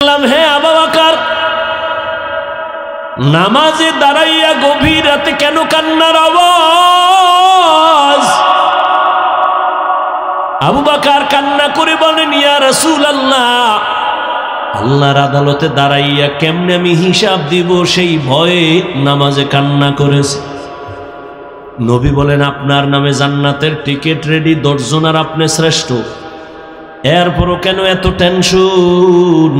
দেখলাম হে আবু বকর নামাজে দাঁড়াইয়া গভীর রাতে কেন কান্নার আওয়াজ? আবু বকর কান্না করে বলেন ইয়া রাসূলুল্লাহ, আল্লাহর আদালতে দাঁড়াইয়া কেমনে আমি হিসাব দিব সেই ভয়ে নামাজে কান্না করেছে। নবী বলেন আপনার নামে জান্নাতের টিকিট রেডি, 10 জন আর আপনি শ্রেষ্ঠ, এরপরও কেন এত টেনশন?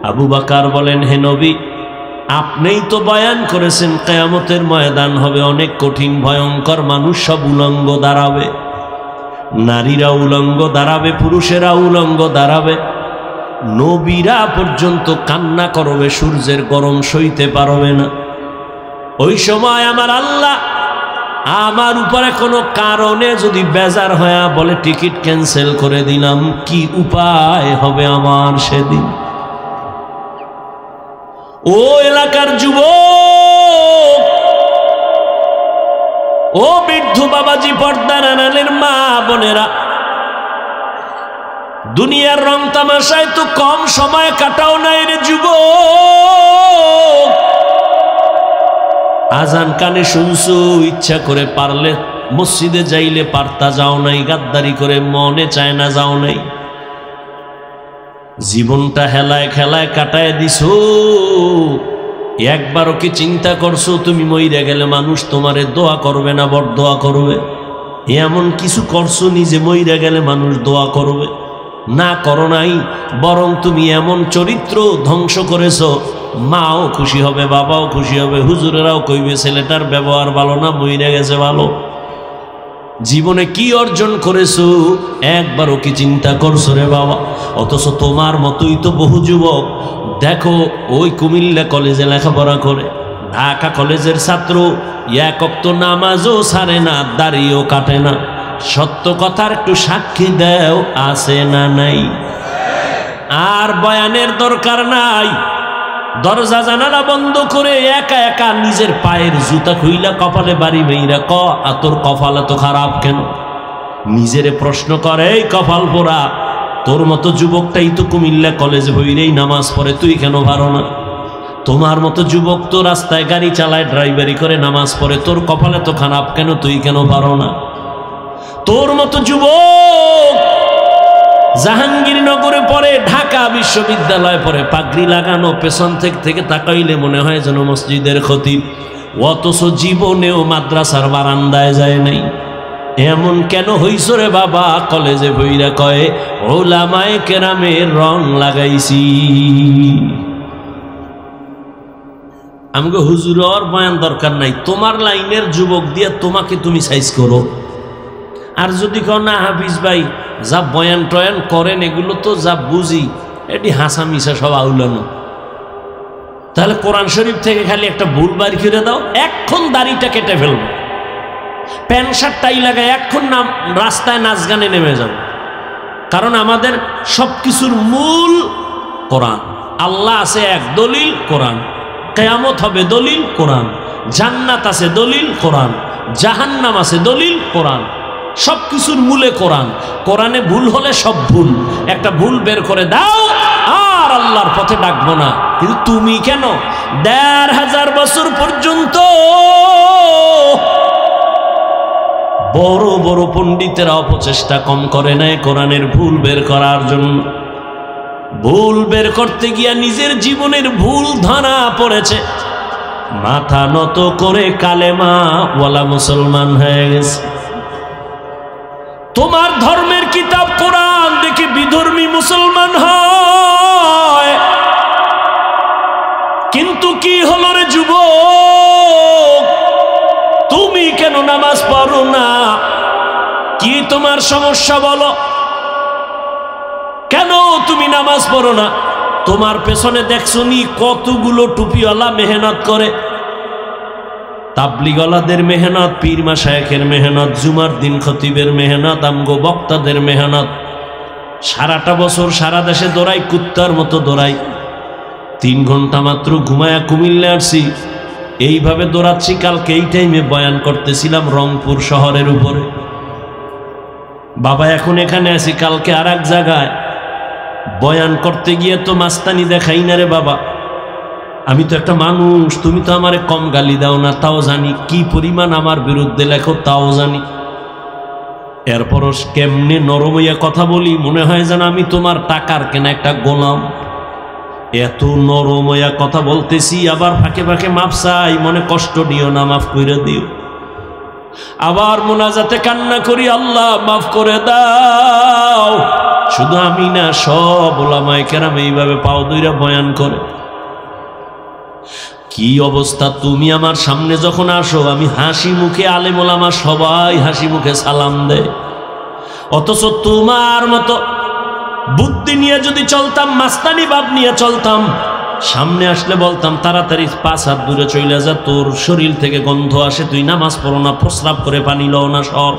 আবু বকর বলেন হে নবী, আপনিই তো বয়ান করেছেন কিয়ামতের ময়দান হবে অনেক কঠিন ভয়ঙ্কর, মানুষ সব উলঙ্গ দাঁড়াবে, নারীরা উলঙ্গ দাঁড়াবে, পুরুষেরা উলঙ্গ দাঁড়াবে, নবীরা পর্যন্ত কান্না করবে, সূর্যের গরম সইতে পারবে না। ওই সময় আমার আল্লাহ আমার উপরে কোনো কারণে যদি বেজার হয়ে বলে টিকিট ক্যান্সেল করে দিলাম, কি উপায় হবে আমার সেদিন? ও এলাকার যুবক, ও বৃদ্ধ বাবাজি, পর্দার আড়ালের মা বোনেরা, দুনিয়ার রং তামাশায় তো কম সময় কাটাও নাই রে যুবক। আজান কানে শুনছো, ইচ্ছা করে পারলে মসজিদে যাইলে পারতা যাও নাই, গাদ্দারি করে মনে চায় না যাও নাই, জীবনটা হেলায় খেলায় কাটায় দিছো। একবারও কি চিন্তা করছো তুমি মইরা গেলে মানুষ তোমারে দোয়া করবে না বরদোয়া করবে? এমন কিছু করছো নিজে মইরা গেলে মানুষ দোয়া করবে না? করো নাই, বরং তুমি এমন চরিত্র ধ্বংস করেছো, মাও খুশি হবে, বাবাও খুশি হবে, হুজুরেরাও কইবে ছেলেটার ব্যবহার ভালো না, মইরা গেছে ভালো। জীবনে কি অর্জন করেছো একবারও কি চিন্তা করছো রে বাবা? অথচ তোমার মতোই তো বহু যুবক দেখো ওই কুমিল্লা কলেজে লেখাপড়া করে, ঢাকা কলেজের ছাত্র, এক ওয়াক্ত নামাজও ছাড়ে না, দাড়িও কাটে না, সত্য কথার একটু সাক্ষী দেও আছে না নাই? আর বয়ানের দরকার নাই, দরজা জানালা বন্ধ করে একা একা নিজের পায়ের জুতা খুইলা কপালে বাড়ি মেইরা ক তোর কপাল এত খারাপ কেন? নিজেরে প্রশ্ন করে, এই কপাল পোড়া, তোর মতো যুবকটাই তো কুমিল্লা কলেজ হইলেই নামাজ পড়ে, তুই কেন পারো না? তোমার মতো যুবক তো রাস্তায় গাড়ি চালায়, ড্রাইভারি করে নামাজ পড়ে, তোর কপাল এত খারাপ কেন? তুই কেন পারো না? তোর মতো যুবক জাহাঙ্গীরনগরে পড়ে, ঢাকা বিশ্ববিদ্যালয় পড়ে, পাগড়ি লাগানো, পেছন থেকে তাকাইলে মনে হয় যেন মসজিদের খতিব, অথচ জীবনেও মাদ্রাসার বারান্দায় যায় নাই। এমন কেন হইছ রে বাবা? কলেজে বইরা কয়ে উলামায়ে কেরামের রং লাগাইছি। আমগো হুজুরের বয়ান দরকার নাই, তোমার লাইনের যুবক দিয়ে তোমাকে তুমি সাইজ করো। আর যদি কও না হাফিজ ভাই যা বয়ান টয়ান করেন এগুলো তো যা বুঝি এটি হাসা মিশা সব আউলানো, তাহলে কোরআন শরীফ থেকে খালি একটা ভুল বাড়ি করে দাও, এখন দাড়িটা কেটে ফেলবো, প্যান্ট শার্ট টাই লাগায় এখন নাম রাস্তায় নাচ গানে নেমে যাও। কারণ আমাদের সব কিছুর মূল কোরআন। আল্লাহ আছে এক, দলিল কোরআন, কিয়ামত হবে দলিল কোরআন, জান্নাত আছে দলিল কোরআন, জাহান্নাম আছে দলিল কোরআন, সব কিছুর মূলে কোরআন। কোরআনে ভুল হলে সব ভুল, একটা ভুল বের করে দাও আর আল্লাহর পথে ডাকবো না। কিন্তু তুমি কেন ১৫০০ বছর পর্যন্ত বড় বড় পণ্ডিতেরা অপচেষ্টা কম করে নাই কোরআনের ভুল বের করার জন্য। ভুল বের করতে গিয়া নিজের জীবনের ভুল ধরা পড়েছে, মাথা নত করে কালেমা ওয়ালা মুসলমান হয়ে গেছে। তোমার ধর্মের কিতাব কোরআন দেখে বিধর্মী মুসলমান হয়, কিন্তু কি হলো রে যুবক, তুমি কেন নামাজ পড়ো না? কি তোমার সমস্যা বলো? কেন তুমি নামাজ পড়ো না? তোমার পেছনে দেখছো নি কতগুলো টুপিওয়ালা মেহনত করে, তাবলিগওয়ালাদের মেহনত, পীর মাশায়েখের মেহনত, জুমার দিন খতিবের মেহনত, আমগো বক্তাদের মেহনত, সারাটা বছর সারা দেশে দৌড়াই, কুত্তার মতো দৌড়াই। 3 ঘন্টা মাত্র ঘুমায়া কুমিল্লা আসছি, এইভাবে দৌড়াচ্ছি। কালকে এই টাইমে বয়ান করতেছিলাম রংপুর শহরের উপরে। বাবা এখন এখানে আছি, কালকে আর এক জায়গায়। বয়ান করতে গিয়ে তো মাস্তানি দেখাই না রে বাবা। আমি তো একটা মানুষ, তুমি তো আমারে কম গালি দাও না, তাও জানি। কি পরিমাণ আমার বিরুদ্ধে লেখো তাও জানি। এরপরও কেমনে নরম হইয়া কথা বলি, মনে হয় যেন আমি তোমার টাকার কেনা একটা গোলাম। এত নরম হইয়া কথা বলতেছি, আবার ফাঁকে ফাঁকে মাফ চাই, মনে কষ্ট দিও না, মাফ করে দিও। আবার মোনাজাতে কান্না করি, আল্লাহ মাফ করে দাও। শুধু আমি না, সব ওলামায়ে কেরাম এইভাবে পাও দইরা বয়ান করে। কি অবস্থা! তুমি আমার সামনে যখন আসো, আমি হাসি মুখে, আলেম ওলামা সবাই হাসি মুখে সালাম দেয়। অথচ তোমার মতো বুদ্ধি নিয়ে যদি চলতাম, মাস্তানি ভাব নিয়ে চলতাম, সামনে আসলে বলতাম তাড়াতাড়ি 5 হাত দূরে চলে যা, তোর শরীর থেকে গন্ধ আসে, তুই নামাজ পড়ো না, প্রস্রাব করে পানি লও না, সর।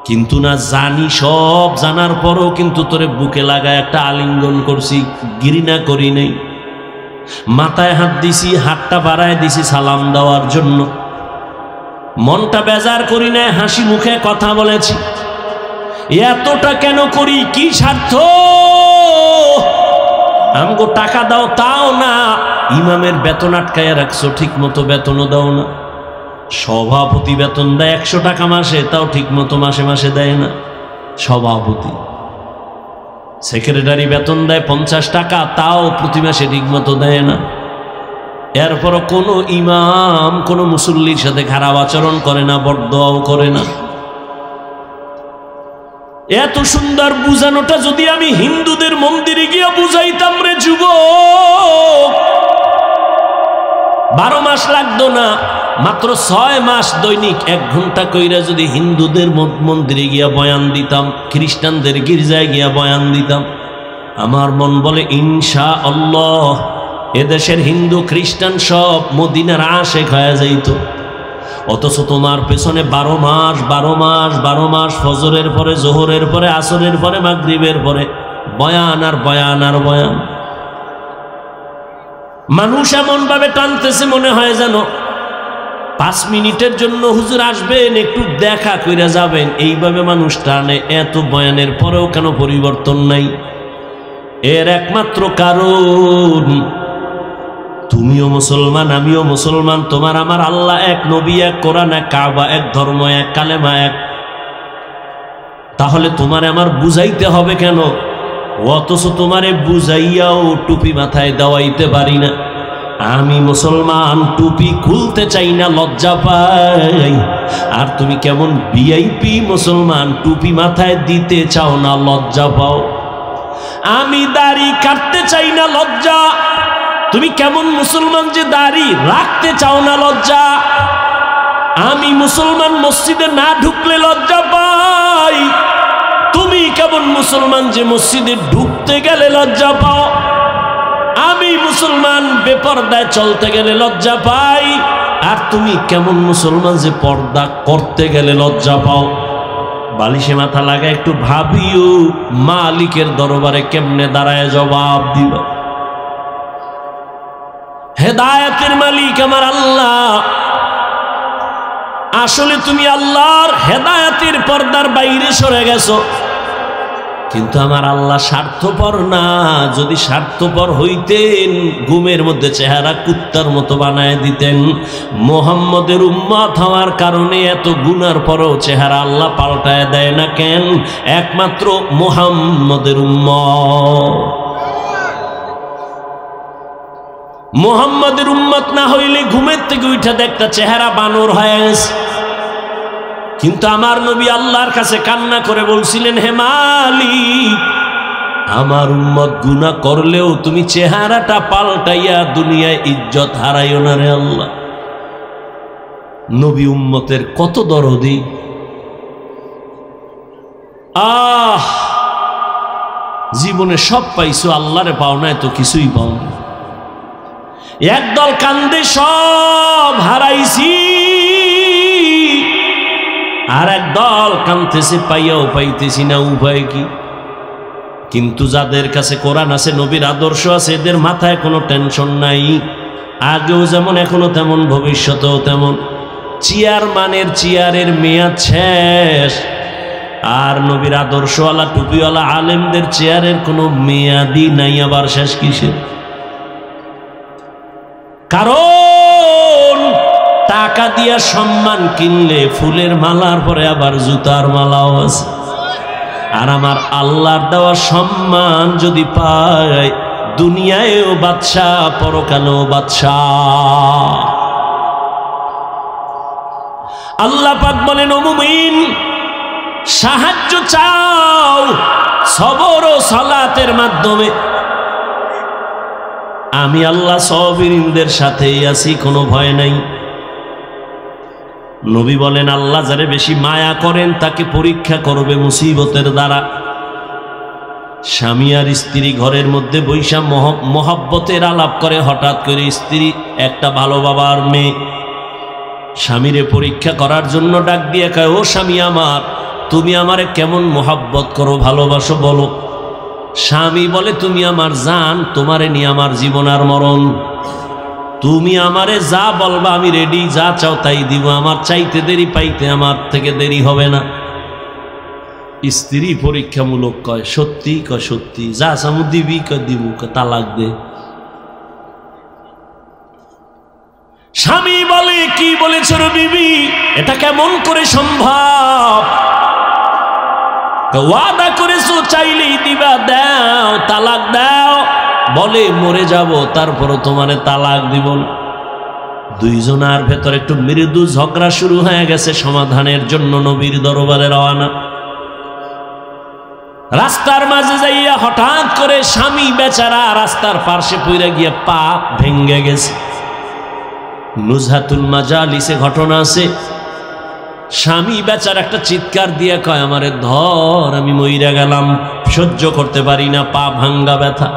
কিন্তু না, জানি, সব জানার পরও কিন্তু তোরে বুকে লাগায় একটা আলিঙ্গন করছি, ঘৃণা করি নেই। মাথায় হাত দিছি, হাতটা বাড়ায় দিছি সালাম দেওয়ার জন্য। মনটা বেজার করি নাই, হাসি মুখে কথা বলেছি। এতটা কেন করি? কি স্বার্থ? আমগো টাকা দাও তাও না, ইমামের বেতন আটকায় রাখছো, ঠিক মতো বেতনও দাও না। সভাপতি বেতন দেয় 100 টাকা মাসে, তাও ঠিক মতো মাসে মাসে দেয় না সভাপতি। সেক্রেটারি বেতন দেয় 50 টাকা, তাও প্রতি মাসে ঠিক মতো দেয় না। এরপরও কোনো ইমাম কোনো মুসল্লির সাথে খারাপ আচরণ করে না, বরদোয়াও করে না। এত সুন্দর বুঝানোটা যদি আমি হিন্দুদের মন্দিরে গিয়ে বুঝাইতাম রে যুবক, 12 মাস লাগতো না, মাত্র 6 মাস দৈনিক 1 ঘন্টা কইরা যদি হিন্দুদের মন্দিরে গিয়া বয়ান দিতাম, খ্রিস্টানদের গির্জায় গিয়া বয়ান দিতাম, আমার মন বলে ইনশাআল্লাহ এদেশের হিন্দু খ্রিস্টান সব মদিনার আশেক হয়ে যাইত। অথচ তোমার পেছনে 12 মাস 12 মাস 12 মাস, ফজরের পরে, জোহরের পরে, আসরের পরে, মাগরিবের পরে বয়ান আর বয়ান আর বয়ান। মানুষ এমন ভাবে টানতেছে, মনে হয় যেন 5 মিনিটের জন্য হুজুর আসবেন, একটু দেখা কইরা যাবেন, এইভাবে মানুষ টানে। এত বয়ানের পরেও কেন পরিবর্তন নাই? এর একমাত্র কারণ, তুমিও মুসলমান, আমিও মুসলমান, তোমার আমার আল্লাহ এক, নবী এক, কোরআন এক, কাবা এক, ধর্ম এক, কালেমা এক। তাহলে তোমারে আমার বুঝাইতে হবে কেন? অথচ তোমারে বুঝাইয়াও টুপি মাথায় দেওয়াইতে পারি না। আমি মুসলমান, টুপি খুলতে চাই না, লজ্জা পাই। আর তুমি কেমন ভিআইপি মুসলমান, টুপি মাথায় দিতে চাও না, লজ্জা পাও। আমি দাড়ি কাটতে চাই না, লজ্জা। তুমি কেমন মুসলমান যে দাড়ি রাখতে চাও না, লজ্জা। আমি মুসলমান, মসজিদে না ঢুকলে লজ্জা পাই। তুমি কেমন মুসলমান যে মসজিদে ঢুকতে গেলে লজ্জা পাও। আমি মুসলমান, বেপরদায় চলতে গেলে লজ্জা পাই। আর তুমি কেমন মুসলমান যে পর্দা করতে গেলে লজ্জা পাও। বালিশে মাথা লাগা একটু ভাবিও, মালিকের দরবারে কেমনে দাঁড়ায় জবাব দিবা। হেদায়েতের মালিক আমার আল্লাহ। আসলে তুমি আল্লাহর হেদায়েতের পর্দার বাইরে সরে গেছো। কিন্তু আমার আল্লাহ স্বার্থপর না। যদি স্বার্থপর হইতেন, ঘুমের মধ্যে চেহারা কুত্তার মতো বানায় দিতেন। মুহাম্মদের উম্মত হওয়ার কারণে এত গুনার পরও চেহারা আল্লাহ পাল্টায় দেয় না কেন? একমাত্র মুহাম্মদের উম্মত। মুহাম্মদের উম্মত না হইলে ঘুমের থেকে উঠে দেখতা চেহারা বানর হয়ে গেছে। কিন্তু আমার নবী আল্লাহর কাছে কান্না করে বলছিলেন, হে মালিক, আমার উম্মত গুনাহ করলেও তুমি চেহারাটা পাল্টাইয়া দুনিয়ায় ইজ্জত হারাইও না রে আল্লাহ। নবী উম্মতের কত দরদি। জীবনে সব পাইছো, আল্লাহরে পাও না, তো কিছুই পাও না। একদল কান্দে সব হারাইছি, আর একদল কাঁদতেছে পাইয়াও পাইতেছি না, উপায় কি? কিন্তু যাদের কাছে কোরআন আছে, নবীর আদর্শ আছে, এদের মাথায় কোনো টেনশন নাই। আগেও যেমন, এখনো তেমন, ভবিষ্যতেও তেমন। চেয়ারের মেয়াদ শেষ, আর নবীর আদর্শওয়ালা টুপিওয়ালা আলেমদের চেয়ারের কোনো মেয়াদি নাই, আবার শেষ কিসের? কারণ টাকা দিয়া সম্মান কিনলে ফুলের মালার পরে আবার জুতার মালাও আছে। আর আমার আল্লাহর দেওয়া সম্মান যদি পায়, দুনিয়ায়ও বাদশাহ, পরকালেও বাদশাহ। আল্লাহ পাক বলেন, ও মুমিন, সাহায্য চাও সবর ও সালাতের মাধ্যমে। আমি আল্লাহ সাবিরিনদের সাথেই আছি, কোনো ভয় নাই। নবী বলেন, আল্লাহ যারে বেশি মায়া করেন তাকে পরীক্ষা করবে মুসিবতের দ্বারা। স্বামী আর স্ত্রী ঘরের মধ্যে বৈশা মহব্বতের আলাপ করে, হঠাৎ করে স্ত্রী একটা ভালো বাবার মেয়ে স্বামীরে পরীক্ষা করার জন্য ডাক দিয়ে কয়, ও স্বামী আমার, তুমি আমারে কেমন মহব্বত করো, ভালোবাসো বলো। স্বামী বলে, তুমি আমার জান, তোমারে নিয়ে আমার জীবন আর মরণ। তুমি আমারে যা বলবা আমি রেডি, যা চাও তাই দিব, আমার চাইতে দেরি পাইতে আমার থেকে দেরি হবে না। স্ত্রী পরীক্ষামূলক কয়, সত্যি? কয় সত্যি। যা চামু দিবি? কয় দিব। তালাক দে। স্বামী বলে, কি বলেছ রে বিবি, এটা কেমন করে সম্ভব? ওয়াদা করেছো চাইলেই দিবা, দাও, তালাক দাও। বলে, মরে যাব তারপরও তোমারে তালাক দিব না। দুইজনার ভেতর একটু মৃদু ঝগড়া শুরু হয়ে গেছে। সমাধানের জন্য নবীর দরবারে রওনা। রাস্তার মাঝে যাইয়া হঠাৎ করে স্বামী বেচারা রাস্তার পার্শ্বে পইরা গিয়া পা ভেঙ্গে গেছে। নুজহাতুল মাজালিসে ঘটনা আছে। স্বামী বেচারা একটা চিৎকার দিয়ে কয়, আমারে ধর, আমি মইরা গেলাম, সহ্য করতে পারি না, পা ভাঙ্গা ব্যথা।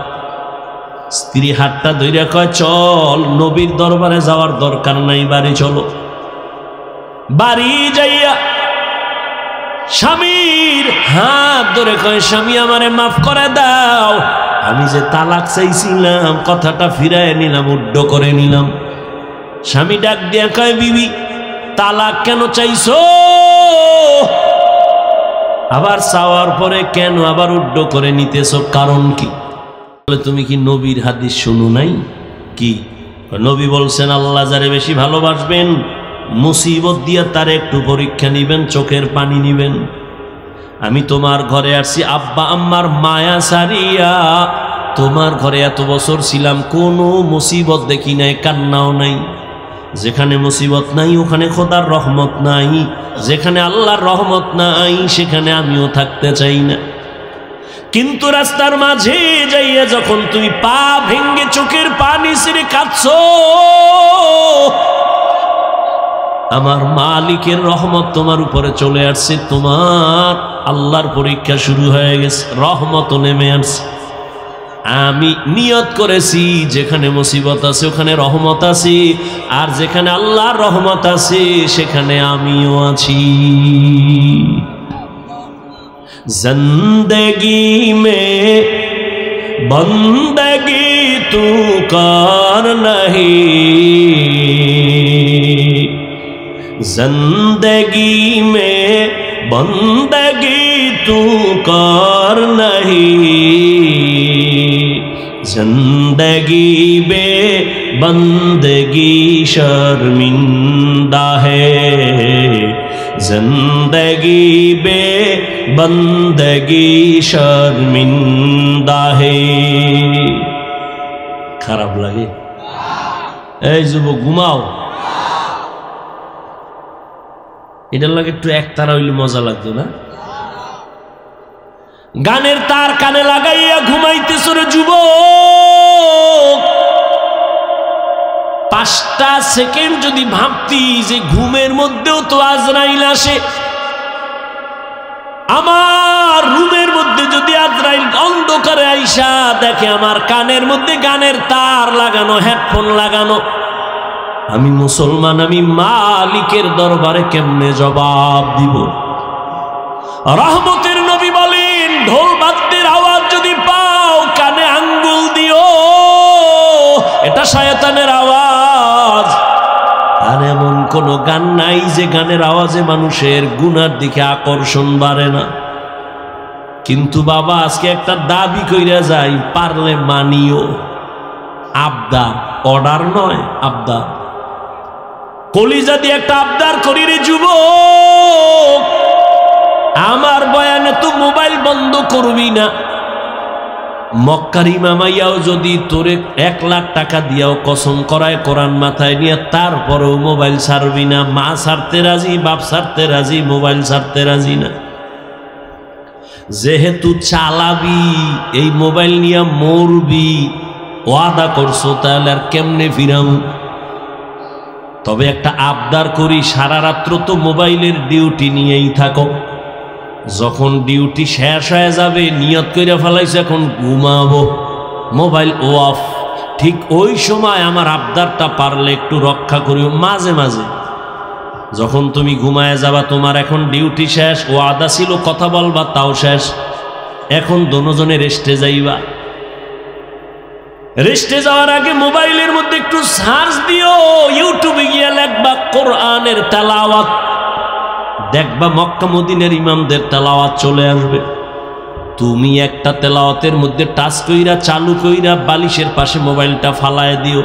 স্ত্রী হাতটা ধইরা কয়, চল, নবীর দরবারে যাওয়ার দরকার নাই, বাড়ি চলো। বাড়ি যাইয়া স্বামীর হাত ধরে কয়, স্বামী আমারে মাফ করে দাও, আমি যে তালাক চাইছিলাম কথাটা ফিরায় নিলাম, উড্ড করে নিলাম। স্বামী ডাক দিয়া কয়, বিবি, তালাক কেন চাইছো? আবার চাওয়ার পরে কেন আবার উড্ড করে নিতেছো, কারণ কি? বলে, তুমি কি নবীর হাদিস শুনো নাই? কি? নবী বলছেন, আল্লাহ যারে বেশি ভালোবাসবেন মুসিবত দিয়া তার একটু পরীক্ষা নিবেন, চোখের পানি নিবেন। আমি তোমার ঘরে আসছি আব্বা আম্মার মায়া সারিয়া, তোমার ঘরে এত বছর ছিলাম, কোনো মুসিবত দেখি নাই, কান্নাও নাই। যেখানে মুসিবত নাই ওখানে খোদার রহমত নাই, যেখানে আল্লাহর রহমত নাই সেখানে আমিও থাকতে চাই না। কিন্তু রাস্তার মাঝে যাইয়া যখন তুমি পা ভেঙ্গে চোখের পানি ছেড়ে কাঁদছো, আমার মালিকের রহমত তোমার উপরে চলে আসছে, তোমার আল্লাহর পরীক্ষা শুরু হয়ে গেছে, রহমত নেমে আসছে। আমি নিয়ত করেছি যেখানে মুসিবত আছে ওখানে রহমত আছে, আর যেখানে আল্লাহর রহমত আছে সেখানে আমিও আছি। জিন্দেগি মে বন্দগি তু কর নহি, जिंदगी में बंदगी तू कर नहीं, जिंदगी बे बंदगी शर्मिंदा है, जिंदगी बे बंदगी शर्मिंदा है। খারাপ লাগে? এই যুবক ঘুমাও, এটার লাগে একটু একতারা হইলে মজা লাগতো না? গানের তার কানে লাগাইয়া ঘুমাইতেছ রে যুবক, 5টা সেকেন্ড যদি ভাবতি যে ঘুমের মধ্যেও তো আজরাইল আসে, আমার রুমের মধ্যে যদি আজরাইল অন্ধকারে আইসা দেখে আমার কানের মধ্যে গানের তার লাগানো, হেডফোন লাগানো, আমি মুসলমান, আমি মালিকের দরবারে কেমনে জবাব দিব? রহমতের নবী বলেন, ঢোল বাদ্যের আওয়াজ যদি পাও কানে আঙ্গুল দিও, এটা শয়তানের আওয়াজ। আর এমন কোনো গান নাই যে গানের আওয়াজে মানুষের গুনার দিকে আকর্ষণ বাড়ে না। কিন্তু বাবা আজকে একটা দাবি কইরা যাই, পারলে মানিও। আবদার, অর্ডার নয়, আবদার। কলিজা দিয়ে একটা আবদার করি রে যুবক, আমার বয়ানে তো মোবাইল বন্ধ করবি না। মক্কার ইমামাইয়াও যদি তোরে 1 লাখ টাকা দিয়াও কসম করায় কোরআন মাথায় নিয়ে, তারপরেও মোবাইল ছাড়বি না। মা ছাড়তে রাজি, বাপ ছাড়তে রাজি, মোবাইল ছাড়তে রাজি না। যেহেতু চালাবি, এই মোবাইল নিয়ে মরবি, ওয়াদা করছো, তাহলে আর কেমনে ফিরাম? তবে একটা আবদার করি, সারা রাত্র তো মোবাইলের ডিউটি নিয়েই থাকো। যখন ডিউটি শেষ হয়ে যাবে, নিয়ত করে ফেলাইছে এখন ঘুমাবো, মোবাইল অফ। ঠিক ওই সময় আমার আবদারটা পারলে একটু রক্ষা করিও। মাঝে মাঝে যখন তুমি ঘুমায় যাবা, তোমার এখন ডিউটি শেষ, ওয়াদা ছিল কথা বলবা, তাও শেষ, এখন দোনোজনে রেস্টে যাইবা। রেস্টে যাওয়ার আগে মোবাইলের মধ্যে একটু সার্চ দিও, ইউটিউবে গিয়ে লিখবা কোরআনের তেলাওয়াত, দেখবা মক্কা মদিনার ইমামদের তেলাওয়াত চলে আসবে। তুমি একটা তেলাওয়াতের মধ্যে টাচ কইরা, চালু কইরা বালিশের পাশে মোবাইলটা ফালায় দিও।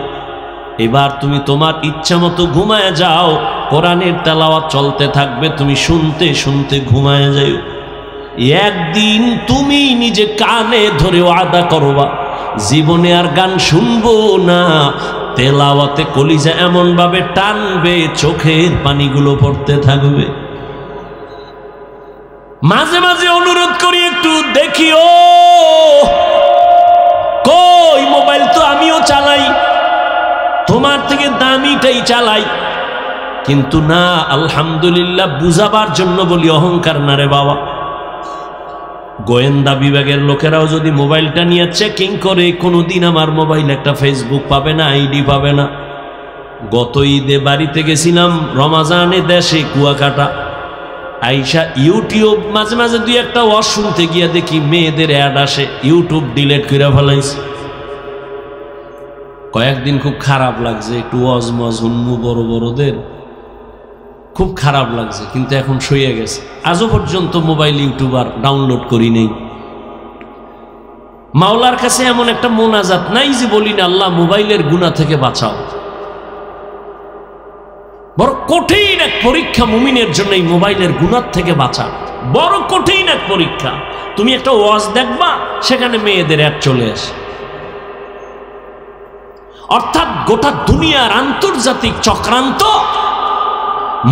এবার তুমি তোমার ইচ্ছা মতো ঘুমায় যাও, কোরআনের তেলাওয়াত চলতে থাকবে, তুমি শুনতে শুনতে ঘুমায় যাও। একদিন তুমি নিজে কানে ধরে ওয়াদা করবা, জীবনে আর গান শুনবো না। তেলাওয়াতে কলিজা এমন ভাবে টানবে, চোখের পানিগুলো পড়তে থাকবে। মাঝে মাঝে অনুরোধ করি, একটু দেখিও। কই মোবাইল তো আমিও চালাই, তোমার থেকে দামিটাই চালাই, কিন্তু না, আলহামদুলিল্লাহ বুঝাবার জন্য বলি, অহংকার না রে বাবা। গোয়েন্দা বিভাগের লোকেরাও যদি মোবাইলটা নিয়ে চেকিং করে, কোনোদিন আমার মোবাইল একটা ফেসবুক পাবে না, আইডি পাবে না। গত ঈদে বাড়িতে গেছিলাম, রমাজানে দেশে কুয়াকাটা, আইসা ইউটিউব মাঝে মাঝে 2-1 ওয়াজ শুনতে গিয়া দেখি মেয়েদের অ্যাড আসে, ইউটিউব ডিলেট করে ফেলাইছে। কয়েকদিন খুব খারাপ লাগছে, একটু ওয়াজ মজ হুন্মু বড় বড়দের, খুব খারাপ লাগছে, কিন্তু এখন সইয়ে গেছে। আজও পর্যন্ত মোবাইল ইউটিউব আর ডাউনলোড করি নেই। মাওলার কাছে এমন একটা মোনাজাত নাই যে বলি না, আল্লাহ মোবাইলের গুনাহ থেকে বাঁচাও। বড় কঠিন এক পরীক্ষা মুমিনের জন্য এই মোবাইলের গুনাহ থেকে বাঁচা, বড় কঠিন এক পরীক্ষা। তুমি একটা ওয়াজ দেখবা, সেখানে মেয়েদের অ্যাড চলে আসে। অর্থাৎ গোটা দুনিয়ার আন্তর্জাতিক চক্রান্ত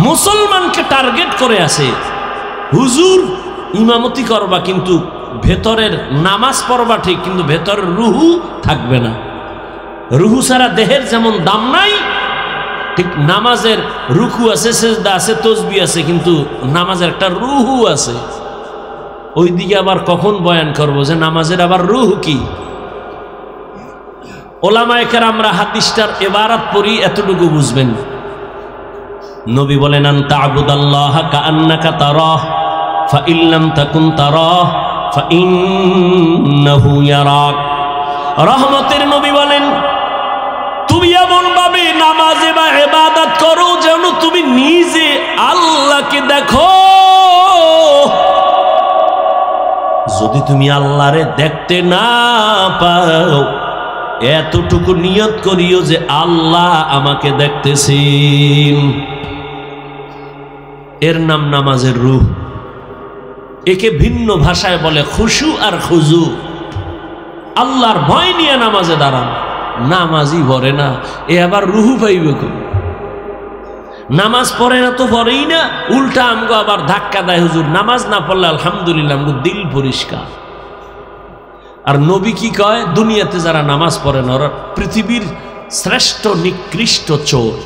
মুসলমানকে টার্গেট করে আছে। হুজুর ইমামতি করবা, কিন্তু ভেতরের নামাজ পড়বা ঠিক, কিন্তু ভেতরের রুহু থাকবে না। রুহু ছাড়া দেহের যেমন দাম নাই, ঠিক নামাজের রুকু আছে, সেজদা আছে, তসবিহ আছে, কিন্তু নামাজের একটা রুহু আছে। ওই দিকে আবার কখন বয়ান করব যে নামাজের আবার রুহু কি? ওলামায়ে কেরামরা হাদিসটার ইবারত পড়ি, এতটুকু বুঝবেন। নবী বলেন, আন তা'বুদাল্লাহা কাআন্নাকা তারাহ ফাইন লাম তাকুন তারাহ ফাইন্নাহু ইয়ারাক। রহমতের নবী বলেন, তুমি এমন ভাবে নামাজে বা ইবাদত করো যেন তুমি নিজে আল্লাহকে দেখো। যদি তুমি আল্লাহরে দেখতে না পাও, এতটুকু নিয়ত করিও যে আল্লাহ আমাকে দেখতেছেন। এর নাম নামাজের রূহ। একে ভিন্ন ভাষায় বলে খুশু আর খুজু। আল্লাহর ভয় নিয়ে নামাজে দাঁড়ান, নামাজই পড়ে না, এ আবার রুহু পাইবে কই? নামাজ পড়ে না তো পড়েই না, উল্টা আমগো আবার ধাক্কা দেয়, হুজুর নামাজ না পড়লে আলহামদুলিল্লাহ আমগো দিল পরিষ্কার। আর নবী কি কয়, দুনিয়াতে যারা নামাজ পড়ে না ওরা পৃথিবীর শ্রেষ্ঠ নিকৃষ্ট চোর।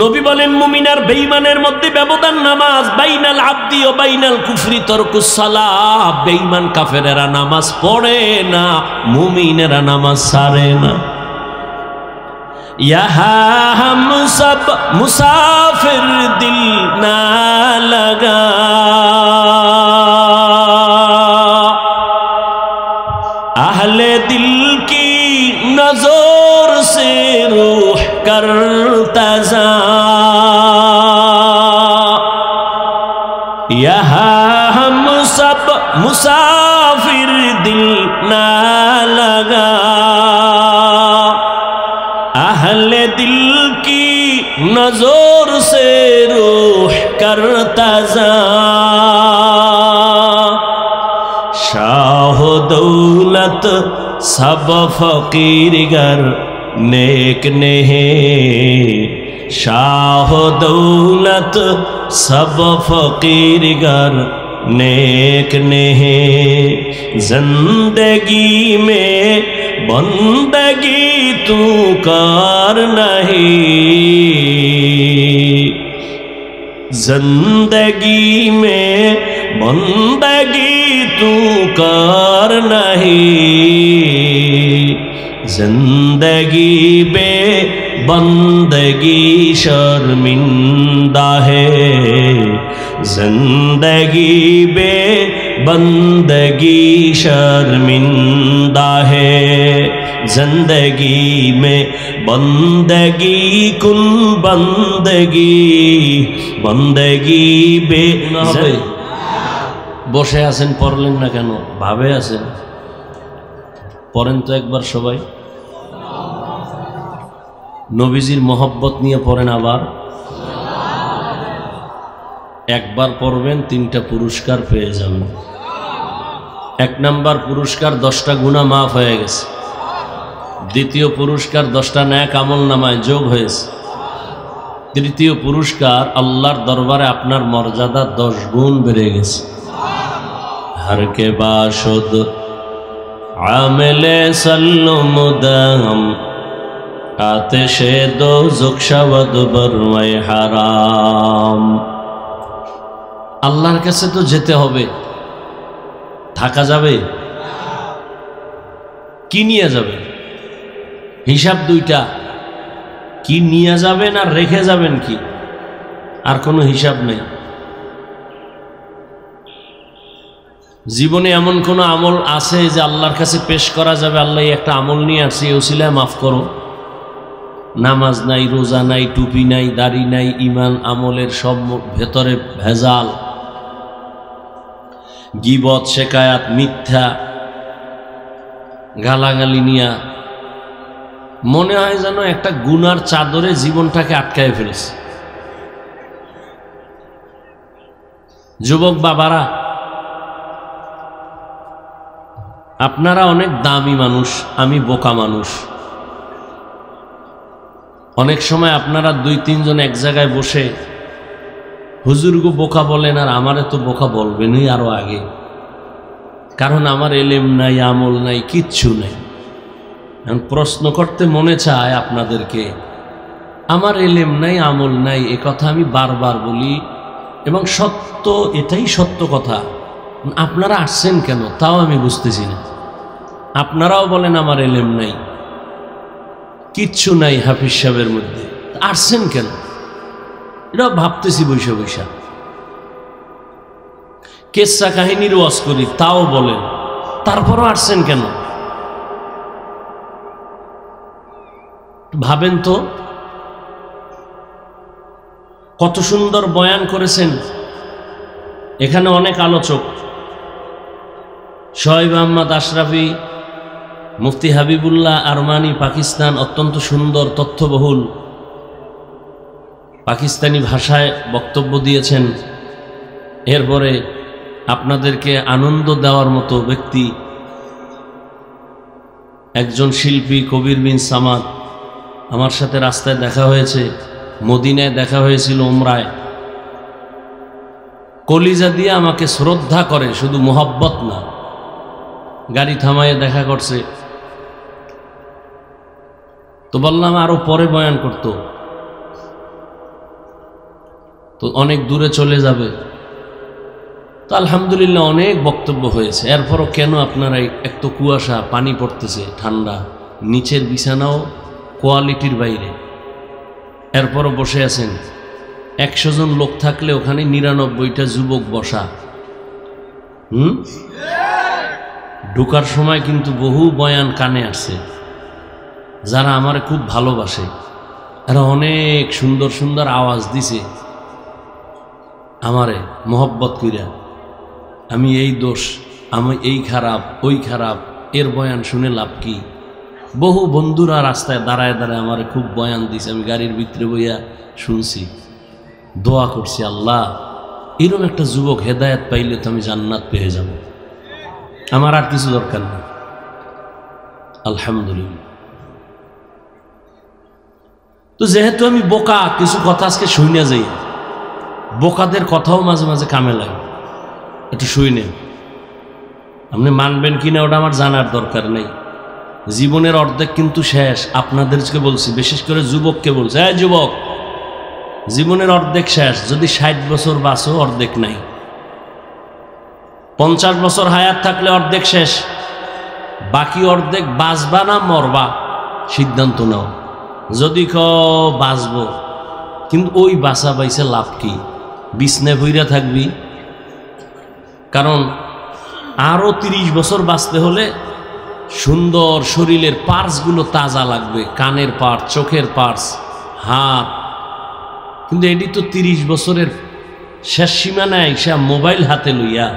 নবী বলেন, মুমিন আর বেঈমানের মধ্যে ব্যবধান নামাজ, বাইনাল আবদি ও বাইনাল কুফরি তরকুস সালাহ। বেঈমান কাফেরেরা নামাজ পড়ে না, মুমিনেরা নামাজ ছাড়ে না। ইহা হাম সব মুসাফির দিল না লাগা, আহলে দিল কি नजर से रूह करता जा यहाँ हम सब मुसाफिर दिल ना लगा अहले दिल की नजर से रूह करता जा शाह दौलत सब फकीर गर नेक नहीं शाह दौलत सब फकीर गर नेक नहीं जिंदगी में बंदगी तू कर नहीं जिंदगी में बंदगी तू कर नहीं जिंदगी बे बंदगी शर्मिंदा है जिंदगी बे बंदगी शर्मिंदा है जिंदगी में बंदगी कुन बंदगी बंदगी बे বসে আছেন পড়লেন না কেন ভাবে আছেন পড়েন তো একবার সবাই নবীজির মহব্বত নিয়ে পড়েন আবার একবার পড়বেন তিনটা পুরস্কার পেয়ে যাবেন এক নাম্বার পুরস্কার 10টা গুনাহ মাফ হয়ে গেছে দ্বিতীয় পুরস্কার 10টা নেক আমল নামায় যোগ হয়েছে তৃতীয় পুরস্কার আল্লাহর দরবারে আপনার মর্যাদা 10 গুণ বেড়ে গেছে हर के बाशुद आमिले सल्लुम दम आतिशे दो जुक्शवद बरवाए हाराम আল্লাহর কাছে তো যেতে হবে থাকা যাবে কি নিয়ে যাবে হিসাব দুইটা কি নিয়ে যাবেন আর রেখে যাবেন কি আর কোনো হিসাব নেই জীবনে এমন কোন আমল আছে যে আল্লাহর কাছে পেশ করা যাবে আল্লাহ একটা আমল নিয়ে আসছে এই ওসিলায় মাফ করো নামাজ নাই রোজা নাই টুপি নাই দাড়ি নাই ঈমান আমলের সব ভেতরে ভেজাল গীবত শিকায়াত মিথ্যা গালাগালি নিয়া মনে হয় যেন একটা গুনার চাদরে জীবনটাকে আটকায় ফেলেছে যুবক বাবারা আপনারা অনেক দামি মানুষ আমি বোকা মানুষ অনেক সময় আপনারা 2-3 জন এক জায়গায় বসে হুজুরগো বোকা বলেন আর আমারে তো বোকা বলবেনই আরো আগে কারণ আমার ইলম নাই আমল নাই কিচ্ছু নাই এখন প্রশ্ন করতে মনে চায় আপনাদেরকে আমার ইলম নাই আমল নাই এই কথা আমি বারবার বলি এবং সত্য এটাই সত্য কথা আপনারা আসছেন কেন তাও আমি বুঝতেছি না আপনারাও বলেন আমার ইলম নাই কিচ্ছু নাই হাফিজ সাহেবের মধ্যে আসছেন কেন এটা ভাবতেছি বৈশা বৈশা কিসসা কাহিনীর ওয়াজ করি তাও বলেন তারপরও আসছেন কেন ভাবেন তো কত সুন্দর বয়ান করেছেন এখানে অনেক আলোচক শোয়েব আহমদ আশরাফি মুফতি হাবিবুল্লাহ আরমানি পাকিস্তান অত্যন্ত সুন্দর তথ্যবহুল পাকিস্তানি ভাষায় বক্তব্য দিয়েছেন এরপরে আপনাদেরকে আনন্দ দেওয়ার মতো ব্যক্তি একজন শিল্পী কবির বিন সামাদ আমার সাথে রাস্তায় দেখা হয়েছে মদিনায় দেখা হয়েছিল উমরায় কলিজা দিয়ে আমাকে শ্রদ্ধা করে শুধু মোহব্বত না গাড়ি থামায়ে দেখা করছে তো বললাম আরো পরে বয়ান করত তো অনেক দূরে চলে যাবে তো আলহামদুলিল্লাহ অনেক বক্তব্য হয়েছে এরপরও কেন আপনারা একটু কুয়াশা পানি পড়তেছে ঠান্ডা নিচের বিছানাও কোয়ালিটির বাইরে এরপরও বসে আছেন 100 জন লোক থাকলে ওখানে 99টা যুবক বসা ঢোকার সময় কিন্তু বহু বয়ান কানে আসছে যারা আমার খুব ভালোবাসে, এরা অনেক সুন্দর সুন্দর আওয়াজ দিছে আমারে মোহব্বত কইরা। আমি এই দোষ, আমি এই খারাপ, ওই খারাপ, এর বয়ান শুনে লাভ কি? বহু বন্ধুরা রাস্তায় দাঁড়ায় দাঁড়ায় আমারে খুব বয়ান দিছে, আমি গাড়ির ভিতরে বইয়া শুনছি, দোয়া করছি, আল্লাহ এরকম একটা যুবক হেদায়েত পাইলে তো আমি জান্নাত পেয়ে যাব, আমার আর কিছু দরকার নেই। আলহামদুলিল্লাহ। তো যেহেতু আমি বোকা, কিছু কথা আজকে শুনে যাই, বোকাদের কথাও মাঝে মাঝে কামে লাগে, একটু শুনে। আপনি মানবেন কিনা ওটা আমার জানার দরকার নেই। জীবনের অর্ধেক কিন্তু শেষ। আপনাদেরকে বলছি, বিশেষ করে যুবককে বলছি, হ্যাঁ যুবক, জীবনের অর্ধেক শেষ। যদি 60 বছর বাঁচো, অর্ধেক নাই। 50 বছর হায়াত থাকলে অর্ধেক শেষ, বাকি অর্ধেক বাঁচবা না মরবা, সিদ্ধান্ত নাও। যদি বাঁচবো, কিন্তু ওই বাঁচা বাইছে লাভ কি? বিছনে ভইরা থাকবি। কারণ আরো 30 বছর বাঁচতে হলে সুন্দর শরীরের পার্টসগুলো তাজা লাগবে, কানের পার্টস, চোখের পার্টস, হাত। কিন্তু এটি তো 30 বছরের শেষ সীমানায় সে মোবাইল হাতে লইয়া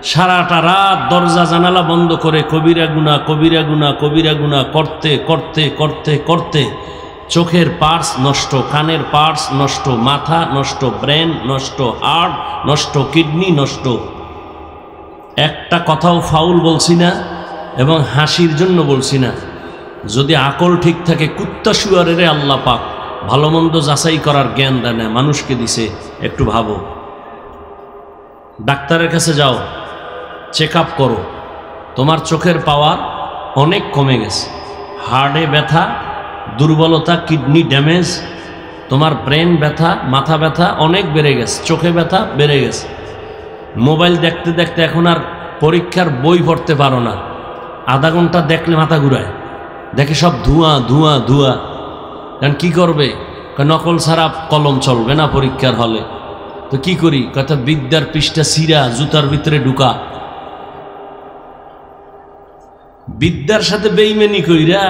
সারাটা রাত দরজা জানালা বন্ধ করে কবিরা গুনাহ, কবিরা গুনাহ, কবিরা গুনাহ করতে করতে করতে করতে চোখের পার্টস নষ্ট, কানের পার্টস নষ্ট, মাথা নষ্ট, ব্রেন নষ্ট, হার্ট নষ্ট, কিডনি নষ্ট। একটা কথাও ফাউল বলছি না এবং হাসির জন্য বলছি না। যদি আকল ঠিক থাকে, কুত্তা শুয়ারের আল্লাহ পাক ভালো মন্দ যাচাই করার জ্ঞান দেয় না, মানুষকে দিছে। একটু ভাবো, ডাক্তারের কাছে যাও, চেক আপ করো, তোমার চোখের পাওয়ার অনেক কমে গেছে, হার্টে ব্যথা, দুর্বলতা, কিডনি ড্যামেজ, তোমার ব্রেন ব্যথা, মাথা ব্যথা অনেক বেড়ে গেছে, চোখে ব্যথা বেড়ে গেছে। মোবাইল দেখতে দেখতে এখন আর পরীক্ষার বই পড়তে পারো না, আধা ঘন্টা দেখলে মাথা ঘুরায়, দেখে সব ধোঁয়া ধোঁয়া ধোঁয়া। কারণ কি করবে, নকল ছাড়া কলম চলবে না পরীক্ষার হলে। তো কি করি, কথা বিদ্যার পৃষ্ঠা সিরা জুতার ভিতরে ঢুকা। বিদ্যার সাথে বেইমানি কইরা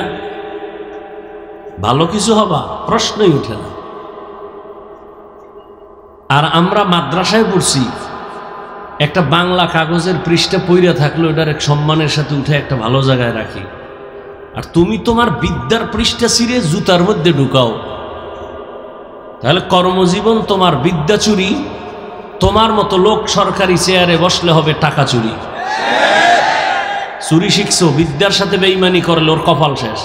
ভালো কিছু হবা প্রশ্নই উঠে না। আর আমরা মাদ্রাসায় পড়ছি, একটা বাংলা কাগজের পৃষ্ঠা পইরা থাকলে ওটার এক সম্মানের সাথে উঠে একটা ভালো জায়গায় রাখি। আর তুমি তোমার বিদ্যার পৃষ্ঠা ছিঁড়ে জুতার মধ্যে ঢুকাও, তাহলে কর্মজীবন তোমার বিদ্যা চুরি। তোমার মতো লোক সরকারি চেয়ারে বসলে হবে টাকা চুরি। চুরি শিখছো, বিদ্যার সাথে বেঈমানি করলে ওর কপাল শেষ।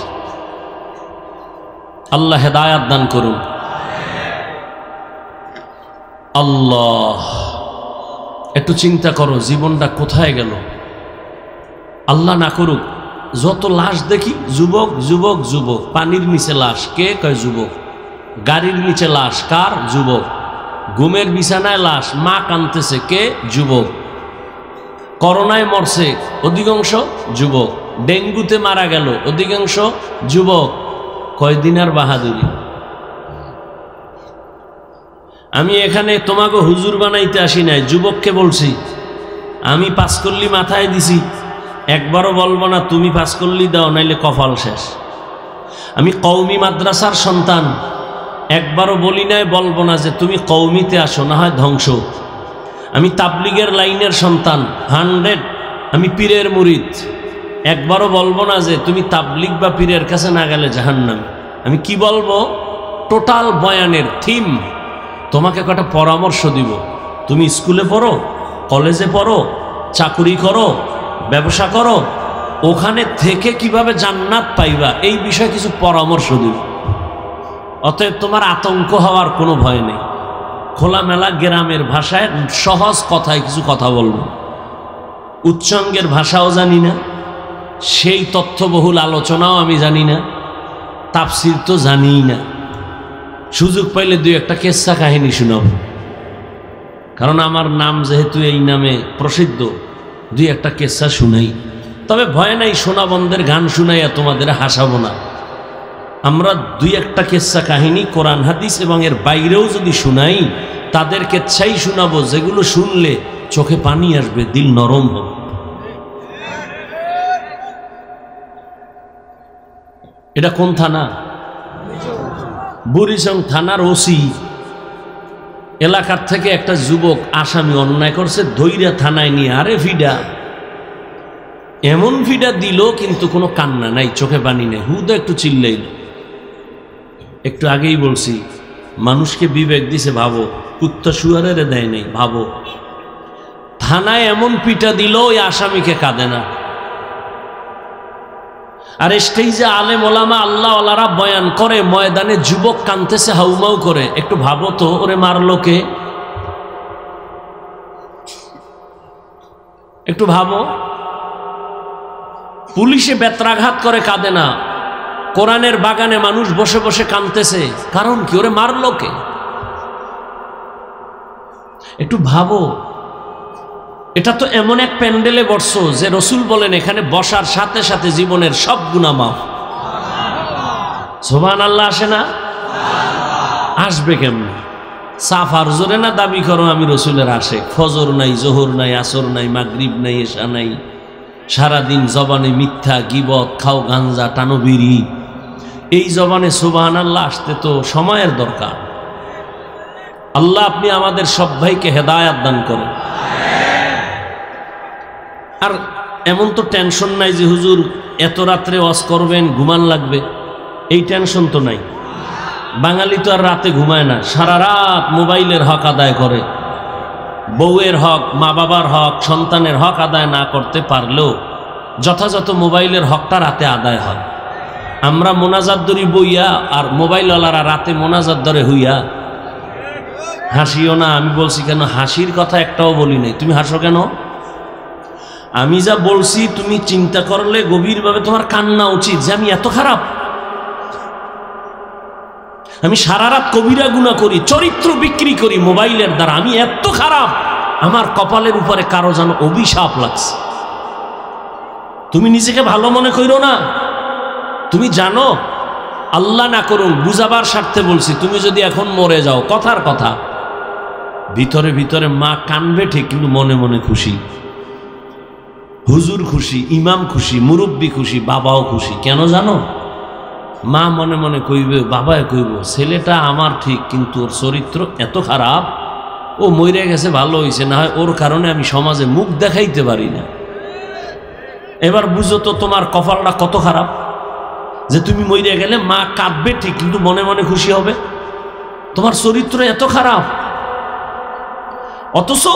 আল্লাহ হেদায়াত দান করুন। আল্লাহ, একটু চিন্তা করো জীবনটা কোথায় গেল। আল্লাহ না করুক যত লাশ দেখি, যুবক যুবক যুবক। পানির নিচে লাশ, কে কয় যুবক। গাড়ির নিচে লাশ, কার? যুবক। ঘুমের বিছানায় লাশ, মা কাঁদতেছে, কে? যুবক। করোনায় মরছে অধিকাংশ যুবক, ডেঙ্গুতে মারা গেল অধিকাংশ যুবক। কয়দিন আর বাহাদুরি। আমি এখানে তোমাকে হুজুর বানাইতে আসি নাই, যুবককে বলছি। আমি পাঁচকল্লি মাথায় দিছি, একবারও বলবো না তুমি পাঁচকল্লি দাও নাইলে কপাল শেষ। আমি কওমি মাদ্রাসার সন্তান, একবারও বলি নাই, বলবো না যে তুমি কওমিতে আসো, না হয় ধ্বংস। আমি তাবলিগের লাইনের সন্তান 100, আমি পীরের মুরিদ, একবারও বলবো না যে তুমি তাবলিগ বা পীরের কাছে না গেলে জাহান্নামী। আমি কি বলবো, টোটাল বয়ানের থিম তোমাকে কটা পরামর্শ দিব। তুমি স্কুলে পড়ো, কলেজে পড়ো, চাকুরি করো, ব্যবসা করো, ওখানে থেকে কিভাবে জান্নাত পাইবা এই বিষয়ে কিছু পরামর্শ দিব। অতএব তোমার আতঙ্ক হওয়ার কোনো ভয় নেই। খোলামেলা গ্রামের ভাষায় সহজ কথায় কিছু কথা বলবো। উচ্চাঙ্গের ভাষাও জানি না, সেই তথ্যবহুল আলোচনাও আমি জানি না, তাফসির তো জানিই না। সুযোগ পাইলে দুই একটা কেচ্ছা কাহিনী শোনাব, কারণ আমার নাম যেহেতু এই নামে প্রসিদ্ধ, দুই একটা কেচ্ছা শুনাই। তবে ভয় নাই, সোনাবন্ধের গান শুনাইয়া তোমাদের হাসাবো না। আমরা দুই একটা কেচ্ছা কাহিনী কোরআন হাদিস এবং এর বাইরেও যদি শুনাই, তাদের কেচ্ছাই শোনাবো যেগুলো শুনলে চোখে পানি আসবে, দিল নরম হবে। এটা কোন থানা? বুড়িচং থানার ওসি এলাকার থেকে একটা যুবক আসামি অন্যায় করছে, ধৈর্য থানায় নিয়ে আরে ফিডা, এমন ফিডা দিল কিন্তু কোনো কান্না নাই, চোখে পানি নেই, হুদা একটু চিল্লাইল। একটু আগেই বলছি মানুষকে বিবেক দিছে, ভাবো কুত্তা শুয়ারের দেয় নেই, ভাবো থানায় এমন পিটা দিল ওই আসামিকে কাঁদে না। আর স্টেজে আলেম ওলামা আল্লাহ ওয়ালারা বয়ান করে, ময়দানে যুবক কাঁদতেছে হাউমাউ করে। একটু ভাবো তো, ওরে মারলো কে? একটু ভাবো। পুলিশে বেত্রাঘাত করে কাঁদে না, কোরআনের বাগানে মানুষ বসে বসে কাঁদতেছে, কারণ কি? ওরে মারলো কে? একটু ভাবো। এটা তো এমন এক প্যান্ডেলে বসছো যে রসুল বলেন এখানে বসার সাথে সাথে জীবনের সব গুনাহ মাফ। সুবহানাল্লাহ আসে না? আসবে কেমন? সাফার জোরে না দাবি করো আমি রসুলের আশেক। ফজর নাই, জোহর নাই, আসর নাই, মাগরিব নাই, এশা নাই, সারাদিন জবানে মিথ্যা, গীবত, খাও গাঞ্জা, টানো বিড়ি। এই জবানে সুবহানাল্লাহ আসতে তো সময়ের দরকার। আল্লাহ আপনি আমাদের সব ভাইকে হেদায়াত দান করেন। আর এমন তো টেনশন নাই যে হুজুর এত রাত্রে ওয়াজ করবেন, ঘুমান লাগবে, এই টেনশন তো নাই। বাঙালি তো আর রাতে ঘুমায় না, সারা রাত মোবাইলের হক আদায় করে। বউয়ের হক, মা বাবার হক, সন্তানের হক আদায় না করতে পারলেও যথাযথ মোবাইলের হকটা রাতে আদায় হয়। আমরা মোনাজাত ধরি বইয়া, আর মোবাইলওয়ালারা রাতে মোনাজাত ধরে হইয়া। হাসিও না। আমি বলছি কেন হাসির কথা একটাও বলি নাই, তুমি হাসো কেন? আমি যা বলছি তুমি চিন্তা করলে গভীরভাবে তোমার কান্না উচিত যে আমি এত খারাপ, আমি সারা রাত কবিরা গুনাহ করি, চরিত্র বিক্রি করি মোবাইলের দ্বারা, আমি এত খারাপ, আমার কপালের উপরে কারো যেন অভিশাপ লাগছে। তুমি নিজেকে ভালো মনে করো না। তুমি জানো, আল্লাহ না করুন বুঝাবার স্বার্থে বলছি, তুমি যদি এখন মরে যাও, কথার কথা, ভিতরে ভিতরে মা কানবে ঠিক, কিন্তু মনে মনে খুশি, হুজুর খুশি, ইমাম খুশি, মুরব্বী খুশি, বাবাও খুশি। কেন জানো? মা মনে মনে কইবে, বাবায় কইব ছেলেটা আমার ঠিক, কিন্তু ওর চরিত্র এত খারাপ, ও মরে গেছে ভালো হয়েছে, না হয় ওর কারণে আমি সমাজে মুখ দেখাইতে পারি না। এবার বুঝো তো তোমার কপালটা কত খারাপ যে তুমি মরে গেলে মা কাঁদবে ঠিক, কিন্তু মনে মনে খুশি হবে। তোমার চরিত্র এত খারাপ, অথচ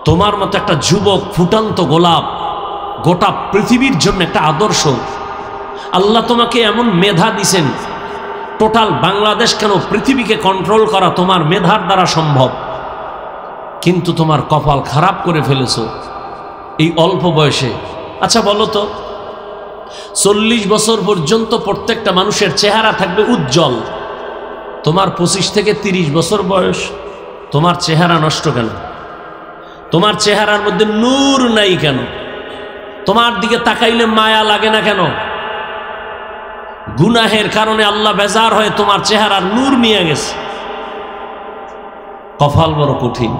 তোমার মতো একটা যুবক, ফুটান্ত গোলাপ, গোটা পৃথিবীর জন্য একটা আদর্শ। আল্লাহ তোমাকে এমন মেধা দিছেন, টোটাল বাংলাদেশ কেন পৃথিবীকে কন্ট্রোল করা তোমার মেধার দ্বারা সম্ভব, কিন্তু তোমার কপাল খারাপ করে ফেলেছো এই অল্প বয়সে। আচ্ছা বলো তো, 40 বছর পর্যন্ত প্রত্যেকটা মানুষের চেহারা থাকবে উজ্জ্বল, তোমার 25 থেকে 30 বছর বয়স, তোমার চেহারা নষ্ট কেন? তোমার চেহারার মধ্যে নূর নাই কেন? তোমার দিকে তাকাইলে মায়া লাগে না কেন? গুনাহের কারণে আল্লাহ বেজার হয়ে তোমার চেহারার নূর নিয়ে গেছে। কপাল বড় কঠিন,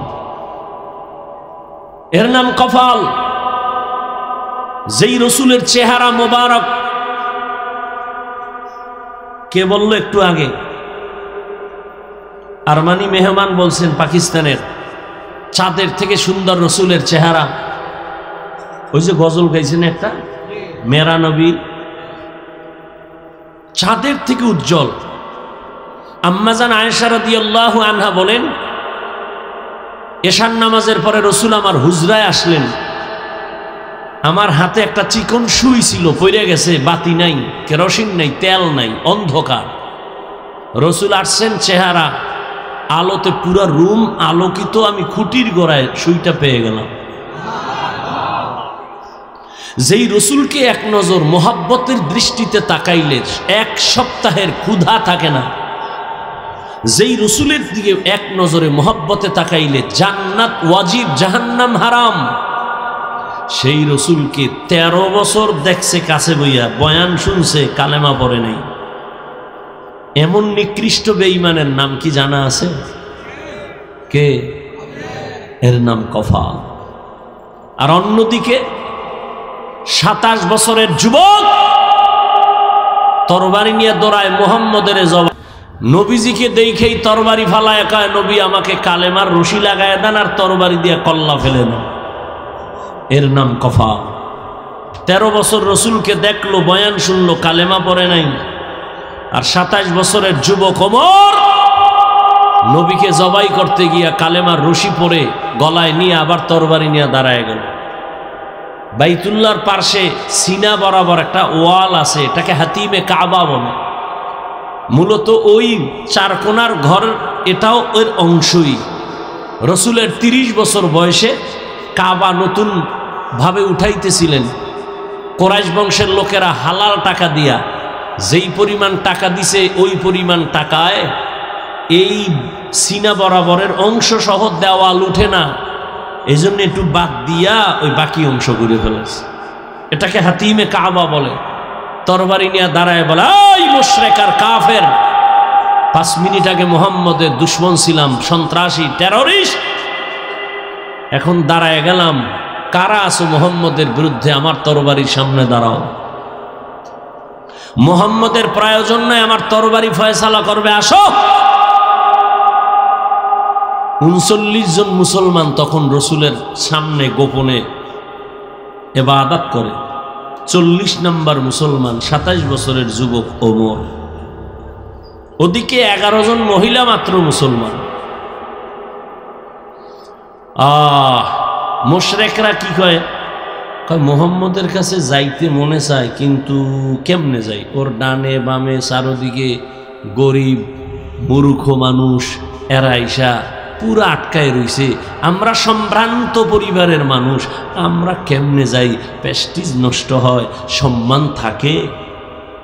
এর নাম কপাল। যেই রসুলের চেহারা মোবারক, কে বলল একটু আগে? আরমানি মেহমান বলছেন পাকিস্তানের, চাঁদের থেকে সুন্দর রসুলের চেহারা। ওই যে গজল গাইছেন একটা, মেরা নবী চাঁদের থেকে উজ্জ্বল। আম্মাজান আয়েশা রাদিয়াল্লাহু আনহা বলেন, এশার নামাজের পরে রসুল আমার হুজরায় আসলেন, আমার হাতে একটা চিকন সুই ছিল, পড়ে গেছে, বাতি নাই, কেরোসিন নাই, তেল নাই, অন্ধকার। রসুল আসছেন, চেহারা আলোতে পুরা রুম আলোকিত, আমি খুঁটির গোড়ায় সুইটা পেয়ে গেলাম। যেই রসুলকে এক নজর মোহাব্বতের দৃষ্টিতে তাকাইলে 1 সপ্তাহের ক্ষুধা থাকে না, যেই রসুলের দিকে এক নজরে মোহাব্বতে তাকাইলে জান্নাত ওয়াজিব, জাহান্নাম হারাম, সেই রসুলকে 13 বছর দেখছে কাছে বইয়া, বয়ান শুনছে, কালেমা পড়ে নাই। এমন নিকৃষ্ট বেঈমানের নাম কি জানা আছে? কে? এর নাম কপাল। আর অন্যদিকে 27 বছরের যুবক তরবারি নিয়ে দৌড়ায় মুহাম্মদের জবাই। নবীজিকে দেখেই তরবারি ফালায় কয়, নবী আমাকে কালেমার রশি লাগায় দেন আর তরবারি দিয়ে কল্লা ফেলে দেন। এর নাম কফা। 13 বছর রসুলকে দেখলো, বয়ান শুনলো, কালেমা পড়ে নাই। আর 27 বছরের যুবক ওমর নবীকে জবাই করতে গিয়া কালেমার রশি পরে গলায় নিয়ে আবার তরবারি নিয়ে দাঁড়ায় গেল। বাইতুল্লাহর পার্শ্বে সিনা বরাবর একটা ওয়াল আছে, এটাকে হাতিমে কাবা বলে। মূলত ওই চারকোনার ঘর, এটাও এর অংশই। রসুলের 30 বছর বয়সে কাবা নতুন ভাবে উঠাইতেছিলেন। কোরাইশ বংশের লোকেরা হালাল টাকা দিয়া যেই পরিমাণ টাকা দিছে, ওই পরিমাণ টাকায় এই সিনা বরাবরের অংশ সহ দেওয়াল উঠে না, এই জন্য একটু বাদ দিয়া ওই বাকি অংশ ঘুরে ফেলেছে। এটাকে হাতিমে কাবা বলে। তরবারি নিয়ে দাঁড়ায় বলে, এই মুশরিক আর কাফের, 5 মিনিট আগে মুহাম্মদের দুশ্মন ছিলাম, সন্ত্রাসী, টেররিস্ট, এখন দাঁড়ায় গেলাম, কারা আছো মুহাম্মদের বিরুদ্ধে, আমার তরবারির সামনে দাঁড়াও। মুহাম্মদের প্রয়োজন নয়, আমার তরবারি ফয়সালা করবে, আসো। 39 জন মুসলমান তখন রসুলের সামনে গোপনে ইবাদত করে। 40 নম্বর মুসলমান 27 বছরের যুবক ওমর। ওদিকে 11 জন মহিলা মাত্র মুসলমান। মুশরিকরা কি কয়, মুহাম্মদের কাছে যাইতে মনে চায়, কিন্তু কেমনে যাই? ওর ডানে বামে চারদিকে গরিব মূর্খ মানুষ, এরা আইসা পুরা আটকায় রইছে। আমরা সম্ভ্রান্ত পরিবারের মানুষ, আমরা কেমনে যাই? প্রেস্টিজ নষ্ট হয়, সম্মান থাকে।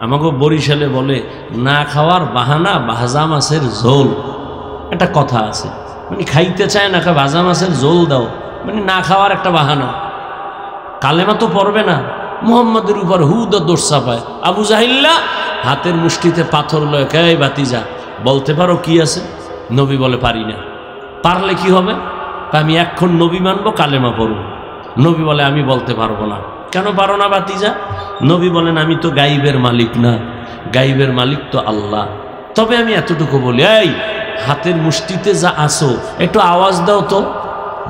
আমাকে বরিশালে বলে, না খাওয়ার বাহানা ভাজা মাছের ঝোল। একটা কথা আছে, মানে খাইতে চায় না, ভাজা মাছের ঝোল দাও, মানে না খাওয়ার একটা বাহানা। কালেমা তো পড়বে না, মুহাম্মদের উপর হুদ দোষ চাপায়। আবু জাহিল্লা হাতের মুষ্টিতে পাথর লয়, কে ভাতিজা বলতে পারো কি আছে? নবী বলে, পারি না। পারলে কি হবে? আমি এখন নবী মানবো, কালেমা পড়ব। নবী বলে, আমি বলতে পারবো না। কেন পারো না ভাতিজা? নবী বলেন, আমি তো গাইবের মালিক না, গাইবের মালিক তো আল্লাহ। তবে আমি এতটুকু বলি, এই হাতের মুষ্টিতে যা আসো একটু আওয়াজ দাও তো।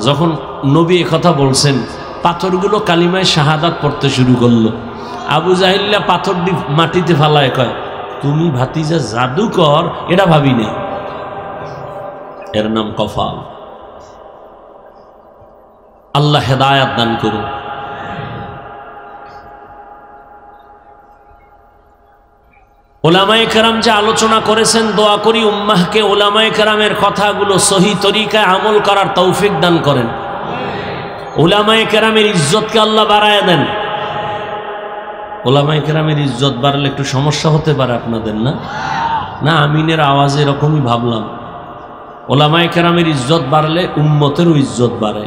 যখন নবী কথা বলছেন, পাথরগুলো কালিমায় শাহাদাত পড়তে শুরু করলো। আবু জাহিল্লা পাথরটি মাটিতে ফালায় কয়, তুমি ভাতিজা জাদুকর, এটা ভাবি নেই। এর নাম কফাল। আল্লাহ হেদায়াত দান করুন। ওলামায়ে কেরাম যে আলোচনা করেছেন, দোয়া করি উম্মাহকে ওলামায়ে কেরামের কথাগুলো সহি তরিকায় আমল করার তৌফিক দান করেন। ওলামায়ে কেরামের ইজ্জতকে আল্লাহ বাড়ায় দেন। ওলামায়ে কেরামের ইজ্জত বাড়লে একটু সমস্যা হতে পারে আপনাদের, না? না, আমিনের আওয়াজ এরকমই ভাবলাম। ওলামায়ে কেরামের ইজ্জত বাড়লে উম্মতেরও ইজ্জত বাড়ে।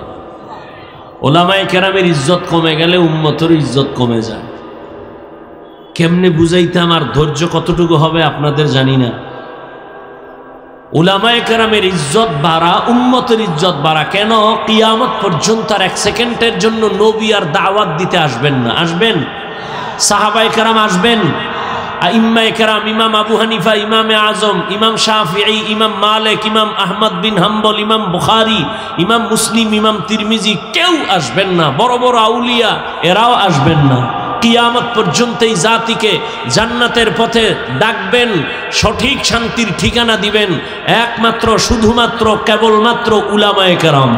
ওলামায়ে কেরামের ইজ্জত কমে গেলে উম্মতেরও ইজ্জত কমে যায়। কেমনে বুঝাইতে আমার ধৈর্য কতটুকু হবে আপনাদের জানি না। উলামায়ে কেরামের ইজ্জত বাড়া, উম্মতের ইজ্জত বাড়া। কেন? কিয়ামত পর্যন্ত আর 1 সেকেন্ডের জন্য নবী আর দাওয়াত দিতে আসবেন না। আসবেন? সাহাবায়ে কেরাম আসবেন, আইম্মায়ে কেরাম, ইমাম আবু হানিফা, ইমামে আজম, ইমাম শাফিঈ, ইমাম মালিক, ইমাম আহমদ বিন হাম্বল, ইমাম বুখারী, ইমাম মুসলিম, ইমাম তিরমিজি, কেউ আসবেন না। বড় বড় আউলিয়া এরাও আসবেন না। কিয়ামত পর্যন্ত এই জাতিকে জান্নাতের পথে ডাকবেন, সঠিক শান্তির ঠিকানা দিবেন একমাত্র শুধুমাত্র কেবলমাত্র উলামায়ে কেরাম।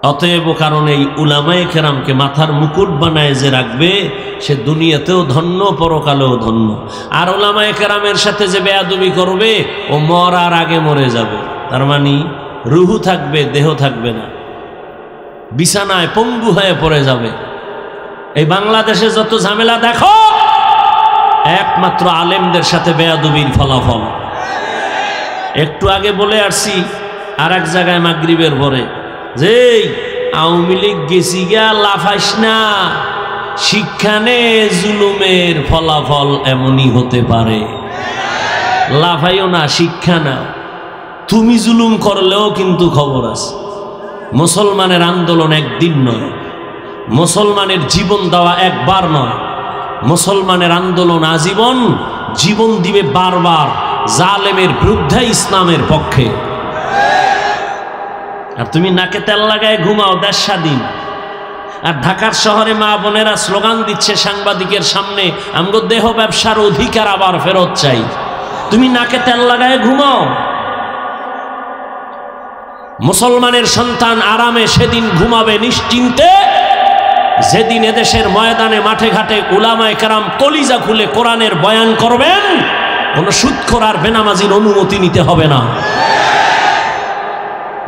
অতএব কারণে এই উলামায়ে কেরামকে মাথার মুকুট বানায় যে রাখবে, সে দুনিয়াতেও ধন্য, পরকালেও ধন্য। আর উলামায়ে কেরামের সাথে যে বেয়াদবি করবে, ও মরার আগে মরে যাবে। তার মানে রুহু থাকবে, দেহ থাকবে না, বিছানায় পঙ্গু হয়ে পড়ে যাবে। এই বাংলাদেশে যত ঝামেলা দেখো, একমাত্র আলেমদের সাথে বেয়াদবির ফলাফল। একটু আগে বলে আসছি আর এক জায়গায় মাগরিবের পরে, যে আওয়ামী লীগ গেছি গা, লাফাইস না, শিক্ষানে জুলুমের ফলাফল এমনই হতে পারে। লাফাইও না, শিক্ষা না। তুমি জুলুম করলেও কিন্তু খবর আছে। মুসলমানের আন্দোলন একদিন নয়, মুসলমানের জীবন দেওয়া একবার নয়, মুসলমানের আন্দোলন আজীবন, জীবন দিবে বারবার জালেমের বিরুদ্ধে, ইসলামের পক্ষে। আর তুমি নাকে তেল লাগায় ঘুমাও দেশ স্বাধীন, আর ঢাকার শহরে মা বোনেরা স্লোগান দিচ্ছে সাংবাদিকের সামনে, আমগো দেহ ব্যবসার অধিকার আবার ফেরত চাই। তুমি নাকে তেল লাগায় ঘুমাও। মুসলমানের সন্তান আরামে সেদিন ঘুমাবে নিশ্চিন্তে, যেদিন এদেশের ময়দানে মাঠে ঘাটে উলামায়ে কেরাম কলিজা খুলে কোরআনের বয়ান করবেন, কোন সুদখোর আর বেনামাজির অনুমতি নিতে হবে না।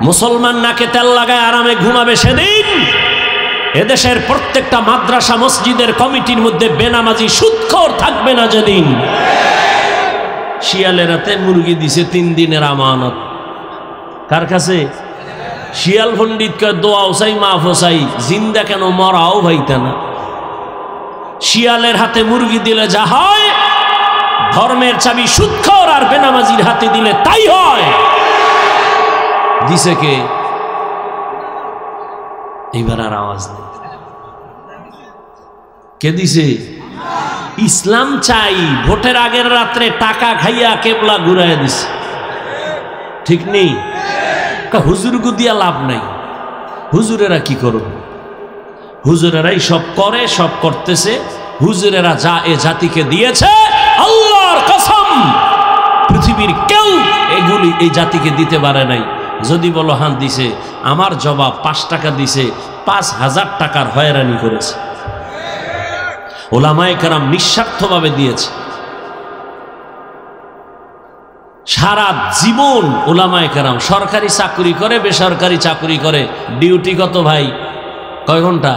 মুসলমান নাকে তেল লাগায় আরামে ঘুমাবে সেদিন এদেশের প্রত্যেকটা মাদ্রাসা মসজিদের কমিটির মধ্যে বেনামাজি সুদখোর থাকবে না যেদিন। শিয়ালের হাতে মুরগি দিছে 3 দিনের আমানত, কার কাছে? শিয়াল পণ্ডিত কয় দোয়াও চাই মাফও চাই, জিন্দা কেন মরাও ভাইতা না। শিয়ালের হাতে মুরগি দিলে যা হয়, ধর্মের চাবি সুদখোর আর বেনামাজির হাতে দিলে তাই হয়। দিছে কে? এইবার আর আওয়াজ নেই। কে দিছে? ইসলাম চাই ভোটের আগের রাত্রে টাকা খাইয়া কেবলা ঘুরাইয়া দিছে, ঠিক নেই? হুজুরগু দিয়া লাভ নাই, হুজুরেরা কি করবে? হুজুরেরাই সব করে, সব করতেছে। হুজুরেরা যা এ জাতিকে দিয়েছে, আল্লাহর কসম পৃথিবীর কেউ এগুলি এই জাতিকে দিতে পারে নাই। যদি বলো হাত দিছে, আমার জবাব 5 টাকা দিছে, 5000 টাকার হয়রানি করেছে। ওলামায়ে কেরাম নিঃস্বার্থভাবে দিয়েছে। সারা জীবন ওলামায়ে কেরাম সরকারি চাকরি করে, বেসরকারি চাকরি করে। ডিউটি কত ভাই? কয় ঘন্টা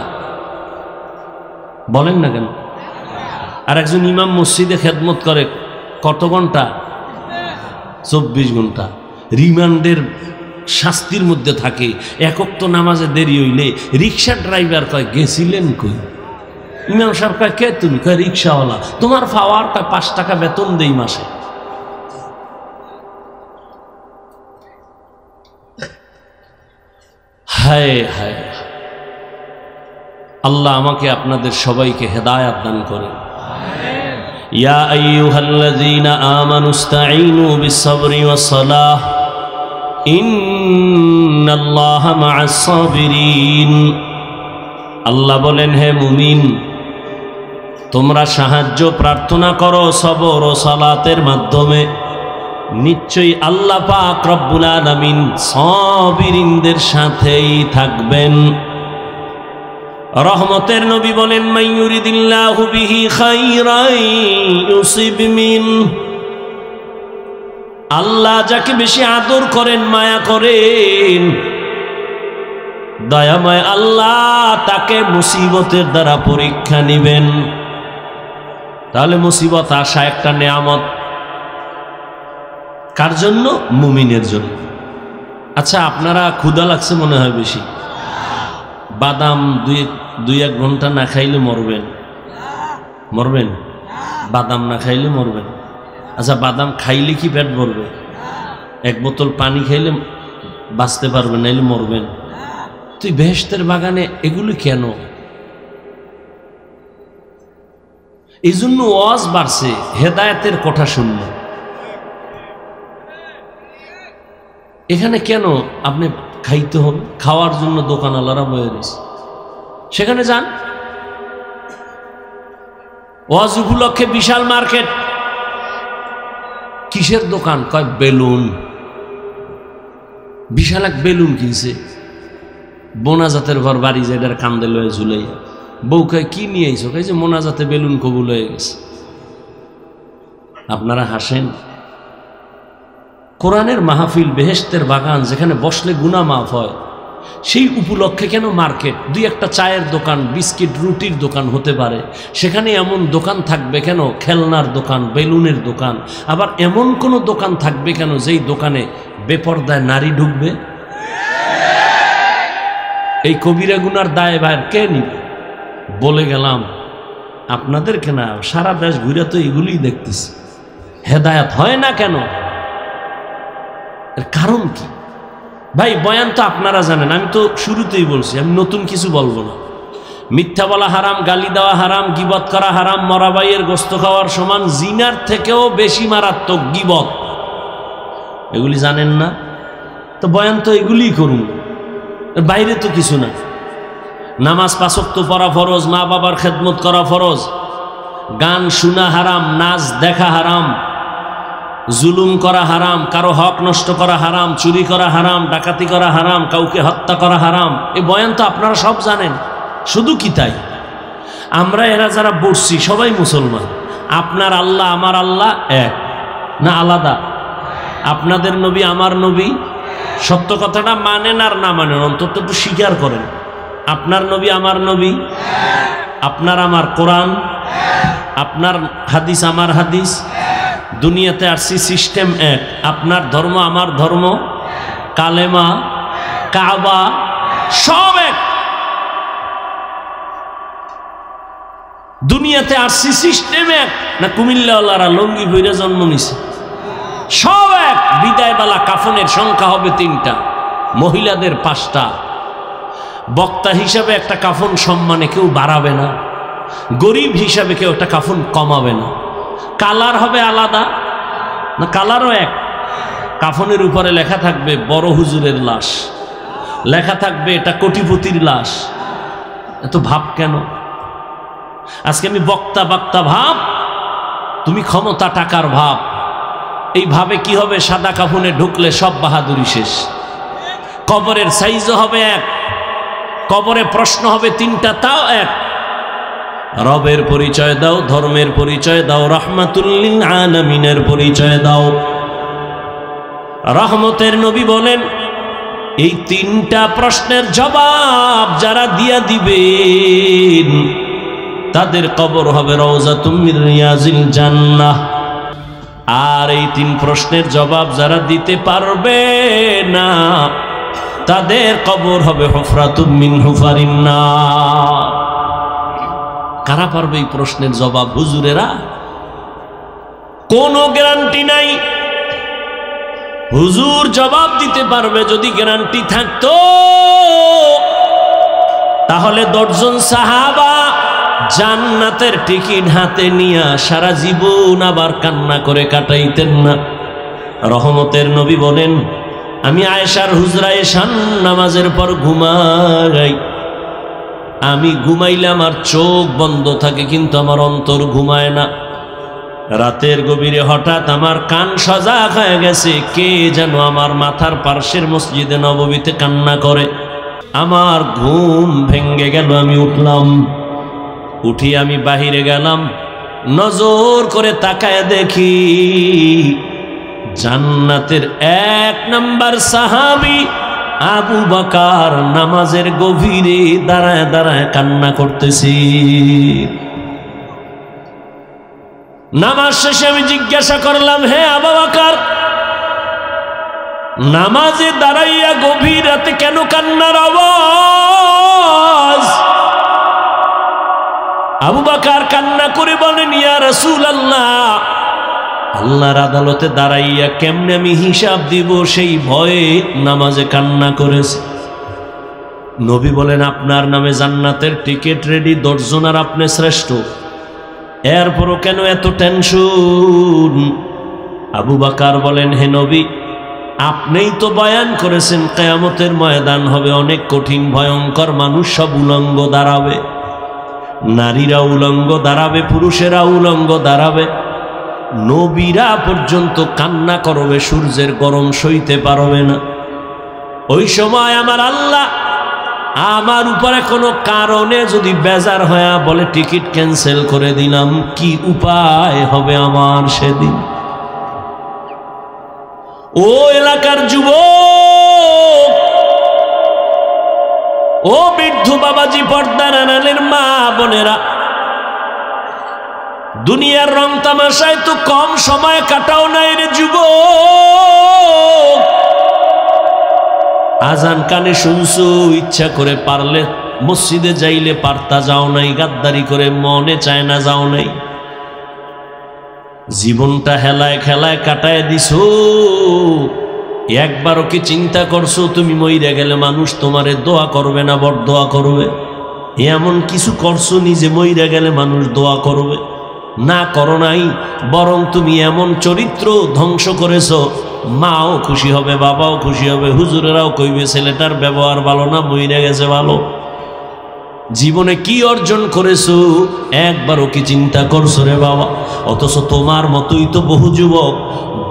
বলেন না কেন? আর একজন ইমাম মসজিদে খেদমত করে কত ঘন্টা? 24 ঘন্টা। রিমান্ডের শাস্তির মধ্যে থাকে। একক তো নামাজে দেরি হইলে রিক্সা ড্রাইভার কয় গেছিলেন কই? ইমাম সাহেব কয় কে তুমি? কয় রিক্সাওয়ালা। তোমার পাওয়ার কয় 5 টাকা বেতন দেই মাসে। হায় হায়, আল্লাহ আমাকে আপনাদের সবাইকে হেদায়াত দান করেন। ইয়া আইয়ুহাল্লাযীনা আমানুস্তাঈনু বিস-সাবরি ওয়াস-সালাহ ইন্নাল্লাহা মা'আস-সাবিরিন। আল্লাহ বলেন, হে মুমিন, তোমরা সাহায্য প্রার্থনা করো সবর ও সালাতের মাধ্যমে। নিশ্চয়ই আল্লাহ পাক রব্বুল আলামিন সাবিরিনদের সাথেই থাকবেন। রহমতের নবী বলেন, মাইয়ুরিদিল্লাহু বিহি খাইরান ইউসিব মিন। আল্লাহ যাকে বেশি আদর করেন, মায়া করেন, দয়াময় আল্লাহ তাকে মুসিবতের দ্বারা পরীক্ষা নিবেন। তাহলে মুসিবত আসা একটা নেয়ামত। কার জন্য? মুমিনের জন্য। আচ্ছা, আপনারা ক্ষুধা লাগছে মনে হয় বেশি, বাদাম 2-1 ঘন্টা না খাইলে মরবেন? মরবেন? বাদাম না খাইলে মরবেন? আচ্ছা, বাদাম খাইলে কি পেট ভরবে? 1 বোতল পানি খাইলে বাঁচতে পারবেন, নাইলে মরবেন। তুই বেহেশতের বাগানে এগুলো কেন? এই জন্য ওয়াজ বাড়ছে, হেদায়েতের কথা শুনলে। এখানে কেন আপনি খাইতে হবে? খাওয়ার জন্য দোকানওয়ালারা বয়ে রয়েছে, সেখানে যান। ওয়াজ উপলক্ষে বিশাল মার্কেট। কিসের দোকান? কয় বেলুন। বিশাল এক বেলুন কিনছে, মোনাজাতের ঘর বাড়ি যায়, এটার কান্দে লয়ে ঝুলাইয়া। বউ কয় কি নিয়ে আইছো? কয় যে মোনাজাতে বেলুন কবুল হয়ে গেছে। আপনারা হাসেন। কোরআনের মাহফিল, বেহেশতের বাগান, যেখানে বসলে গুনাহ মাফ হয়, সেই উপলক্ষে কেন মার্কেট? 2-1টা চায়ের দোকান, বিস্কিট রুটির দোকান হতে পারে, সেখানে এমন দোকান থাকবে কেন? খেলনার দোকান, বেলুনের দোকান। আবার এমন কোনো দোকান থাকবে কেন যেই দোকানে বেপরদায় নারী ঢুকবে? এই কবিরা গুনার দায় ভাই কে নিবে? বলে গেলাম আপনাদেরকে না, সারা দেশ ঘুরে তো এগুলিই দেখতেছি। হেদায়াত হয় না কেন? এর কারণ কি ভাই? বয়ান তো আপনারা জানেন, আমি তো শুরুতেই বলছি, আমি নতুন কিছু বলবো না। মিথ্যা বলা হারাম, গালি দেওয়া হারাম, গীবত করা হারাম, মরা ভাইয়ের গোস্ত খাওয়ার সমান, জিনার থেকেও বেশি মারাত্মক গীবত। এগুলি জানেন না তো বয়ান তো এগুলিই করুন, বাইরে তো কিছু না। নামাজ 5 ওয়াক্ত পড়া ফরজ, মা বাবার খেদমত করা ফরজ, গান শোনা হারাম, নাচ দেখা হারাম, জুলুম করা হারাম, কারো হক নষ্ট করা হারাম, চুরি করা হারাম, ডাকাতি করা হারাম, কাউকে হত্যা করা হারাম। এই বয়ান তো আপনারা সব জানেন, শুধু কি তাই? আমরা এরা যারা বসছি সবাই মুসলমান। আপনার আল্লাহ আমার আল্লাহ এক না আলাদা? আপনাদের নবী আমার নবী, সত্য কথাটা মানেন আর না মানেন অন্তত একটু স্বীকার করেন। আপনার নবী আমার নবী, আপনার আমার কোরআন, আপনার হাদিস আমার হাদিস, দুনিয়াতে আসছি সিস্টেম এক, আপনার ধর্ম আমার ধর্ম, কালেমা কাবা সব এক। দুনিয়াতে আসছি সিস্টেম এক না? কুমিল্লাওয়ালারা লঙ্গি বইরা জন্ম নিছে, সব এক। বিদায়বেলা কাফনের সংখ্যা হবে 3টা, মহিলাদের 5টা। বক্তা হিসাবে একটা কাফন সম্মানে কেউ বাড়াবে না, গরিব হিসাবে কেউ একটা কাফন কমাবে না। কালার হবে আলাদা না কালারও এক? কাফনের উপরে লেখা থাকবে বড় হুজুরের লাশ, লেখা থাকবে এটা কোটিপতির লাশ। এত ভাব কেন? আজকে আমি বক্তা ভাব, তুমি ক্ষমতা টাকার ভাব। এই ভাবে কি হবে? সাদা কাফনে ঢুকলে সব বাহাদুরি শেষ। কবরের সাইজও হবে এক, কবরে প্রশ্ন হবে 3টা, তাও এক। রবের পরিচয় দাও, ধর্মের পরিচয় দাও, রাহমাতুল লিল আলামিনের পরিচয় দাও। রহমতের নবী বলেন এই 3টা প্রশ্নের জবাব যারা দিয়া দিবেন তাদের কবর হবে রওজাতুম মির রিয়াজিল জান্নাহ। আর এই 3 প্রশ্নের জবাব যারা দিতে পারবে না তাদের কবর হবে হুফরাতুম মিন হুফারিন নার। কারা পারবে এই প্রশ্নের জবাব? হুজুরেরা? কোনো গ্যারান্টি নাই হুজুর জবাব দিতে পারবে। যদি গ্যারান্টি থাকতো তাহলে 10 জন সাহাবা জান্নাতের টিকিট হাতে নিয়ে সারা জীবন আবার কান্না করে কাটাইতেন না। রহমতের নবী বলেন আমি আয়েশার হুজরায় শান নামাজের পর ঘুমাই, আমি ঘুমাইলে আমার চোখ বন্ধ থাকে কিন্তু আমার অন্তর ঘুমায় না। রাতের গভীরে হঠাৎ আমার কান সজাগ হয়ে গেছে, কে যেন আমার মাথার পার্শ্বের মসজিদে নববীতে কান্না করে। আমার ঘুম ভেঙ্গে গেল, আমি উঠলাম, উঠি আমি বাহিরে গেলাম, নজর করে তাকায় দেখি জান্নাতের 1 নাম্বার সাহাবী আবু বকর নামাজের গভীরে দাঁড়ায় দাঁড়ায় কান্না করতেছি। নামাজ শেষে আমি জিজ্ঞাসা করলাম, হে আবু বকর, নামাজে দাঁড়াইয়া গভীর রাতে কেন কান্নার আওয়াজ? আবু বকর কান্না করে বলেন, ইয়া রাসূলুল্লাহ, আল্লাহর আদালতে দাঁড়াইয়া কেমনে আমি হিসাব দিব সেই ভয়ে নামাজে কান্না করেছে। নবী বলেন, আপনার নামে জান্নাতের টিকিট রেডি, 10 জন আর আপনি শ্রেষ্ঠ, এরপরও কেন এত টেনশন? আবু বকর বলেন, হে নবী, আপনিই তো বয়ান করেছেন কিয়ামতের ময়দান হবে অনেক কঠিন ভয়ঙ্কর, মানুষ সব উলঙ্গ দাঁড়াবে, নারীরা উলঙ্গ দাঁড়াবে, পুরুষেরা উলঙ্গ দাঁড়াবে, নবীরা পর্যন্ত কান্না করবে, সূর্যের গরম সইতে পারবে না। ওই সময় আমার আল্লাহ আমার উপরে কোনো কারণে যদি বেজার হয়ে বলে টিকিট ক্যান্সেল করে দিলাম, কি উপায় হবে আমার সেদিন? ও এলাকার যুবক, ও বৃদ্ধ বাবাজি, পর্দার আড়ালের মা বোনেরা, দুনিয়ার রং তামাশায় তো কম সময় কাটাও নাই রে যুবক। আজান কানে শুনছো, ইচ্ছা করে পারলে মসজিদে যাইলে পারতা যাও নাই, গাদ্দারি করে মনে চায় না যাও নাই, জীবনটা হেলায় খেলায় কাটায় দিছো। একবারও কি চিন্তা করছো তুমি মইরা গেলে মানুষ তোমারে দোয়া করবে না বড় দোয়া করবে? এমন কিছু করছো নিজে মইরা গেলে মানুষ দোয়া করবে, না করো নাই, বরং তুমি এমন চরিত্র ধ্বংস করেছো, মাও খুশি হবে, বাবাও খুশি হবে, হুজুরেরাও কইবে ছেলেটার ব্যবহার ভালো না, মইরা গেছে ভালো। জীবনে কি অর্জন করেছো একবারও কি চিন্তা করছো রে বাবা? অথচ তোমার মতোই তো বহু যুবক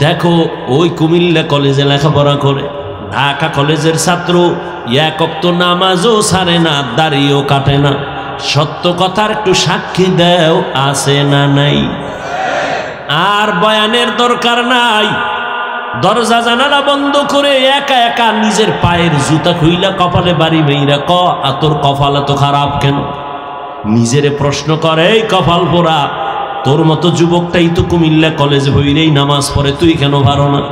দেখো ওই কুমিল্লা কলেজে লেখাপড়া করে, ঢাকা কলেজের ছাত্র, এক ওয়াক্ত নামাজও ছাড়ে না, দাড়িও কাটে না। সত্য কথার একটু সাক্ষী দেও, আছে না নাই? আর বয়ানের দরকার নাই, দরজা জানালা বন্ধ করে একা একা নিজের পায়ের জুতা খুইলা কপালে বাড়ি মেইরা ক তোর কপাল এত খারাপ কেন? নিজেরে প্রশ্ন করে, এই কপাল পোড়া, তোর মতো যুবকটাই তো কুমিল্লা কলেজে হইলেই নামাজ পড়ে, তুই কেন পারো না?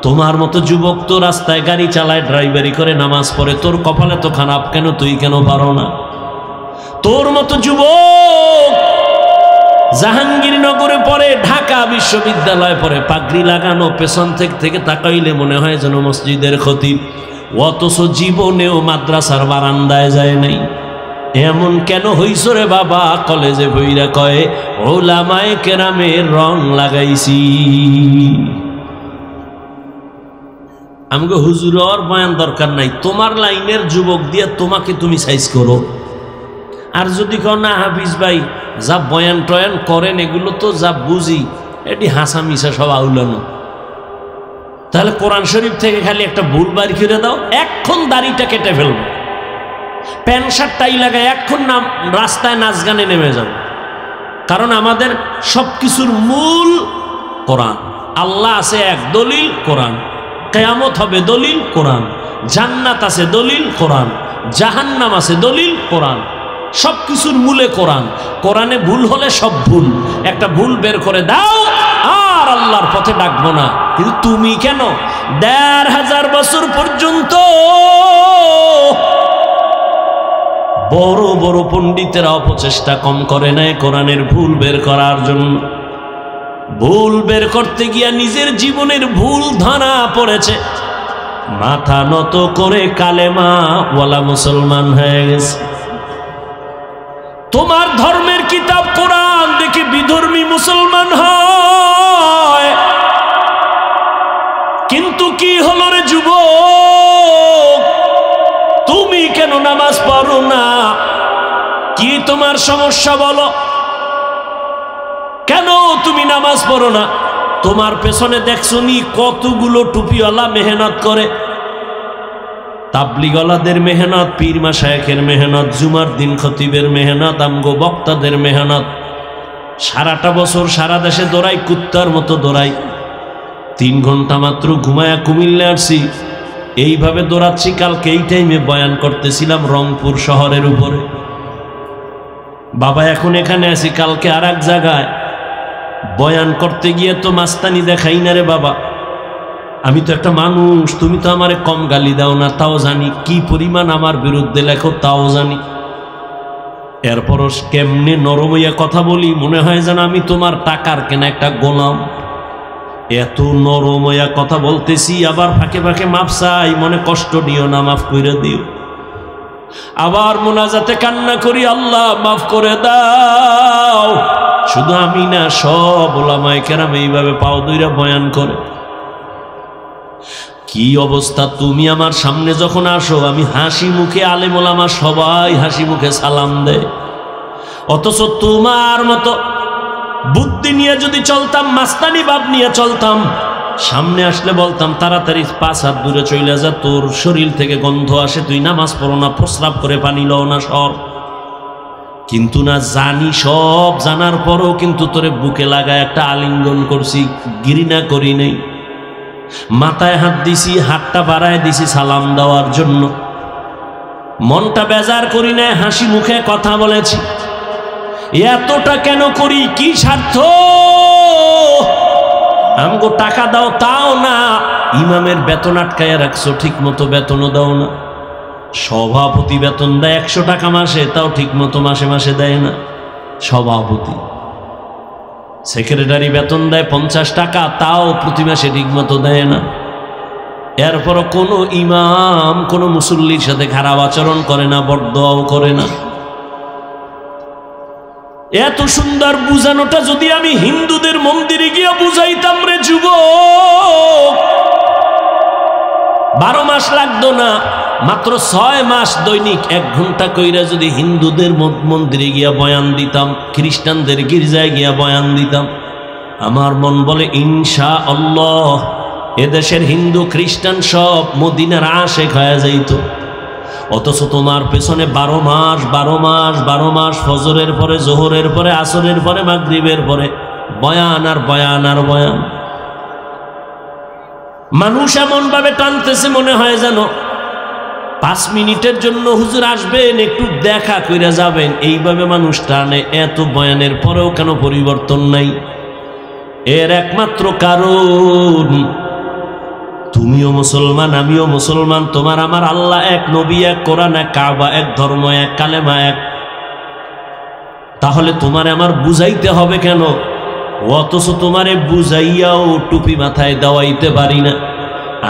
তোমার মতো যুবক তো রাস্তায় গাড়ি চালায়, ড্রাইভারি করে নামাজ পড়ে, তোর কপালে তো খারাপ কেন, তুই কেন পারো না? তোর মতো যুবক জাহাঙ্গীরনগরে পড়ে, ঢাকা বিশ্ববিদ্যালয় পড়ে, পাগড়ি লাগানো, পেছন থেকে তাকাইলে মনে হয় যেন মসজিদের খতিব, অথচ জীবনেও মাদ্রাসার বারান্দায় যায় নাই। এমন কেন হইছ রে বাবা? কলেজে বইরা কয়ে ওলামায়ে কেরামের রং লাগাইছি। আমাকে হুজুরের বয়ান দরকার নাই, তোমার লাইনের যুবক দিয়ে তোমাকে তুমি সাইজ করো। আর যদি কও না হাফিজ ভাই যা বয়ান টয়ান করেন এগুলো তো যা বুঝি এটি হাসা মিশা সব আউলানো, তাহলে কোরআন শরীফ থেকে খালি একটা ভুল বাড়ি করে দাও, এখন দাড়িটা কেটে ফেলবো, প্যান্ট শার্ট টাই লাগায় এখন নাম রাস্তায় নাচ গানে নেমে যাও। কারণ আমাদের সব কিছুর মূল কোরআন। আল্লাহ আছে এক, দলিল কোরআন। কিয়ামত হবে দলিল কোরআন। জান্নাত আছে দলিল কোরআন। জাহান্নাম আছে দলিল কোরআন। সব কিছুর মূলে কোরআন। কোরআনে ভুল হলে সব ভুল, একটা ভুল বের করে দাও আর আল্লাহর পথে ডাকবো না। কিন্তু তুমি কেন ১৫০০ বছর পর্যন্ত বড় বড় পণ্ডিতেরা অপচেষ্টা কম করে নেয় কোরআনের ভুল বের করার জন্য। ভুল বের করতে গিয়া নিজের জীবনের ভুল ধরা পড়েছে, মাথা নত করে কালেমা ওয়ালা মুসলমান হয়ে গেছে। তোমার ধর্মের কিতাব কোরআন দেখে বিধর্মী মুসলমান হয়, কিন্তু কি হলো রে যুবক, তুমি কেন নামাজ পড়ো না? কি তোমার সমস্যা বলো? কেন তুমি নামাজ পড়ো না? তোমার পেছনে দেখছো নি কতগুলো টুপিওয়ালা মেহনত করে, তাবলিগওয়ালাদের মেহনত, পীর মাশায়েখের মেহনত, জুমার দিন খতিবের মেহনত, আমগো বক্তাদের মেহনত। সারাটা বছর সারা দেশে দৌড়াই, কুত্তার মতো দৌড়াই। 3 ঘন্টা মাত্র ঘুমায়া কুমিল্লা আসছি, এইভাবে দৌড়াচ্ছি। কালকে এই টাইমে বয়ান করতেছিলাম রংপুর শহরের উপরে। বাবা এখন এখানে আছি, কালকে আর এক জায়গায় বয়ান করতে গিয়ে তো মাস্তানি দেখাই না রে বাবা। আমি তো একটা মানুষ, তুমি তো আমারে কম গালি দাও না, তাও জানি। কি পরিমাণ আমার বিরুদ্ধে লেখো তাও জানি। এরপরও কেমনে নরম হইয়া কথা বলি, মনে হয় যেন আমি তোমার টাকার কেনা একটা গোলাম। এত নরম হইয়া কথা বলতেছি, আবার ফাঁকে ফাঁকে মাফ চাই, মনে কষ্ট দিও না, মাফ করে দিও। আবার মোনাজাতে কান্না করি, আল্লাহ মাফ করে দাও। শুধু আমি না, সব ওলামায়ে কেরাম এইভাবে পাও দইরা বয়ান করে। কি অবস্থা! তুমি আমার সামনে যখন আসো, আমি হাসি মুখে, আলেম ওলামা সবাই হাসি মুখে সালাম দেয়। অথচ তোমার মতো বুদ্ধি নিয়ে যদি চলতাম, মাস্তানি ভাব নিয়ে চলতাম, সামনে আসলে বলতাম তাড়াতাড়ি 5 হাত দূরে চলে যা, তোর শরীর থেকে গন্ধ আসে, তুই নামাজ পড়ো না, প্রস্রাব করে পানি লও না, সর। কিন্তু না, জানি, সব জানার পরও কিন্তু তোরে বুকে লাগায় একটা আলিঙ্গন করছি, ঘৃণা করি নেই। মাথায় হাত দিছি, হাতটা বাড়ায় দিছি সালাম দেওয়ার জন্য। মনটা বেজার করি নাই, হাসি মুখে কথা বলেছি। এতটা কেন করি? কি স্বার্থ? আমগো টাকা দাও তাও না, ইমামের বেতন আটকায় রাখছো, ঠিক মতো বেতনও দাও না। সভাপতি বেতন দেয় 100 টাকা মাসে, তাও ঠিক মতো মাসে মাসে দেয় না সভাপতি। সেক্রেটারি বেতন দেয় 50 টাকা, তাও প্রতি মাসে ঠিক মতো দেয় না। এরপর কোনো ইমাম কোনো মুসল্লির সাথে খারাপ আচরণ করে না, বরদোয়াও করে না। এত সুন্দর বুঝানোটা যদি আমি হিন্দুদের মন্দিরে গিয়া বুঝাইতাম রে যুবক, 12 মাস লাগতো না, মাত্র 6 মাস দৈনিক 1 ঘন্টা কইরা যদি হিন্দুদের মন্দিরে গিয়া বয়ান দিতাম, খ্রিস্টানদের গির্জায় গিয়া বয়ান দিতাম, আমার মন বলে ইনশাআল্লাহ এদেশের হিন্দু খ্রিস্টান সব মদিনার আশেক হয়ে যাইত। অথচ তোমার পেছনে 12 মাস 12 মাস 12 মাস ফজরের পরে, জোহরের পরে, আসরের পরে, মাগরিবের পরে বয়ান আর বয়ান আর বয়ান। মানুষ এমন ভাবে টানতেছে মনে হয় যেন 5 মিনিটের জন্য হুজুর আসবেন, একটু দেখা কইরা যাবেন, এইভাবে মানুষ টানে। এত বয়ানের পরেও কেন পরিবর্তন নাই? এর একমাত্র কারণ তুমিও মুসলমান, আমিও মুসলমান, তোমার আমার আল্লাহ এক, নবী এক, কোরআন এক, কাবা এক, ধর্ম এক, কালেমা এক। তাহলে তোমারে আমার বুঝাইতে হবে কেন? অথচ তোমারে বুঝাইয়াও টুপি মাথায় দেওয়াইতে পারি না।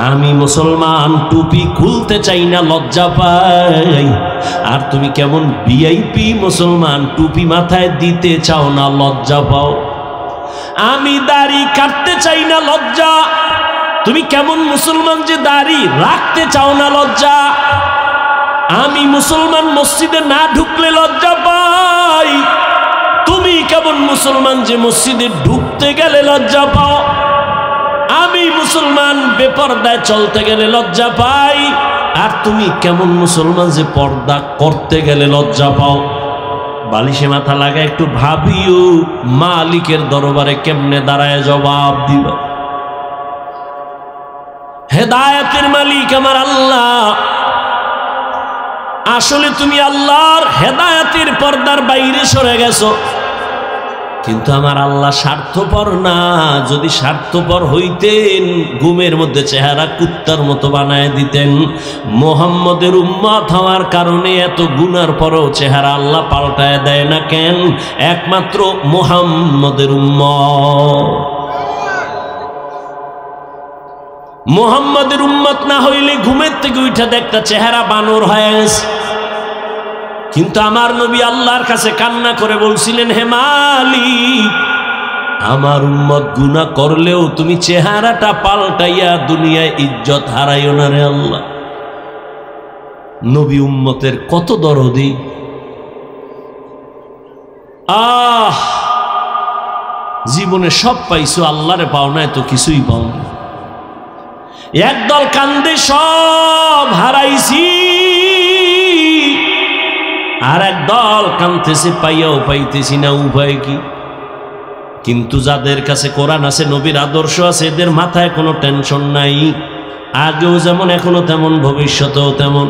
আমি মুসলমান, টুপি খুলতে চাই না, লজ্জা পাই। আর তুমি কেমন ভিআইপি মুসলমান, টুপি মাথায় দিতে চাও না, লজ্জা পাও। আমি দাড়ি কাটতে চাই না, লজ্জা। তুমি কেমন মুসলমান যে দাড়ি রাখতে চাও না, লজ্জা। আমি মুসলমান, মসজিদে না ঢুকলে লজ্জা পাই। তুমি কেমন মুসলমান যে মসজিদে ঢুকতে গেলে লজ্জা পাও। আমি মুসলমান, বেপরদায় চলতে গেলে লজ্জা পাই। আর তুমি কেমন মুসলমান যে পর্দা করতে গেলে লজ্জা পাও। বালিশে মাথা লাগা একটু ভাবিও, মালিকের দরবারে কেমনে দাঁড়ায় জবাব দিবা। হেদায়েতের মালিক আমার আল্লাহ। আসলে তুমি আল্লাহর হেদায়েতের পর্দার বাইরে সরে গেছো, কিন্তু আমার আল্লাহ স্বার্থপর না। যদি স্বার্থপর হইতেন, ঘুমের মধ্যে চেহারা কুত্তার মতো বানায় দিতেন। মুহাম্মদের উম্মত হওয়ার কারণে এত গুনার পরেও চেহারা আল্লাহ পাল্টায় দেয় না কেন? একমাত্র মুহাম্মদের উম্মত। মুহাম্মদের উম্মত না হইলে ঘুমের থেকে উঠে দেখতা চেহারা বানর হয়ে গেছে। কিন্তু আমার নবী আল্লাহর কাছে কান্না করে বলছিলেন, হে মালিক, আমার উম্মত গুনাহ করলেও তুমি চেহারাটা পাল্টাইয়া দুনিয়ায় ইজ্জত হারাইও না রে আল্লাহ। নবী উম্মতের কত দরদি। জীবনে সব পাইছো, আল্লাহরে পাও না, তো কিছুই পাও না। একদল কান্দে সব হারাইছি, আর একদল কাঁদতেছে পাইয়াও পাইতেছি না, উপায় কি? কিন্তু যাদের কাছে কোরআন আছে, নবীর আদর্শ আছে, এদের মাথায় কোনো টেনশন নাই। আগেও যেমন, এখনো তেমন, ভবিষ্যতেও তেমন।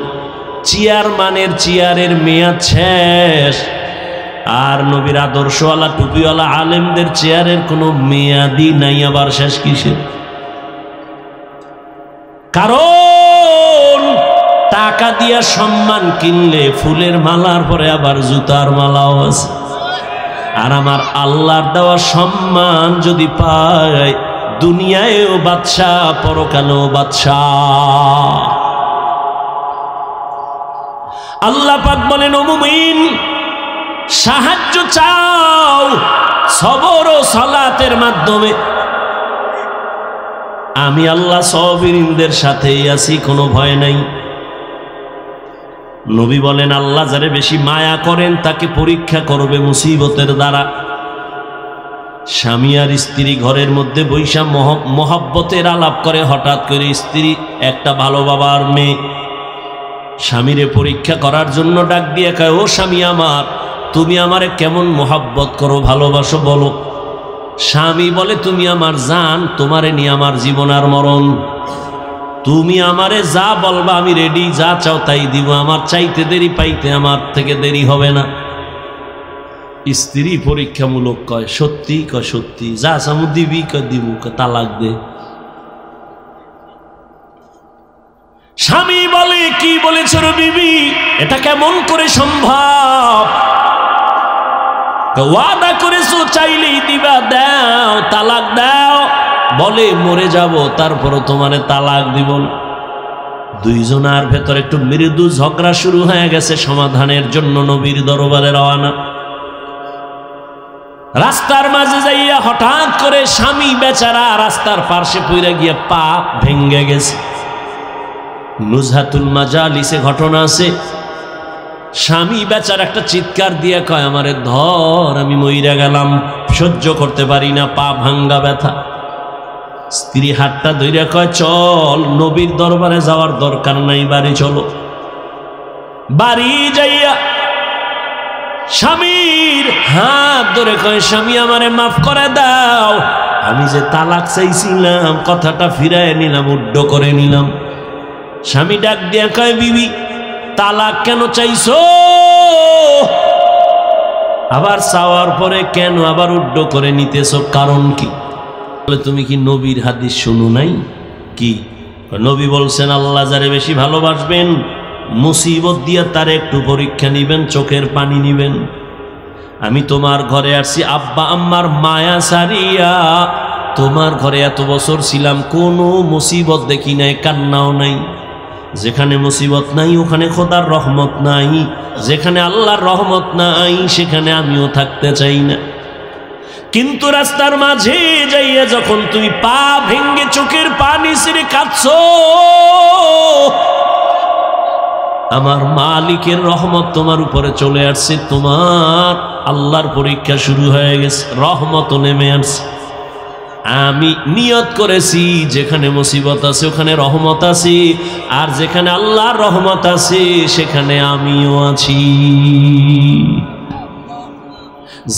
চেয়ারম্যানের চেয়ারের মেয়াদ শেষ, আর নবীর আদর্শওয়ালা টুপিওয়ালা আলেমদের চেয়ারের কোনো মেয়াদই নাই। আবার শেষ কিসের? কারণ টাকা দিয়া সম্মান কিনলে ফুলের মালার পরে আবার জুতার মালাও আছে। আর আমার আল্লাহর দেওয়া সম্মান যদি পায়, দুনিয়ায়ও বাদশাহ, পরকালেও বাদশাহ। আল্লাহ পাক বলেন, ও মুমিন, সাহায্য চাও সবর ও সালাতের মাধ্যমে। আমি আল্লাহ সাবিরিনদের সাথেই আছি, কোনো ভয় নাই। নবী বলেন, আল্লাহ যারে বেশি মায়া করেন তাকে পরীক্ষা করবে মুসিবতের দ্বারা। স্বামী আর স্ত্রী ঘরের মধ্যে বৈশা মহব্বতের আলাপ করে, হঠাৎ করে স্ত্রী একটা ভালো বাবার মেয়ে স্বামীরে পরীক্ষা করার জন্য ডাক দিয়ে কয়, ও স্বামী আমার, তুমি আমারে কেমন মহব্বত করো, ভালোবাসো বলো। স্বামী বলে, তুমি আমার জান, তোমারে নিয়ে আমার জীবন আর মরণ। তুমি আমারে যা বলবা আমি রেডি, যা চাও তাই দিব, আমার চাইতে দেরি পাইতে আমার থেকে দেরি হবে না। স্ত্রী পরীক্ষামূলক কয়, সত্যি? কয় সত্যি। যা চামু দিবি? কয় দিব। তালাক দে। স্বামী বলে, কি বলেছ রে বিবি, এটা কেমন করে সম্ভব? ওয়াদা করেছো চাইলেই দিবা, দাও, তালাক দাও। বলে, মরে যাব তারপরও তোমারে তালাক দিব না। দুইজনার ভেতর একটু মৃদু ঝগড়া শুরু হয়ে গেছে। সমাধানের জন্য নবীর দরবারে রওনা। রাস্তার মাঝে যাইয়া হঠাৎ করে স্বামী বেচারা রাস্তার পাশে পইরা গিয়া পা ভেঙ্গে গেছে। নুজহাতুল মাজালিসে ঘটনা আছে। স্বামী বেচারা একটা চিৎকার দিয়ে কয়, আমারে ধর, আমি মইরা গেলাম, সহ্য করতে পারি না, পা ভাঙ্গা ব্যথা। স্ত্রী হাতটা ধইরা কয়, চল, নবীর দরবারে যাওয়ার দরকার নাই, বাড়ি চলো। বাড়ি যাইয়া স্বামীর হাত ধরে কয়, স্বামী আমারে মাফ করে দাও, আমি যে তালাক চাইছিলাম কথাটা ফিরায় নিলাম, উড্ড করে নিলাম। স্বামী ডাক দিয়া কয়, বিবি তালাক কেন চাইছো? আবার চাওয়ার পরে কেন আবার উড্ড করে নিতেছো, কারণ কি? তুমি কি নবীর হাদিস শুনো নাই? কি নবী বলছেন, আল্লাহ যারে বেশি ভালোবাসবেন মুসিবত দিয়া তার একটু পরীক্ষা নিবেন, চোখের পানি নিবেন। আমি তোমার ঘরে আসছি আব্বা আম্মার মায়া সারিয়া, তোমার ঘরে এত বছর ছিলাম, কোনো মুসিবত দেখি নাই, কান্নাও নাই। যেখানে মুসিবত নাই ওখানে খোদার রহমত নাই, যেখানে আল্লাহর রহমত নাই সেখানে আমিও থাকতে চাই না। কিন্তু রাস্তার মাঝে যাইয়া যখন তুমি পা ভেঙ্গে চোখের পানি ছেড়ে কাঁদছো, আমার মালিকের রহমত তোমার উপরে চলে আসছে, তোমার আল্লাহর পরীক্ষা শুরু হয়ে গেছে, রহমত নেমে আসছে। আমি নিয়ত করেছি যেখানে মুসিবত আছে ওখানে রহমত আছে, আর যেখানে আল্লাহর রহমত আছে সেখানে আমিও আছি।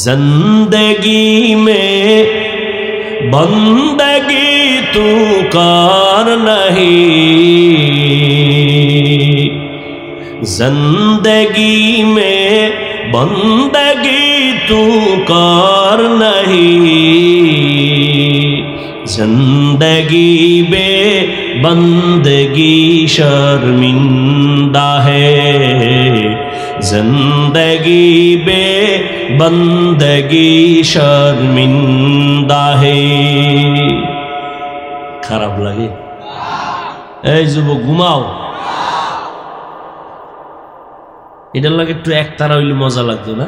জিন্দেগি মে বন্দগি তু কর নহি, जिंदगी में बंदगी तू कर नहीं, जिंदगी बे बंदगी शर्मिंदा है, जिंदगी बे बंदगी शर्मिंदा है। খারাপ লাগে? এই যুবক ঘুমাও, এটার লাগে একটু একতারা হইলে মজা লাগতো না?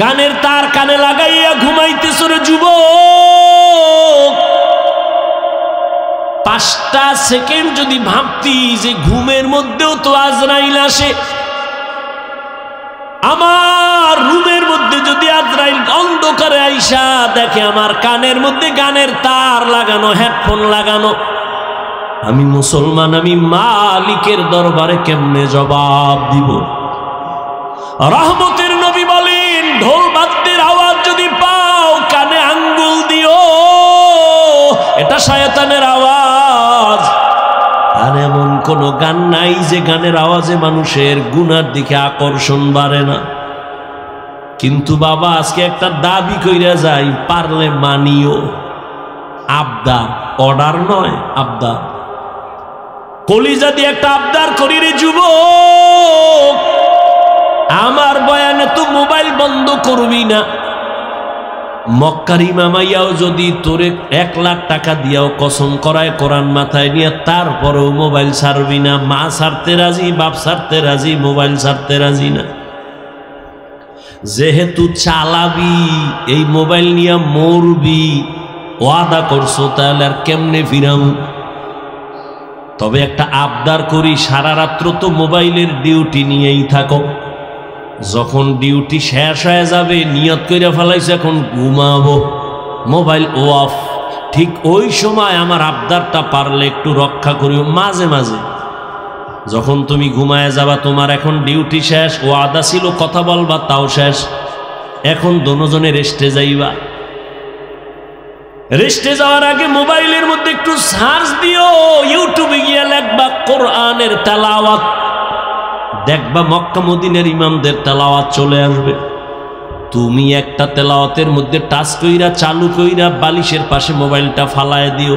গানের তার কানে লাগাইয়া ঘুমাইতেছ রে যুবক, 5টা সেকেন্ড যদি ভাবতি যে ঘুমের মধ্যেও তো আজরাইল আসে, আমার রুমের মধ্যে যদি আজরাইল অন্ধকারে আইসা দেখে আমার কানের মধ্যে গানের তার লাগানো, হেডফোন লাগানো, আমি মুসলমান, আমি মালিকের দরবারে কেমনে জবাব দিব? রহমতের নবী বলেন, ঢোল বাদ্যের আওয়াজ যদি পাও কানে আঙ্গুল দিও, এটা শয়তানের আওয়াজ। আর এমন কোন গান নাই যে গানের আওয়াজে মানুষের গুনার দিকে আকর্ষণ বাড়ে না। কিন্তু বাবা আজকে একটা দাবি কইরা যাই, পারলে মানিও। আবদার, অর্ডার নয়, আবদার। কলিজা দিয়ে একটা আবদার করি রে যুবক, আমার বয়ানে তো মোবাইল বন্ধ করবি না। মক্কার ইমামাইয়াও যদি তোরে 1 লাখ টাকা দিয়াও কসম করায় কোরআন মাথায় নিয়ে, তারপরেও মোবাইল ছাড়বি না। মা ছাড়তে রাজি, বাপ ছাড়তে রাজি, মোবাইল ছাড়তে রাজি না। যেহেতু চালাবি, এই মোবাইল নিয়ে মরবি, ওয়াদা করছো, তাহলে আর কেমনে ফিরাম? তবে একটা আবদার করি, সারা রাত্র তো মোবাইলের ডিউটি নিয়েই থাকো, যখন ডিউটি শেষ হয়ে যাবে নিয়ত করে ফেলাইছে এখন ঘুমাবো, মোবাইল অফ, ঠিক ওই সময় আমার আবদারটা পারলে একটু রক্ষা করিও। মাঝে মাঝে যখন তুমি ঘুমায় যাবা, তোমার এখন ডিউটি শেষ, ওয়াদা ছিল কথা বলবা, তাও শেষ, এখন দোনোজনে রেস্টে যাইবা। রেস্টে যাওয়ার আগে মোবাইলের মধ্যে একটু সার্চ দিও, ইউটিউবে গিয়ে লিখবা কোরআনের তেলাওয়াত, দেখবা মক্কা মদিনার ইমামদের তেলাওয়াত চলে আসবে। তুমি একটা তেলাওয়াতের মধ্যে টাচ কইরা, চালু কইরা বালিশের পাশে মোবাইলটা ফালায় দিও।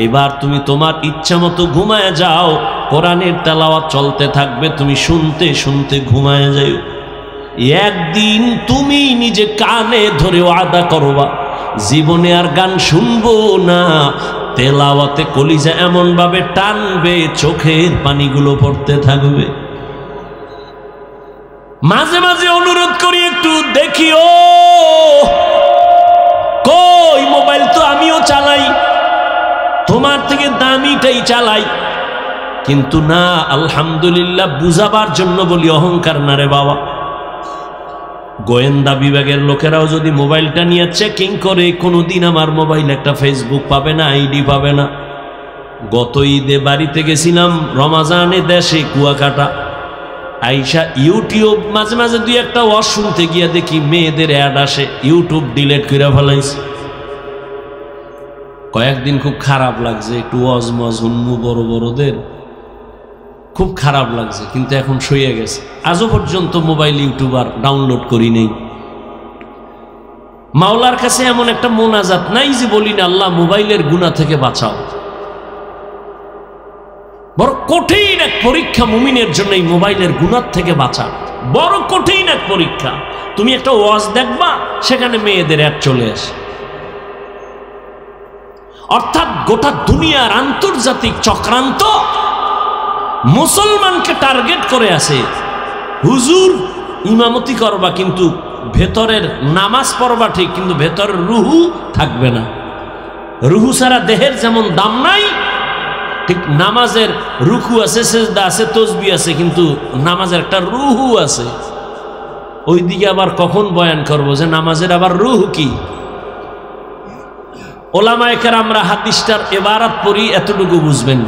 এবার তুমি তোমার ইচ্ছা মতো ঘুমায় যাও, কোরআনের তেলাওয়াত চলতে থাকবে, তুমি শুনতে শুনতে ঘুমায় যাও। একদিন তুমি নিজে কানে ধরে ওয়াদা করবা, জীবনে আর গান শুনবো না, তেলাওয়াতে কলিজা এমন ভাবে টানবে চোখের পানিগুলো পড়তে থাকবে। মাঝে মাঝে অনুরোধ করি একটু দেখিও, কই মোবাইল তো আমিও চালাই, তোমার থেকে দামিটাই চালাই, কিন্তু না, আলহামদুলিল্লাহ বুঝাবার জন্য বলি, অহংকার না রে বাবা। গোয়েন্দা বিভাগের লোকেরাও যদি মোবাইলটা নিয়ে চেকিং করে, কোনোদিন আমার মোবাইল একটা ফেসবুক পাবে না, আইডি পাবে না। গত ঈদে বাড়িতে গেছিলাম, রমাজানে দেশে কুয়াকাটা, আইসা ইউটিউব মাঝে মাঝে দুই একটা ওয়াজ শুনতে গিয়া দেখি মেয়েদের অ্যাড আসে, ইউটিউব ডিলেট করে ফেলাইছে। কয়েকদিন খুব খারাপ লাগছে, একটু ওয়াজ মজ হুন্মু বড় বড়দের, খুব খারাপ লাগছে, কিন্তু এখন সইয়ে গেছে। আজও পর্যন্ত মোবাইল ইউটিউব আর ডাউনলোড করি নেই। মাওলার কাছে এমন একটা মোনাজাত নাই যে বলি না, আল্লাহ মোবাইলের গুনাহ থেকে বাঁচাও। বড় কঠিন এক পরীক্ষা মুমিনের জন্য এই মোবাইলের গুনাহ থেকে বাঁচা, বড় কঠিন এক পরীক্ষা। তুমি একটা ওয়াজ দেখবা, সেখানে মেয়েদের অ্যাড চলে আসে, অর্থাৎ গোটা দুনিয়ার আন্তর্জাতিক চক্রান্ত মুসলমানকে টার্গেট করে আছে। হুজুর ইমামতি করবা, কিন্তু ভেতরের নামাজ পড়বা ঠিক, কিন্তু ভেতরের রুহু থাকবে না। রুহু ছাড়া দেহের যেমন দাম নাই, ঠিক নামাজের রুকু আছে, সেজদা আছে, তসবিহ আছে, কিন্তু নামাজের একটা রুহু আছে। ওই দিকে আবার কখন বয়ান করব যে নামাজের আবার রুহু কি। ওলামায়ে কেরামরা হাদিসটার ইবারত পড়ি, এতটুকু বুঝবেন।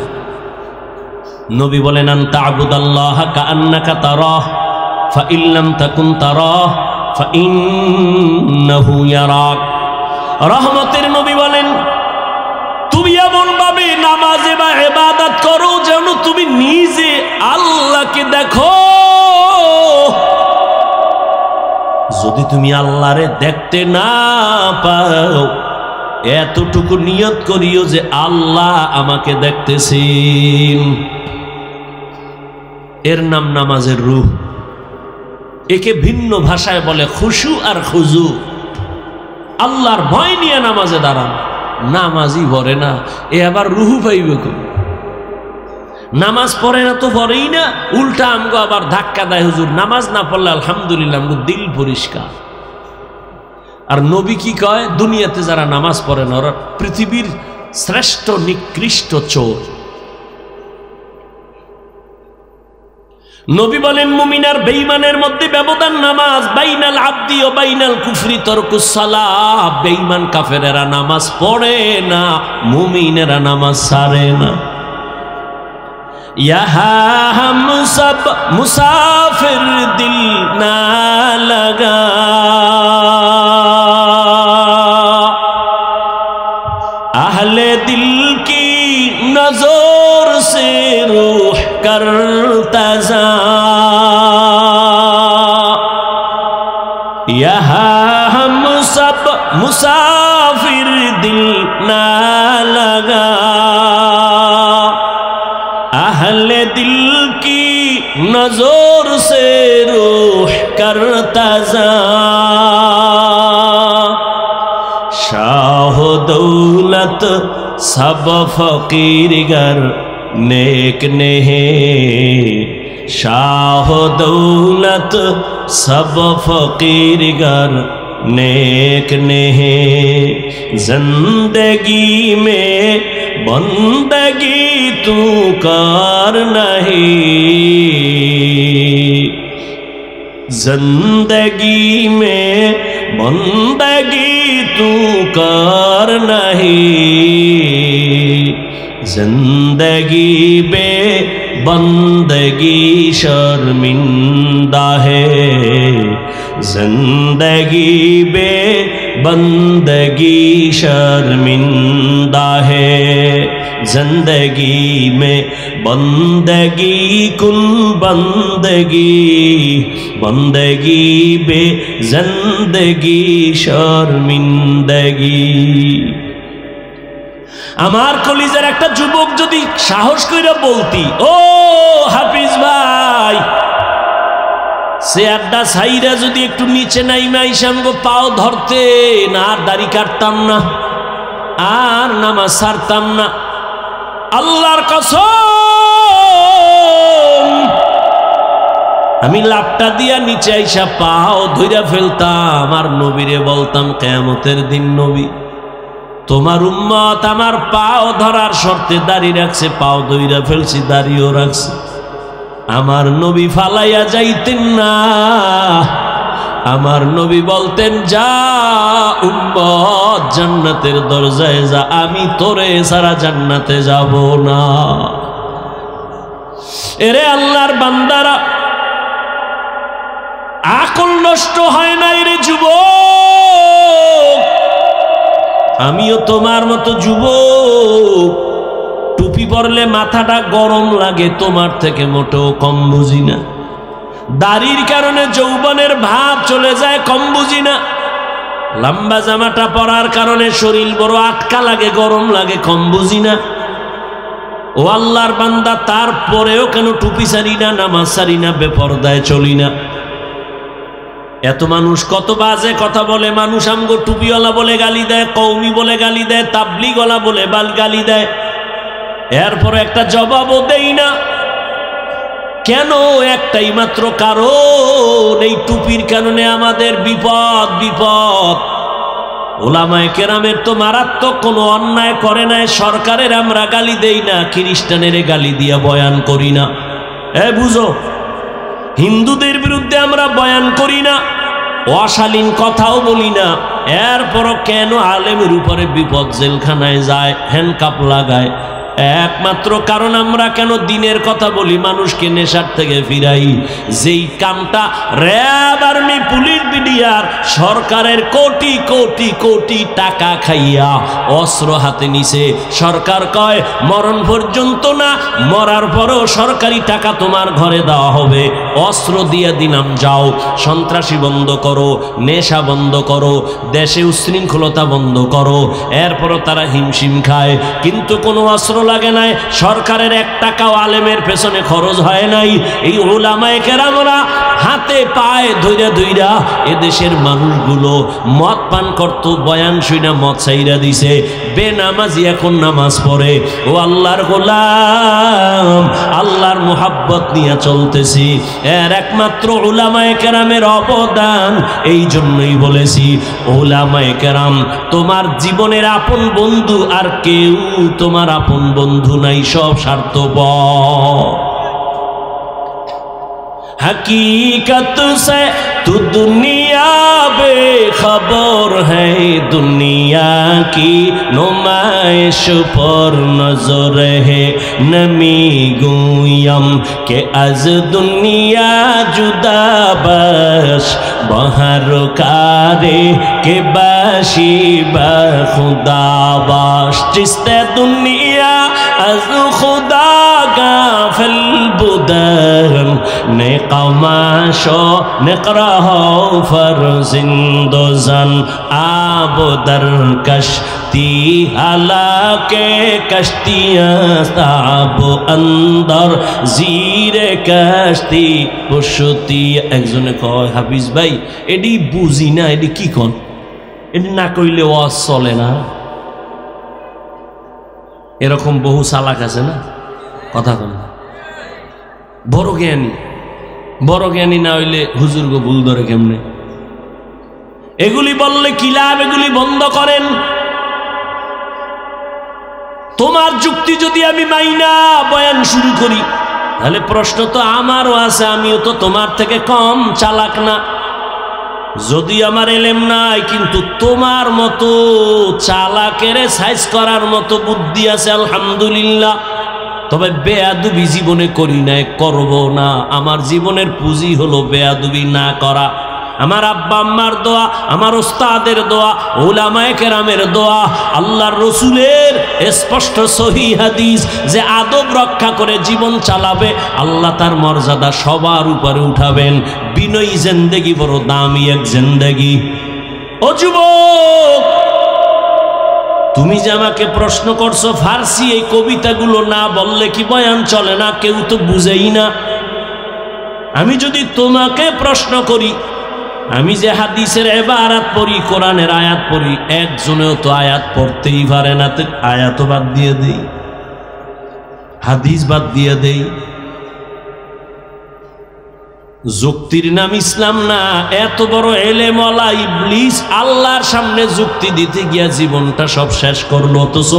নবী বলেন, আন তা'বুদাল্লাহা কাআন্নাকা তারাহ ফাইন লাম তাকুন তারাহ ফাইন্নাহু ইয়ারাক। রহমতের নবী বলেন, তুমি এমন ভাবে নামাজে বা ইবাদত করো যেন তুমি নিজে আল্লাহকে দেখো। যদি তুমি আল্লাহরে দেখতে না পাও, এতটুকু নিয়ত করিও যে আল্লাহ আমাকে দেখতেছেন। এর নাম নামাজের রূহ। একে ভিন্ন ভাষায় বলে খুশু আর খুজু। আল্লাহর ভয় নিয়ে নামাজে দাঁড়ান, নামাজই পড়ে না, এ আবার রুহু পাইবে কই? নামাজ পড়ে না তো পড়েই না, উল্টা আমগো আবার ধাক্কা দেয়, হুজুর নামাজ না পড়লে আলহামদুলিল্লাহ আমগো দিল পরিষ্কার। আর নবী কি কয়, দুনিয়াতে যারা নামাজ পড়ে না ওরা পৃথিবীর শ্রেষ্ঠ নিকৃষ্ট চোর। নবী বলেন, মুমিন আর বেঈমানের মধ্যে ব্যবধান নামাজ, বাইনাল আবদি ও বাইনাল কুফরি তরকুস সালাহ। বেঈমান কাফেরেরা নামাজ পড়ে না, মুমিনেরা নামাজ ছাড়ে না। ইহা হাম সব মুসাফির দিল না লাগা, আহলে দিল কি নজর সে রূহ करता जा, यहाँ हम सब मुसाफिर दिल ना लगा, अहले दिल की नजर से रूह करता जा। शाह दौलत सब फकीर गर नेक नहीं, शाह दौलत सब फकीर गर नेक नहीं। जिंदगी में बंदगी तू कर नहीं, जिंदगी में बंदगी तू कर नहीं। जिंदगी बे बंदगी शर्मिंदा है, जिंदगी बे बंदगी शर्मिंदा है। जिंदगी में बंदगी कुन बंदगी, बंदगी बे जिंदगी शर्मिंदगी। আমার কলিজার একটা যুবক যদি সাহস কইরা বলতি, ও হাফিজ ভাই, সে আড্ডা ছাইরা যদি একটু নিচে নাইমা ইসামগো পাও ধরতে না, আর দাড়ি কাটতাম না, আর নামাজ ছাড়তাম না। আল্লাহর কসম আমি লাপটা দিয়া নিচে আইসা পাও ধইরা ফেলতাম আর নবীরে বলতাম কিয়ামতের দিন নবী তোমার উম্মত আমার পাও ধরার শর্তে দাঁড়িয়ে রাখছে, পাও ধইরা ফেলছি, দাঁড়িয়েও রাখছে। আমার নবী ফালাইয়া যাইতেন না, আমার নবী বলতেন যা উম্মত জান্নাতের দরজায় যা, আমি তোরে ছাড়া জান্নাতে যাব না। এরে আল্লাহর বান্দারা, আকল নষ্ট হয় নাই রে যুবক, আমিও তোমার মতো যুবক। টুপি পরলে মাথাটা গরম লাগে, তোমার থেকে মোটেও কম বুঝি না। দাড়ির কারণে যৌবনের ভাব চলে যায়, কম বুঝি না। লম্বা জামাটা পরার কারণে শরীর বড় আটকা লাগে, গরম লাগে, কম বুঝি না। ও আল্লাহর বান্দা, তারপরেও কেন টুপি ছাড়ি না, নামাজ ছাড়ি না, বেপরদায় চলি না? এত মানুষ কত বাজে কথা বলে, মানুষ আমগো টুপিওয়ালা বলে গালি দেয়, কওমি বলে গালি দেয়, তাবলিগওয়ালা বলে গালি দেয়, এরপর একটা জবাবও দেই না। কেন? একটাই মাত্র কারণ, এই টুপির কারণে আমাদের বিপদ। বিপদ ওলামায়ে কেরামের তো মারাত্মক কোনো অন্যায় করে নাই, সরকারের আমরা গালি দেই না, খ্রিস্টানের গালি দিয়া বয়ান করি না। বুঝো, হিন্দুদের বিরুদ্ধে আমরা বয়ান করি না, অশালীন কথাও বলি না, এরপরও কেন আলেমের উপরে বিপদ, জেলখানায় যায়, হ্যান্ডকাপ লাগায়? একমাত্র কারণ আমরা কেন দিনের কথা বলি, মানুষকে নেশার থেকে ফিরাই। যেই কামটা র্যাব, আর্মি, পুলিশ, বিডিআর সরকারের কোটি কোটি কোটি টাকা খাইয়া অস্ত্র হাতে নিছে। সরকার কয় মরণ পর্যন্ত না, মরার পরেও সরকারি টাকা তোমার ঘরে দেওয়া হবে, অস্ত্র দিয়ে দিলাম, যাও সন্ত্রাসী বন্ধ করো, নেশা বন্ধ করো, দেশে উশৃঙ্খলতা বন্ধ করো। এরপরও তারা হিমশিম খায়, কিন্তু কোনো অস্ত্র লাগে নাই, সরকারের 1 টাকাও আলেমের পেছনে খরচ হয় নাই। এই উলামায়ে কেরামরা হাতে পায়ে ধইরা ধইরা এদেশের মানুষগুলো মদ পান করত, বয়ান শুইনা মদ ছাইরা দিছে, বেনামাজি এখন নামাজ পড়ে। ও আল্লাহর গোলাম, আল্লাহর মুহাব্বত নিয়ে চলতেছি, এর একমাত্র উলামায়ে কেরামের অবদান। এই জন্যই বলেছি উলামায়ে কেরাম তোমার জীবনের আপন বন্ধু, আর কেউ তোমার আপন বন্ধু নাই, সব স্বার্থপর। हकीकत से तू दुनिया बेखबर है, दुनिया की नुमाइश पर नजर है, नमी गुयम के अज दुनिया जुदा बश बहर कारे के बाशी बखुदा बाश, जिसते दुनिया अज खुदा गाफिल बुदन ने कमाशो निकरहो फरजिंदोजन आब दर कश्ती हालाके कश्तियाँ ताब अंदर जीरे कश्ती पुशती। একজনে কয় হাফিজ ভাই এডি বুঝি না, এডি কি কোন, এডি না কইলে ওয়াজ চলে না। এরকম বহু চালাক আছে না, কথা কন। বড় জ্ঞানী, বড় জ্ঞানী না হইলে হুজুরগো ভুল ধরে কেমনে? এগুলি বললে কি লাভ? এগুলি বন্ধ করেন। তোমার যুক্তি যদি আমি মাইনা বয়ান শুরু করি, তাহলে প্রশ্ন তো আমারও আছে, আমিও তো তোমার থেকে কম চালাক না। যদি আমার এলেম নাই, কিন্তু তোমার মতো চালাকের সাইজ করার মতো বুদ্ধি আছে, আলহামদুলিল্লাহ। তবে বেয়াদবি জীবনে করি না, করব না। আমার জীবনের পুঁজি হলো বেয়াদবি না করা। আমার আব্বা আম্মার দোয়া, আমার ওস্তাদের দোয়া, উলামায়ে কেরামের দোয়া, আল্লাহর রসুলের স্পষ্ট সহিহ হাদিস যে আদব রক্ষা করে জীবন চালাবে, আল্লাহ তার মর্যাদা সবার উপরে উঠাবেন। বিনয়ী জিন্দেগি বড় দামি এক জিন্দেগি। ও যুবক, তুমি যে আমাকে প্রশ্ন করছো ফার্সি এই কবিতাগুলো না বললে কি বয়ান চলে না? কেউ তো বুঝেই না। আমি যদি তোমাকে প্রশ্ন করি, আমি যে হাদিসের ইবারত পড়ি, কোরআনের আয়াত পড়ি, একজনেও তো আয়াত পড়তেই পারে না, তো আয়াত বাদ দিয়ে দেই, হাদিস বাদ দিয়ে দেই। যুক্তির নাম ইসলাম না। এত বড় এলেমওয়ালা ইবলিস আল্লাহর সামনে যুক্তি দিতে গিয়া জীবনটা সব শেষ করলো। অথচ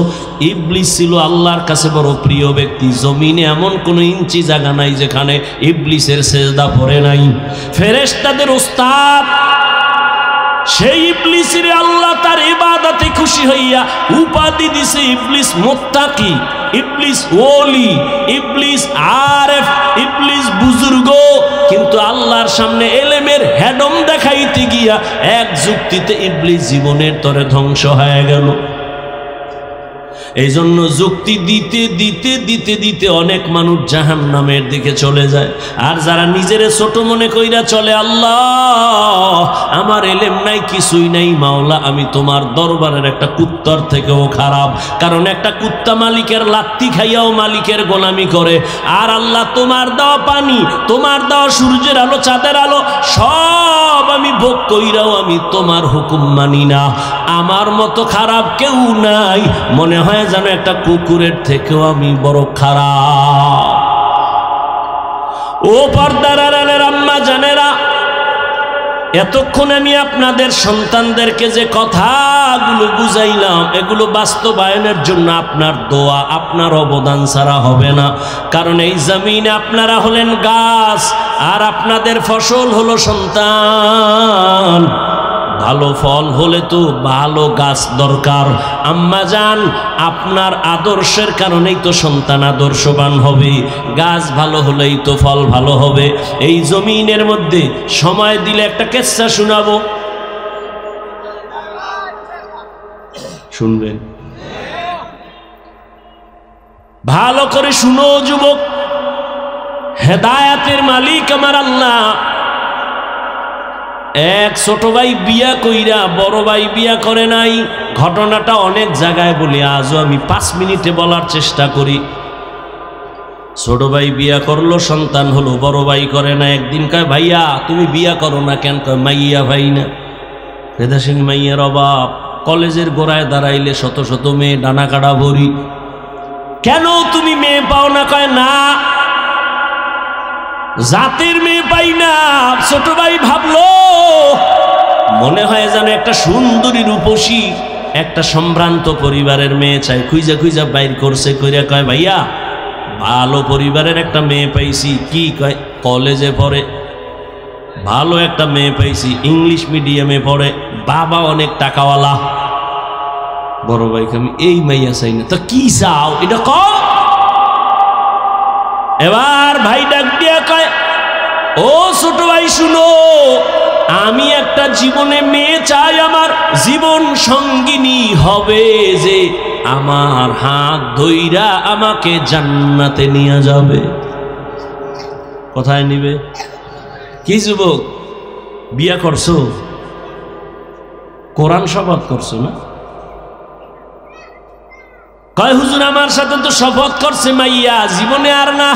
ইবলিস ছিল আল্লাহর কাছে বড় প্রিয় ব্যক্তি। জমিনে এমন কোনো ইঞ্চি জায়গা নাই যেখানে ইবলিসের সেজদা পড়ে নাই। ফেরেশতাদের উস্তাদ সেই ইবলিসের আল্লাহ তার ইবাদতে খুশি হইয়া উপাধি দিছে ইবলিস মুত্তাকি, ইবলিস ওলি, ইবলিস আরেফ, ইবলিস বুজুর্গ। কিন্তু আল্লাহর সামনে এলেমের হেডম দেখাইতে গিয়া এক যুক্তিতে ইবলিস জীবনের তরে ধ্বংস হয়ে গেল। এই জন্য যুক্তি দিতে দিতে দিতে দিতে অনেক মানুষ জাহান্নামের দিকে চলে যায়। আর যারা নিজেরে ছোট মনে কইরা চলে, আল্লাহ আমার এলেম নাই, কিছুই নাই, মাওলা আমি তোমার দরবারের একটা কুত্তার থেকেও খারাপ। কারণ একটা কুত্তা মালিকের লাত্তি খাইয়াও মালিকের গোলামি করে। আর আল্লাহ তোমার দেওয়া পানি, তোমার দেওয়া সূর্যের আলো, চাঁদের আলো সব আমি ভোগ কইরাও আমি তোমার হুকুম মানি না। আমার মতো খারাপ কেউ নাই, মনে হয় যেন একটা কুকুরের থেকেও আমি বড় খারাপ। ও পর্দার আড়ালের আম্মা জানেরা, এতক্ষণ আমি আপনাদের সন্তানদেরকে যে কথাগুলো বুঝাইলাম, এগুলো বাস্তবায়নের জন্য আপনার দোয়া, আপনার অবদান ছাড়া হবে না। কারণ এই জমিনে আপনারা হলেন গাছ, আর আপনাদের ফসল হলো সন্তান। ভালো ফল হলে তো ভালো গাছ দরকার। আম্মা জান, আপনার আদর্শের কারণেই তো সন্তান আদর্শবান হবে। গাছ ভালো হলেই তো ফল ভালো হবে। এই জমিনের মধ্যে সময় দিলে একটা কিস্সা শোনাবো, শুনবেন? ভালো করে শুনো যুবক, হেদায়েতের মালিক আমার আল্লাহ। এক ছোট ভাই বিয়া কইরা বড় ভাই বিয়া করে নাই। ঘটনাটা অনেক জায়গায় বলি, আজও আমি 5 মিনিটে বলার চেষ্টা করি। ছোট ভাই বিয়া করলো, সন্তান হলো, বড় ভাই করে না। একদিন কয়, ভাইয়া তুমি বিয়া করো না কেন? কয় মাইয়া ভাই না, ফেদা সিং মাইয়ার অভাব। কলেজের গোড়ায় দাঁড়াইলে শত শত মেয়ে, ডানা কাটা ভরি। কেন তুমি মেয়ে পাও না? কয় না, জাতের মেয়ে পাই না। ছোট ভাই ভাবলো, মনে হয় যেন একটা সুন্দরী রূপসী একটা সম্ভ্রান্ত পরিবারের মেয়ে চাই। খুঁজা খুঁজা বাইর করছে, কইরা কয়, ভাইয়া ভালো পরিবারের একটা মেয়ে পাইছি। কি? কয় কলেজে পড়ে, ভালো একটা মেয়ে পাইছি, ইংলিশ মিডিয়ামে পড়ে, বাবা অনেক টাকাওয়ালা। বড় ভাইকে আমি এই মাইয়া চাই না। তো কি চাও এটা কও। এবার ভাই ডাক দিয়া কয়, ও ছোট ভাই শুনো, আমি একটা জীবনে মেয়ে চাই, আমার জীবন সঙ্গিনী হবে যে আমার হাত ধইরা আমাকে জান্নাতে নিয়ে যাবে। কোথায় নিবে? কি যুবক, বিয়া করছো? কোরআন শপথ করছো না? কয় হুজুর আমার সাথে তো শপথ করছে মাইয়া, জীবনে আর না।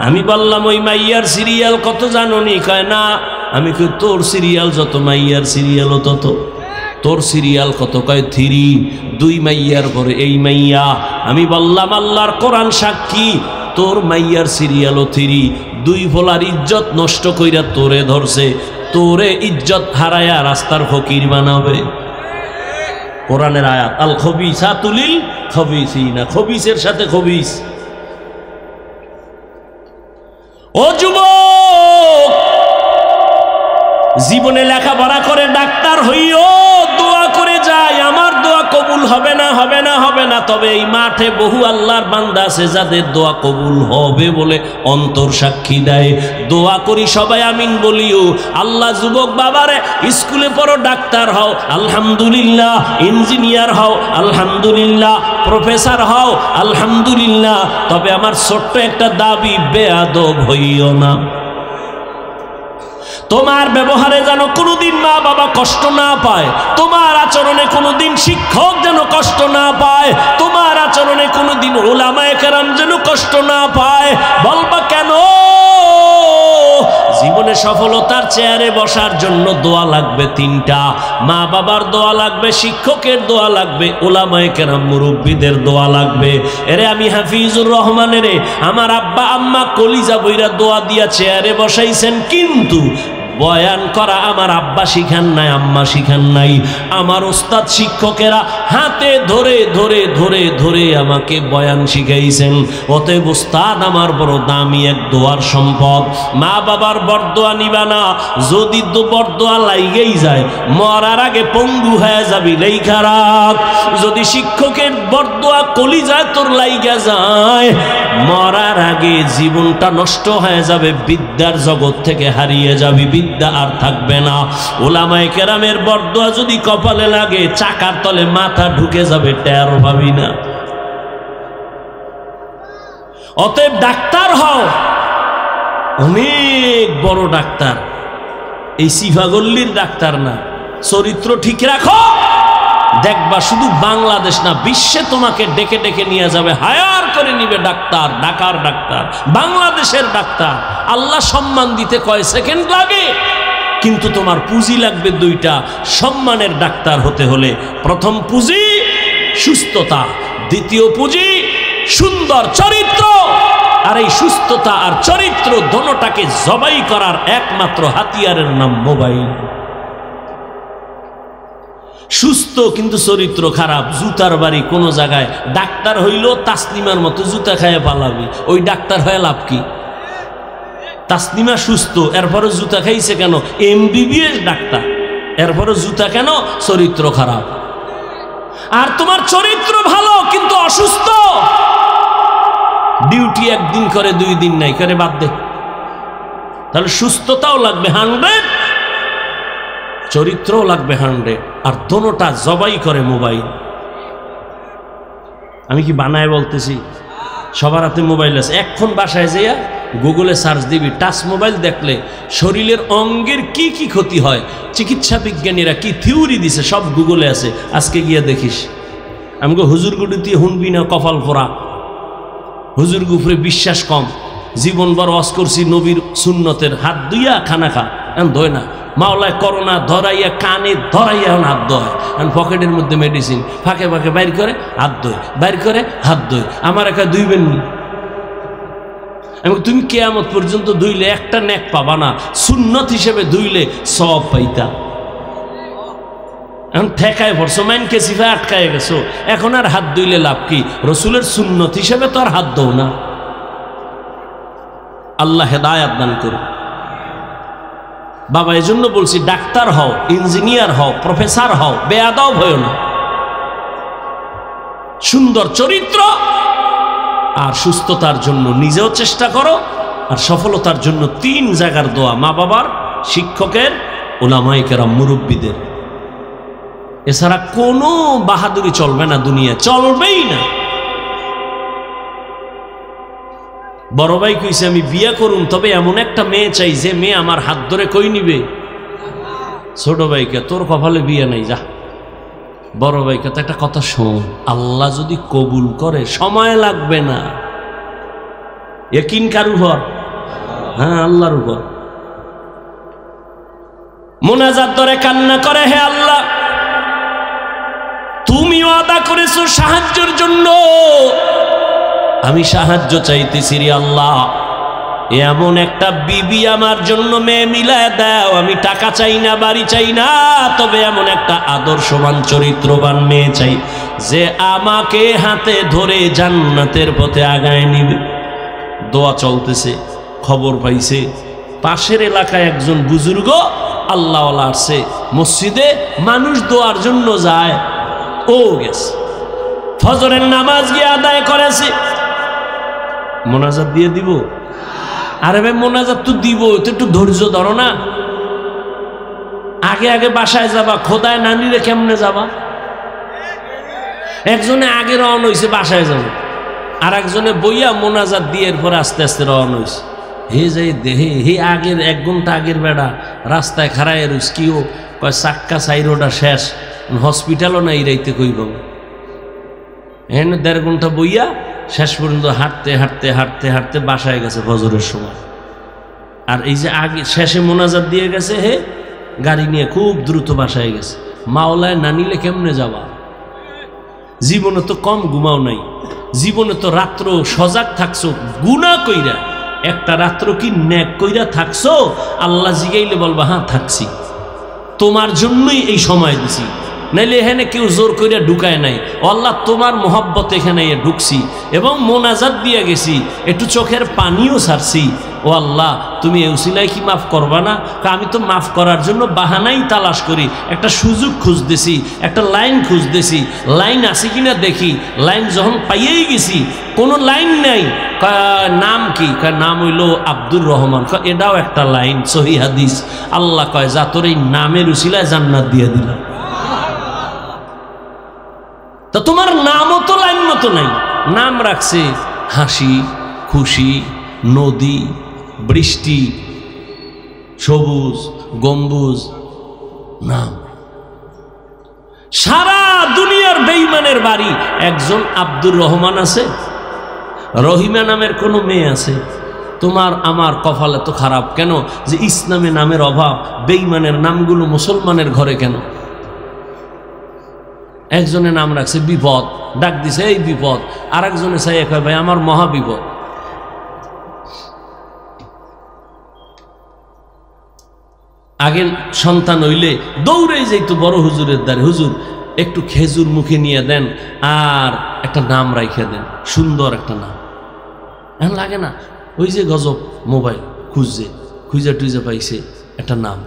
আমি বললাম, ওই মাইয়ার সিরিয়াল কত জানো নি? কয় না। আমি কই তোর সিরিয়াল যত, মাইয়ার সিরিয়ালও তত। তোর সিরিয়াল কত? কয় 3। 2 মাইয়ার পরে এই মাইয়া। আমি বললাম, আল্লাহর কোরআন সাক্ষী, তোর মাইয়ার সিরিয়ালও 3। 2 ভোলার ইজ্জত নষ্ট কইরা তোরে ধরছে, তোরে ইজ্জত হারায়া রাস্তার ফকির বানাবে। কোরআনের আয়াত, আল খবিসাতু লিল খবিসিনা, খবিসের সাথে খবিস। ও যুবক, জীবনে লেখাপড়া করে ডাক্তার হইও, দোয়া করে যায়, আমার দোয়া কবুল হবে না, হবে না, হবে না। তবে এই মাঠে বহু আল্লাহর বান্দা আছে যাদের দোয়া কবুল হবে বলে অন্তর সাক্ষী দেয়। দোয়া করি সবাই আমিন বলিও। আল্লাহ যুবক বাবারে, স্কুলে পড়ো, ডাক্তার হও আলহামদুলিল্লাহ, ইঞ্জিনিয়ার হও আলহামদুলিল্লাহ, প্রফেসর হও আলহামদুলিল্লাহ। তবে আমার ছোট্ট একটা দাবি, বেয়াদব হইও না। তোমার ব্যবহারে যেন কোনোদিন মা বাবা কষ্ট না পায়, তোমার আচরণে কোনোদিন শিক্ষক যেন কষ্ট না পায়, তোমার আচরণে কোনোদিন উলামায়ে কেরাম যেন কষ্ট না পায়। বলবা কেন? জীবনে সফলতার চেয়ারে বসার জন্য দোয়া লাগবে তিনটা। মা বাবার দোয়া লাগবে, শিক্ষকের দোয়া লাগবে, উলামায়ে কেরাম মুরব্বীদের দোয়া লাগবে। এরে আমি হাফিজুর রহমানের আমার আব্বা আম্মা কলিজা বইরা দোয়া দিয়া চেয়ারে বসাইছেন, কিন্তু বয়ান করা আমার আব্বা শিখান নাই, আম্মা শিখান নাই। আমার ওস্তাদ শিক্ষকেরা হাতে ধরে ধরে ধরে ধরে আমাকে বয়ান শিখাইছেন। অতএব ওস্তাদ আমার বড় দামি এক দোয়ার সম্পদ। মা বাবার বরদোয়া নিবা না, যদি তো বরদোয়া লাইগেই যায় মরার আগে পঙ্গু হয়ে যাবি লেখা রাখ। যদি শিক্ষকের বরদোয়া কলিজায় তোর লাইগা যায় মরার আগে জীবনটা নষ্ট হয়ে যাবে, বিদ্যার জগৎ থেকে হারিয়ে যাবি, বিদ্যা আর থাকবে না। উলামায়ে কেরামের বরদোয়া যদি কপালে লাগে চাকার তলে মাথা ঢুকে যাবে, টের পাবি না। অতএব ডাক্তার হও, অনেক বড় ডাক্তার, এই সিফাগল্লির ডাক্তার না। চরিত্র ঠিক রাখো, দেখবা শুধু বাংলাদেশ না বিশ্বে তোমাকে ডেকে ডেকে নিয়ে যাবে, হায়ার করে নিবে ডাক্তার, ঢাকার ডাক্তার, বাংলাদেশের ডাক্তার। আল্লাহ সম্মান দিতে কয় সেকেন্ড লাগে, কিন্তু তোমার পুঁজি লাগবে দুইটা। সম্মানের ডাক্তার হতে হলে প্রথম পুঁজি সুস্থতা, দ্বিতীয় পুঁজি সুন্দর চরিত্র। আর এই সুস্থতা আর চরিত্র দোনোটাকে জবাই করার একমাত্র হাতিয়ারের নাম মোবাইল। সুস্থ কিন্তু চরিত্র খারাপ, জুতার বাড়ি কোনো জায়গায়। ডাক্তার হইল তাসলিমার মতো জুতা খাইয়ে পালাবি, ওই ডাক্তার হয়ে লাভ কি? তাসলিমা সুস্থ, এরপরে জুতা খাইছে কেন? MBBS ডাক্তার, এরপরে জুতা কেন? চরিত্র খারাপ। আর তোমার চরিত্র ভালো কিন্তু অসুস্থ, ডিউটি একদিন করে 2 দিন নাই করে, বাদ দে। তাহলে সুস্থতাও লাগবে 100, চরিত্রও লাগবে 100, আর দোনোটা জবাই করে মোবাইল। আমি কি বানায় বলতেছি? সবার হাতে মোবাইল আছে। এখন বাসায় যাইয়া গুগলে সার্চ দিবি, টাচ মোবাইল দেখলে শরীরের অঙ্গের কি কি ক্ষতি হয়, চিকিৎসা বিজ্ঞানীরা কি থিওরি দিছে সব গুগলে আছে। আজকে গিয়া দেখিস। আমি হুজুর গুডিতে শুনবি না, কপাল পোড়া। হুজুর গুফরে বিশ্বাস কম, জীবন বড় ওয়াজ করছি নবীর সুন্নতের, হাত ধুইয়া খানা খা, এখন ধোয় না। মাওলায় করোনা ধরাইয়া কানে ধরাইয়া এখন হাত ধোয়, এখন পকেটের মধ্যে মেডিসিন ফাঁকে ফাঁকে বাইর করে হাত ধোয়, বাইর করে হাত ধোয়। আমার একা ধুইবেন নি? এবং তুমি কিয়ামত পর্যন্ত ধুইলে একটা নেক পাবা না, সুন্নত হিসেবে ধুইলে সব পাইতা। এখন ঠেকায় পড়ছো, মাইনকে সিফা আটকায় গেছো, এখন আর হাত ধুইলে লাভ কি? রসুলের সুন্নত হিসেবে তো আর হাত ধো না। আল্লাহ হেদায়াত দান করুন। বাবা এই জন্য বলছি, ডাক্তার হও, ইঞ্জিনিয়ার হও, প্রফেসর হও, বেয়াদব হও না। সুন্দর চরিত্র আর সুস্থতার জন্য নিজেও চেষ্টা করো, আর সফলতার জন্য 3 জায়গার দোয়া, মা বাবার, শিক্ষকের, উলামায়ে কেরাম মুরব্বীদের। এছাড়া কোনো বাহাদুরি চলবে না, দুনিয়া চলবেই না। বড় ভাই কইছে আমি বিয়ে করুন, তবে এমন একটা মেয়ে চাই যে মেয়ে আমার হাত ধরে কই নিবে। ছোট ভাইকে তোর কপালে বিয়ে নাই, যা। বড় ভাইকে তো একটা কথা শোন, আল্লাহ যদি কবুল করে সময় লাগবে না। ইয়াকিন কার উপর? হ্যাঁ, আল্লাহর উপর। মুনাজাত ধরে কান্না করে, হে আল্লাহ তুমি ওয়াদা করেছো সাহায্যের জন্য, আমি সাহায্য চাইতেছি রে আল্লাহ। এমন একটা বিবি আমার জন্য মেয়ে মিলায় দাও। আমি টাকা চাই না, বাড়ি চাই না, তবে এমন একটা আদর্শবান চরিত্রবান মেয়ে চাই যে আমাকে হাতে ধরে জান্নাতের পথে আগায় নিবে। দোয়া চলতেছে, খবর পাইছে পাশের এলাকায় একজন বুজুর্গ আল্লাহওয়ালা আসছে মসজিদে, মানুষ দোয়ার জন্য যায়, ও গেছে ফজরের নামাজ গিয়ে আদায় করেছে। মোনাজাত দিয়ে দিব? আরে ভাই মোনাজাত তো দিব, তো একটু ধৈর্য ধরো না। আগে আগে বাসায় যাবা, খোদায় না নিলে কেমনে যাবা? একজনে আগে রওনা হয়েছে বাসায় যাবে, আর একজনে বইয়া মোনাজাত দিয়ে এরপরে আস্তে আস্তে রওনা হয়েছে। হে যাই দেহে হে আগের 1 ঘন্টা আগের বেড়া রাস্তায় খাড়ায় রইস, কিও কয় চাক্কা সাইরোটা শেষ, হসপিটালও নাই রাইতে কইব। এখানে 1.5 ঘন্টা বইয়া শেষ পর্যন্ত হাঁটতে হাঁটতে হাঁটতে হাঁটতে বাসায় গেছে ফজরের সময়। আর এই যে আগে শেষে মোনাজাত দিয়ে গেছে, হে গাড়ি নিয়ে খুব দ্রুত বাসায় গেছে। মাওলায় না নিলে কেমনে যাবা? জীবনে তো কম ঘুমাও নাই, জীবনে তো রাত্র সজাগ থাকছো গুনাহ কইরা, একটা রাত্র কি নেক কইরা থাকছো? আল্লাহ জিগাইলে বলবা হ্যাঁ থাকছি, তোমার জন্যই এই সময় দিছি, নাইলে এখানে কেউ জোর কইরা ঢুকায় নাই। আল্লাহ তোমার মোহাব্বত এখানে ঢুকছি এবং মোনাজাত দিয়ে গেছি, একটু চোখের পানিও ছাড়ছি। ও আল্লাহ, তুমি এই উসিলায় কি মাফ করবা না? আমি তো মাফ করার জন্য বাহানাই তালাশ করি, একটা সুযোগ খুঁজতেছি, একটা লাইন খুঁজতেছি, লাইন আছে কিনা দেখি। লাইন যখন পাইয়েই গেছি, কোনো লাইন নাই। নাম কি? নাম হইল আব্দুর রহমান। এটাও একটা লাইন, সহিহ হাদিস। আল্লাহ কয় যা তোর এই নামের উসিলায় জান্নাত দিয়ে দিলাম। তা তোমার নামও তো লাইন মতো নাই। নাম রাখছে হাসি, খুশি, নদী, বৃষ্টি, সবুজ, গম্বুজ, নাম। সারা দুনিয়ার বেঈমানের বাড়ি একজন আব্দুর রহমান আছে, রহিমা নামের কোনো মেয়ে আছে। তোমার আমার কপাল এত খারাপ কেন যে ইসলামে নামের অভাব? বেঈমানের নামগুলো মুসলমানের ঘরে কেন? একজনে নাম রাখছে বিপদ, ডাক দিছে এই বিপদ। আর একজনে চাই কয় ভাই আমার মহা বিপদ। আগে সন্তান হইলে দৌড়েই যাইতো বড় হুজুরের দ্বারে, হুজুর একটু খেজুর মুখে নিয়ে দেন আর একটা নাম রাইখে দেন, সুন্দর একটা নাম। এখন লাগে না, ওই যে গজব মোবাইল খুঁজে টুইজে পাইছে একটা নাম,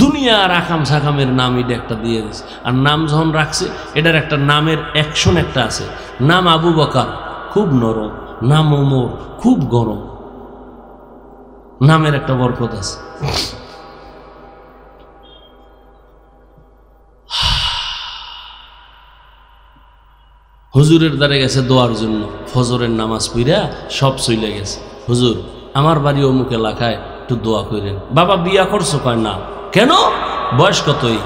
দুনিয়ার আকাম সাকামের নাম এটা একটা দিয়ে দিচ্ছে। আর নাম যখন রাখছে, এটার একটা নামের অ্যাকশন একটা আছে। নাম আবু বকর, খুব নরম। নাম ওমর, খুব গরম। নামের একটা বরকত আছে। হুজুরের দ্বারে গেছে দোয়ার জন্য, ফজরের নামাজ পড়া সব চলে গেছে। হুজুর আমার বাড়ি অমুক এলাকায়, একটু দোয়া করেন। বাবা বিয়া করছো? কয় না। কেন? বয়স কতই?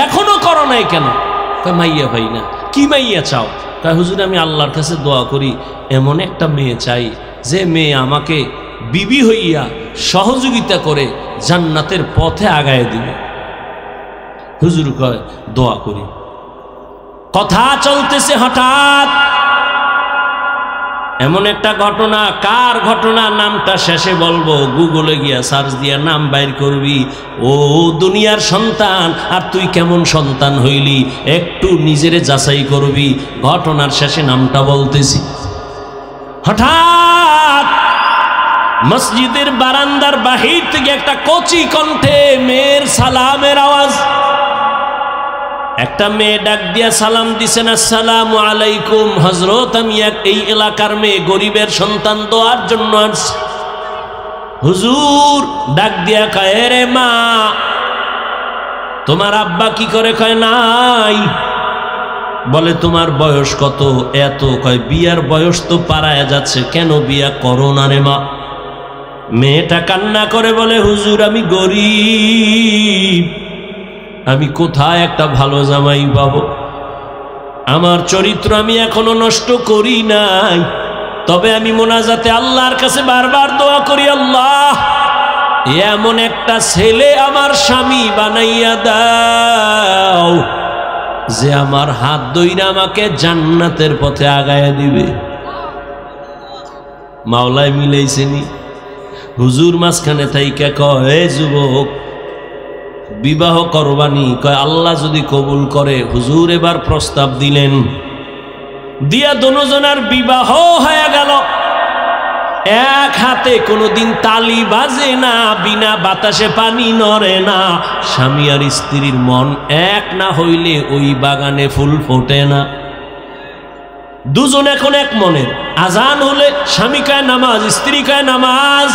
এখনো করো নাই কেন? কয় মাইয়া ভাই না। কি মাইয়া চাও? কয় হুজুর আমি আল্লাহর কাছে দোয়া করি, এমন একটা মেয়ে চাই যে মেয়ে আমাকে বিবি হইয়া সহযোগিতা করে জান্নাতের পথে আগায় দিবে। হুজুর কয় দোয়া করি। কথা চলতেছে, হঠাৎ এমন একটা ঘটনা। কার ঘটনা? নামটা শেষে বলবো, গুগলে গিয়া সার্চ দিয়া নাম বাইর করবি। ও দুনিয়ার সন্তান, আর তুই কেমন সন্তান হইলি একটু নিজেরে যাচাই করবি। ঘটনার শেষে নামটা বলতেছি। হঠাৎ মসজিদের বারান্দার বাহির থেকে একটা কচি কণ্ঠে মেয়ের সালামের আওয়াজ। একটা মেয়ে ডাক দিয়া সালাম দিছেন, আসসালামু আলাইকুম হযরত, আমি এই এলাকার মেয়ে, গরিবের সন্তান, দোয়ার জন্য আসছি। হুজুর ডাক দিয়া কয় রে মা, তোমার আব্বা কি করে? কয় নাই। বলে তোমার বয়স কত? এত। কয় বিয়ার বয়স তো পারায় যাচ্ছে, কেন বিয়া করো না রে মা? মেয়েটা কান্না করে বলে হুজুর আমি গরিব, আমি কোথায় একটা ভালো জামাই পাবো? আমার চরিত্র আমি এখনো নষ্ট করি নাই, তবে আমি মোনাজাতে আল্লাহর কাছে বারবার দোয়া করি, আল্লাহ এমন একটা ছেলে আমার স্বামী বানাইয়া দাও যে আমার হাত ধইরা আমাকে জান্নাতের পথে আগায়া দিবে। মাওলায় মিলাইছেনি। হুজুর মাঝখানে থাইকা কয় যুবক বিবাহ করবানি? কয় আল্লাহ যদি কবুল করে। হুজুর এবার প্রস্তাব দিলেন, দিয়া দুজনের বিবাহ হয়ে গেল। এক হাতে কোনোদিন তালি বাজে না, বিনা বাতাসে পানি নড়ে না। স্বামী আর স্ত্রীর মন এক না হইলে ওই বাগানে ফুল ফোটে না। দুজন এখন এক মনের। আজান হলে স্বামী কয় নামাজ, স্ত্রী কয় নামাজ।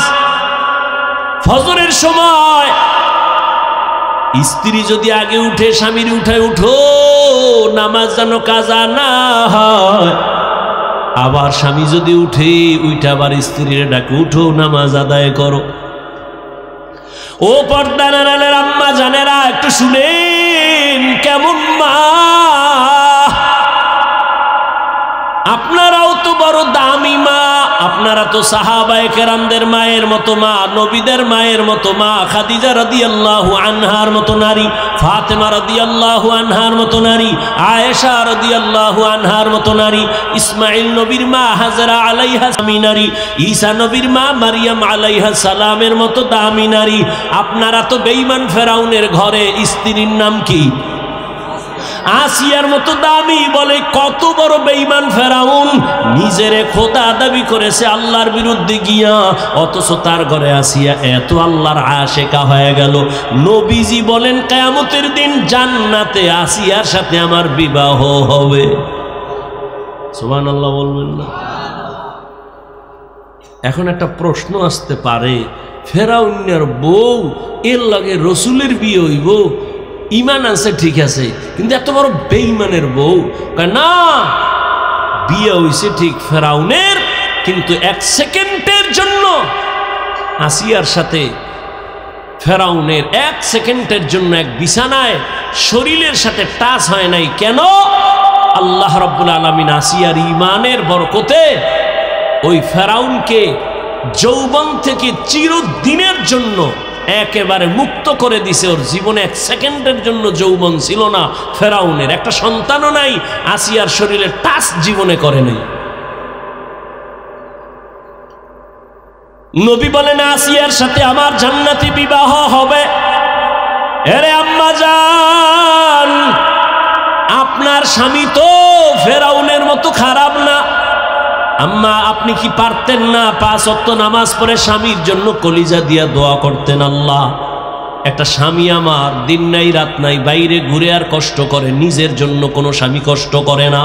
ফজরের সময় স্ত্রী যদি আগে উঠে, স্বামীর উঠায় উঠো নামাজ যেন কাজা না হয়। আবার স্বামী যদি উঠে, উঠে আবার স্ত্রীর ডাকে উঠো নামাজ আদায় করো। ও পর্দার আড়ালের আম্মা জানেরা, একটু শুনেন কেমন মা। আপনারাও তো বড় দামি মা, আপনারা তো সাহাবায়ে কেরামদের মায়ের মতো মা, নবীদের মায়ের মতো মা, খাদিজা রাদিয়াল্লাহু আনহার মতো নারী, ফাতেমা রাদিয়াল্লাহু আনহার মতো নারী, আয়েশা রাদিয়াল্লাহু আনহার মতো নারী, ইসমাইল নবীর মা হাজরা আলাইহা সালামি নারী, ঈসা নবীর মা মারিয়াম আলাইহা সালামের মতো দামি নারী। আপনারা তো বেঈমান ফেরাউনের ঘরে স্ত্রীর নাম কি? আসিয়ার মতো দামি। বলে কত বড় বেঈমান ফেরাউন, নিজেরে খোদা দাবি করেছে আল্লাহর বিরুদ্ধে গিয়া, অথচ তার ঘরে আসিয়া এত আল্লাহর আশেকা হয়ে গেল। নবীজি বলেন কিয়ামতের দিন জান্নাতে আসিয়ার সাথে আমার বিবাহ হবে। সুবহানাল্লাহ বলবেন না? এখন একটা প্রশ্ন আসতে পারে, ফেরাউনের বউ এর লাগে রসুলের বিয়ে হইব? ইমান আছে ঠিক আছে, কিন্তু এত বড় বেঈমানের বউ? না, বিয়ে হইছে ঠিক ফেরাউনের, কিন্তু এক সেকেন্ডের জন্য আসিয়ার সাথে ফেরাউনের এক সেকেন্ডের জন্য এক বিছানায় শরীরের সাথে টাচ হয় নাই। কেন? আল্লাহ রাব্বুল আলামিন আসিয়ার ইমানের বরকতে ওই ফেরাউনকে যৌবন থেকে চিরদিনের জন্য একেবারে মুক্ত করে দিছে। ওর জীবনে এক সেকেন্ডের জন্য যৌবন ছিল না ফেরাউনের, একটা সন্তানও নাই, আসিয়ার শরীরে টাচ জীবনে করে নাই। নবী বলেন আসিয়ার সাথে আমার জান্নাতি বিবাহ হবে। এরে আম্মা জান, আপনার স্বামী তো ফেরাউনের মতো খারাপ না। আম্মা, আপনি কি পারতেন না 5 ওয়াক্ত নামাজ পড়ে স্বামীর জন্য কলিজা দিয়া দোয়া করতেন? আল্লাহ, একটা স্বামী আমার দিন নাই রাত নাই বাইরে ঘুরে আর কষ্ট করে, নিজের জন্য কোনো স্বামী কষ্ট করে না।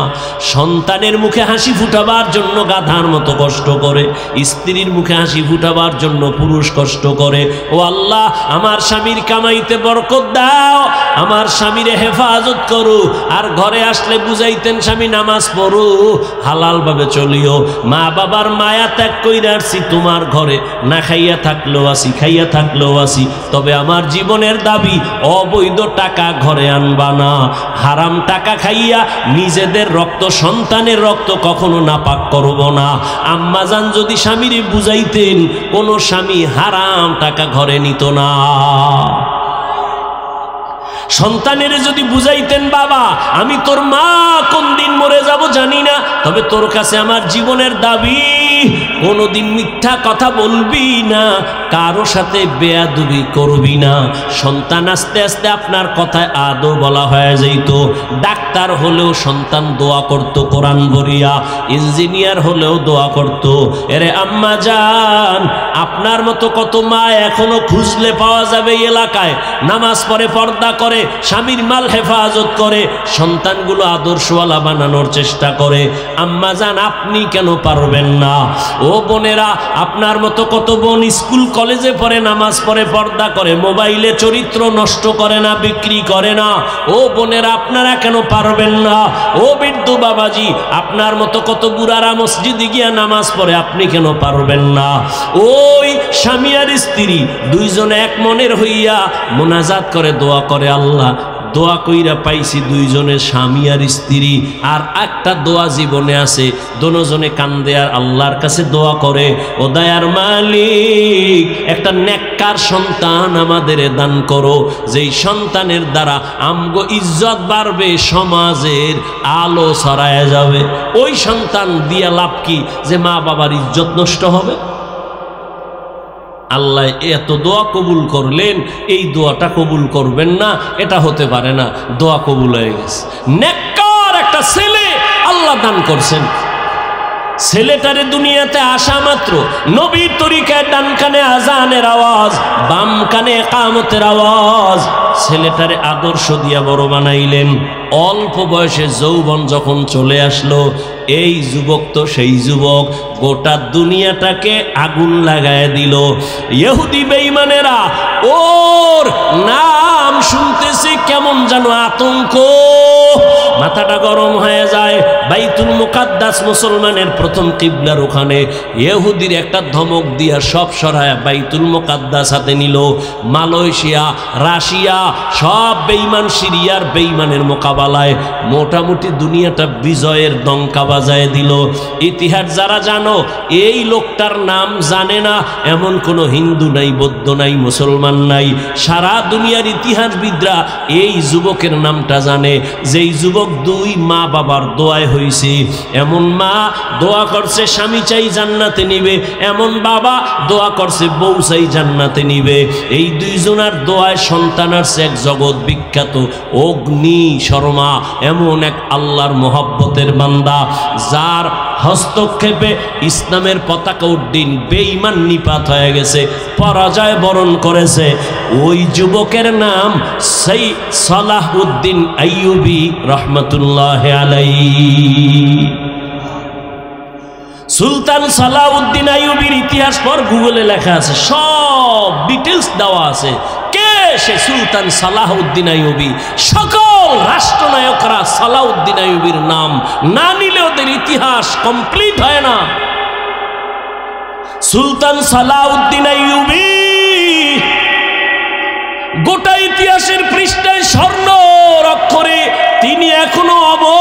সন্তানের মুখে হাসি ফুটাবার জন্য গাধার মতো কষ্ট করে, স্ত্রীর মুখে হাসি ফুটাবার জন্য পুরুষ কষ্ট করে। ও আল্লাহ, আমার স্বামীর কামাইতে বরকত দাও, আমার স্বামীরে হেফাজত করো। আর ঘরে আসলে বুঝাইতেন স্বামী নামাজ পড়ো, হালালভাবে চলিও। মা বাবার মায়া ত্যাগ কইরা আসছি তোমার ঘরে, না খাইয়া থাকলেও আসি, খাইয়া থাকলেও আসি, তবে আমার জীবনের দাবি অবৈধ টাকা ঘরে আনবা না। হারাম টাকা খাইয়া নিজেদের রক্ত, সন্তানের রক্ত কখনো নাপাক করব না। আম্মাজান যদি স্বামীরে বুঝাইতেন, কোনো স্বামী হারাম টাকা ঘরে নিত না। সন্তানের যদি বুঝাইতেন, বাবা আমি তোর মা, কোন দিন মরে যাব জানি না, তবে তোর কাছে আমার জীবনের দাবি কোনোদিন মিথ্যা কথা বলবি না, কারো সাথে বেয়াদবি করবি না। সন্তান আস্তে আস্তে আপনার কথায় আদৌ বলা হয়ে যাইত। ডাক্তার হলেও সন্তান দোয়া করত কোরআন বলিয়া, ইঞ্জিনিয়ার হলেও দোয়া করত। এরে আম্মা জান, আপনার মতো কত মা এখনো খুঁজলে পাওয়া যাবে এলাকায়, নামাজ পড়ে, পর্দা করে, স্বামীর মাল হেফাজত করে, সন্তানগুলো আদর্শওয়ালা বানানোর চেষ্টা করে। আম্মা জান, আপনি কেন পারবেন না? ও বোনেরা, আপনার মতো কত বোন স্কুল কলেজে পড়ে, নামাজ পড়ে, পর্দা করে, মোবাইলে চরিত্র নষ্ট করে না, বিক্রি করে না। ও বোনেরা, আপনারা কেন পারবেন না? ও বৃদ্ধ বাবাজি, আপনার মতো কত বুড়ারা মসজিদে গিয়া নামাজ পড়ে, আপনি কেন পারবেন না? ওই স্বামী আর স্ত্রী দুইজনে এক মনের হইয়া মোনাজাত করে, দোয়া করে, আল্লাহ দোয়া কইরা পাইছি দুইজনের স্বামী আর স্ত্রী। আর একটা দোয়া জীবনে আছে, দোনোজনে কান্দে আর আল্লাহর কাছে দোয়া করে, ও দয়ার মালিক, একটা নেককার সন্তান আমাদের দান করো, যেই সন্তানের দ্বারা আমগো ইজ্জত বাড়বে, সমাজের আলো ছড়ায় যাবে। ওই সন্তান দিয়া লাভ কি যে মা বাবার ইজ্জত নষ্ট হবে? আল্লাহ এত দোয়া কবুল করলেন, এই দোয়াটা কবুল করবেন না, এটা হতে পারে না। দোয়া কবুল হয়ে গেছে। নেককার একটা ছেলে আল্লাহ দান করছেন। ছেলেটারে দুনিয়াতে আসা মাত্র নবীর তরিকায় ডান কানে আজানের আওয়াজ, বাম কানে ইকামতের আওয়াজ। ছেলেটারে আদর্শ দিয়া বড় বানাইলেন। অল্প বয়সে যৌবন যখন চলে আসলো, এই যুবক তো সেই যুবক, গোটা দুনিয়াটাকে আগুন লাগায় দিল। ইহুদি বেঈমানেরা ওর নাম শুনতেছি কেমন যেন আতঙ্ক, মাথাটা গরম হয়ে যায়। বাইতুল মুকাদ্দাস মুসলমানের প্রথম কিবলার ওখানে ইহুদির একটা ধমক দিয়া সব সরায় বাইতুল মুকাদ্দাস হাতে নিল। মালয়েশিয়া, রাশিয়া সব বেঈমান, সিরিয়ার বেঈমানের মোকাবেলায় মোটামুটি দুনিয়াটা বিজয়ের ডঙ্কা বাজায় দিল। ইতিহাস যারা জানো, এই লোকটার নাম জানে না এমন কোনো হিন্দু নাই, বৌদ্ধ নাই, মুসলমান নাই। সারা দুনিয়ার ইতিহাসবিদরা এই যুবকের নামটা জানে, যেই যুবক দুই মা বাবার দোয়ায় হয়েছে। এমন মা দোয়া করছে স্বামী চাই জান্নাতে নিবে, এমন বাবা দোয়া করছে বউ চাই জান্নাতে নিবে। এই দুইজনার দোয়ায় সন্তান আসছে এক জগৎ বিখ্যাত অগ্নি শর্মা, এমন এক আল্লাহর মহব্বতের বান্দা যার হস্তক্ষেপে ইসলামের পতাকা উড্ডীন বেঈমান নিপাত হয়ে গেছে, পরাজয় বরণ করেছে। ওই যুবকের নাম সেই সালাহউদ্দিন আইয়ুবী রহমতুল্লাহ আলাইহি। সুলতান সালাহউদ্দিন আইয়ুবীর ইতিহাস পর গুগলে লেখা আছে, সব ডিটেলস দেওয়া আছে। কে সে সুলতান সালাহউদ্দিন আইয়ুবী? সকল রাষ্ট্রনায়করা সালাহউদ্দিন আইয়ুবীর নাম না নিলে ওদের ইতিহাস কমপ্লিট হয় না। সুলতান সালাহউদ্দিন আইয়ুবী গোটা ইতিহাসের পৃষ্ঠায় স্বর্ণ অক্ষরে তিনি এখনো অমর।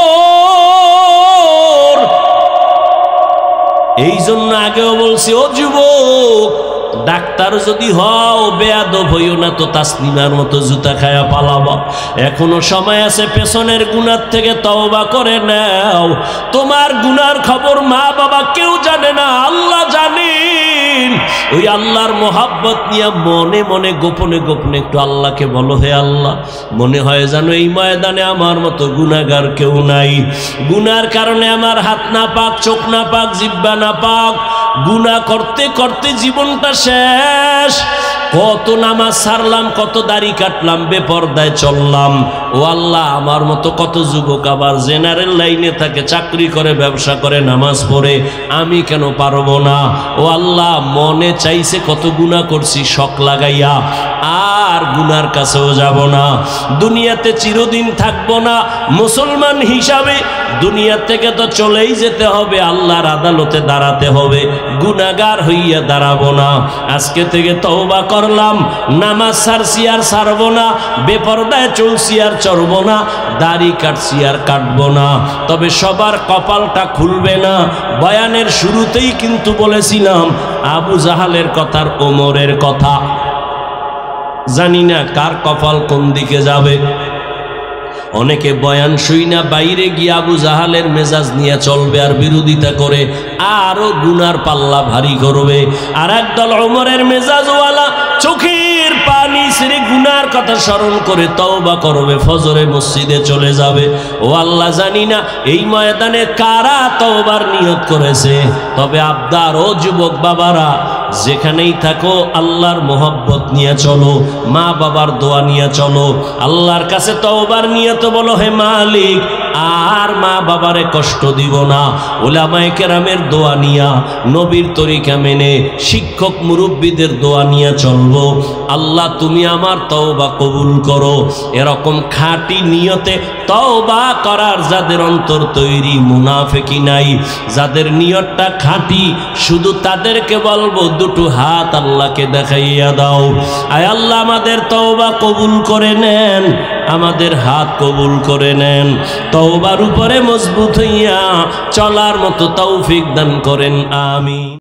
এই জন্য আগেও বলছি, ও যুবক, ডাক্তার যদি হও বেয়াদব হইও না তো তাসলিমার মতো জুতা খায়া পালাবা। এখনো সময় আছে, পেছনের গুনার থেকে তওবা করে নাও। তোমার গুনার খবর মা বাবা কেউ জানে না, আল্লাহ জানেন। ওই আল্লাহর মোহাব্বত নিয়ে মনে মনে গোপনে গোপনে একটু আল্লাহকে বলো, হে আল্লাহ, মনে হয় জানো এই ময়দানে আমার মতো গুনাহগার কেউ নাই। গুনার কারণে আমার হাত না পাক, চোখ না পাক, জিহ্বা না পাক। গুনাহ করতে করতে জীবনটা শেষ। কত নামাজ ছাড়লাম, কত দাড়ি কাটলাম, বেপরদায় চললাম। ও আল্লাহ, আমার মতো কত যুবক আবার জেনারেল লাইনে থাকে, চাকরি করে, ব্যবসা করে, নামাজ পড়ে, আমি কেন পারবো না? ও আল্লাহ, মনে চাইছে কত গুনাহ করছি শখ লাগাইয়া, আর গুনার কাছেও যাব না। দুনিয়াতে চিরদিন থাকবো না, মুসলমান হিসাবে দুনিয়া থেকে তো চলেই যেতে হবে, আল্লাহর আদালতে দাঁড়াতে হবে। গুনাহগার হইয়া দাঁড়াবো না। আজকে থেকে তওবা করলাম, নামাজ ছাড়ছি আর ছাড়বো না, বেপরদায় চলছি আর চলবো না, দাড়ি কাটছি আর কাটবো না। তবে সবার কপালটা খুলবে না। বয়ানের শুরুতেই কিন্তু বলেছিলাম আবু জাহালের কথার, ওমরের কথা। জানি না কার কপাল কোন দিকে যাবে। অনেকে বয়ান শুই না বাইরে গিয়ে আবু জাহালের মেজাজ নিয়ে চলবে আর বিরোধিতা করে আরো গুনার পাল্লা ভারী করবে। আর একদল ওমরের মেজাজওয়ালা চোখের পানি ছেড়ে গুনার কথা স্মরণ করে তওবা করবে, ফজরে মসজিদে চলে যাবে। ও আল্লাহ, জানি না এই ময়দানে কারা তওবার নিয়ত করেছে। তবে আবদার, ও যুবক বাবারা, যেখানেই থাকো আল্লাহর মোহব্বত নিয়ে চলো, মা বাবার দোয়া নিয়ে চলো, আল্লাহর কাছে তওবার নিয়ত বলো, হে মালিক, আর মা বাবারে কষ্ট দিব না। উলামায়ে কেরামের দোয়া নিয়া, নবীর তরিকা মেনে, শিক্ষক মুরব্বীদের দোয়া নিয়ে চলবো। আল্লাহ, তুমি আমার তওবা কবুল করো। এরকম খাঁটি নিয়তে তওবা করার যাদের অন্তর তৈরি, মুনাফিকি নাই, যাদের নিয়তটা খাঁটি, শুধু তাদেরকে বলবো দুটো হাত আল্লাহকে দেখাইয়া দাও। আয় আল্লাহ, আমাদের তওবা কবুল করে নেন, আমাদের হাত কবুল করে নেন। তওবার উপরে মজবুত হইয়া চলার মতো তৌফিক দান করেন, আমিন।